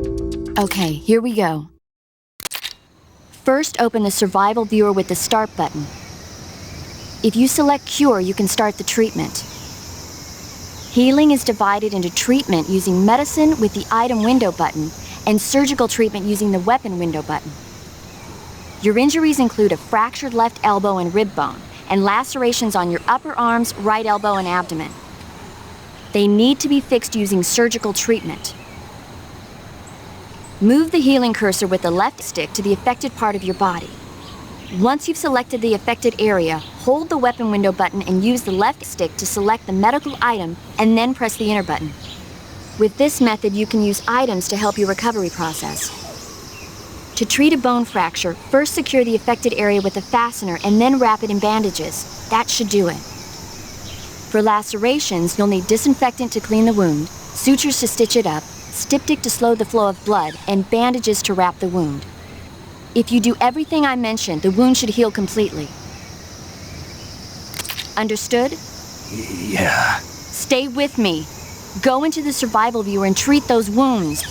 Okay, here we go. First, open the survival viewer with the start button. If you select Cure, you can start the treatment. Healing is divided into treatment using medicine with the item window button and surgical treatment using the weapon window button. Your injuries include a fractured left elbow and rib bone, and lacerations on your upper arms, right elbow, and abdomen. They need to be fixed using surgical treatment. Move the healing cursor with the left stick to the affected part of your body. Once you've selected the affected area, hold the weapon window button and use the left stick to select the medical item and then press the enter button. With this method, you can use items to help your recovery process. To treat a bone fracture, first secure the affected area with a fastener and then wrap it in bandages. That should do it. For lacerations, you'll need disinfectant to clean the wound, sutures to stitch it up, styptic to slow the flow of blood, and bandages to wrap the wound. If you do everything I mentioned, the wound should heal completely. Understood? Yeah. Stay with me. Go into the survival viewer and treat those wounds.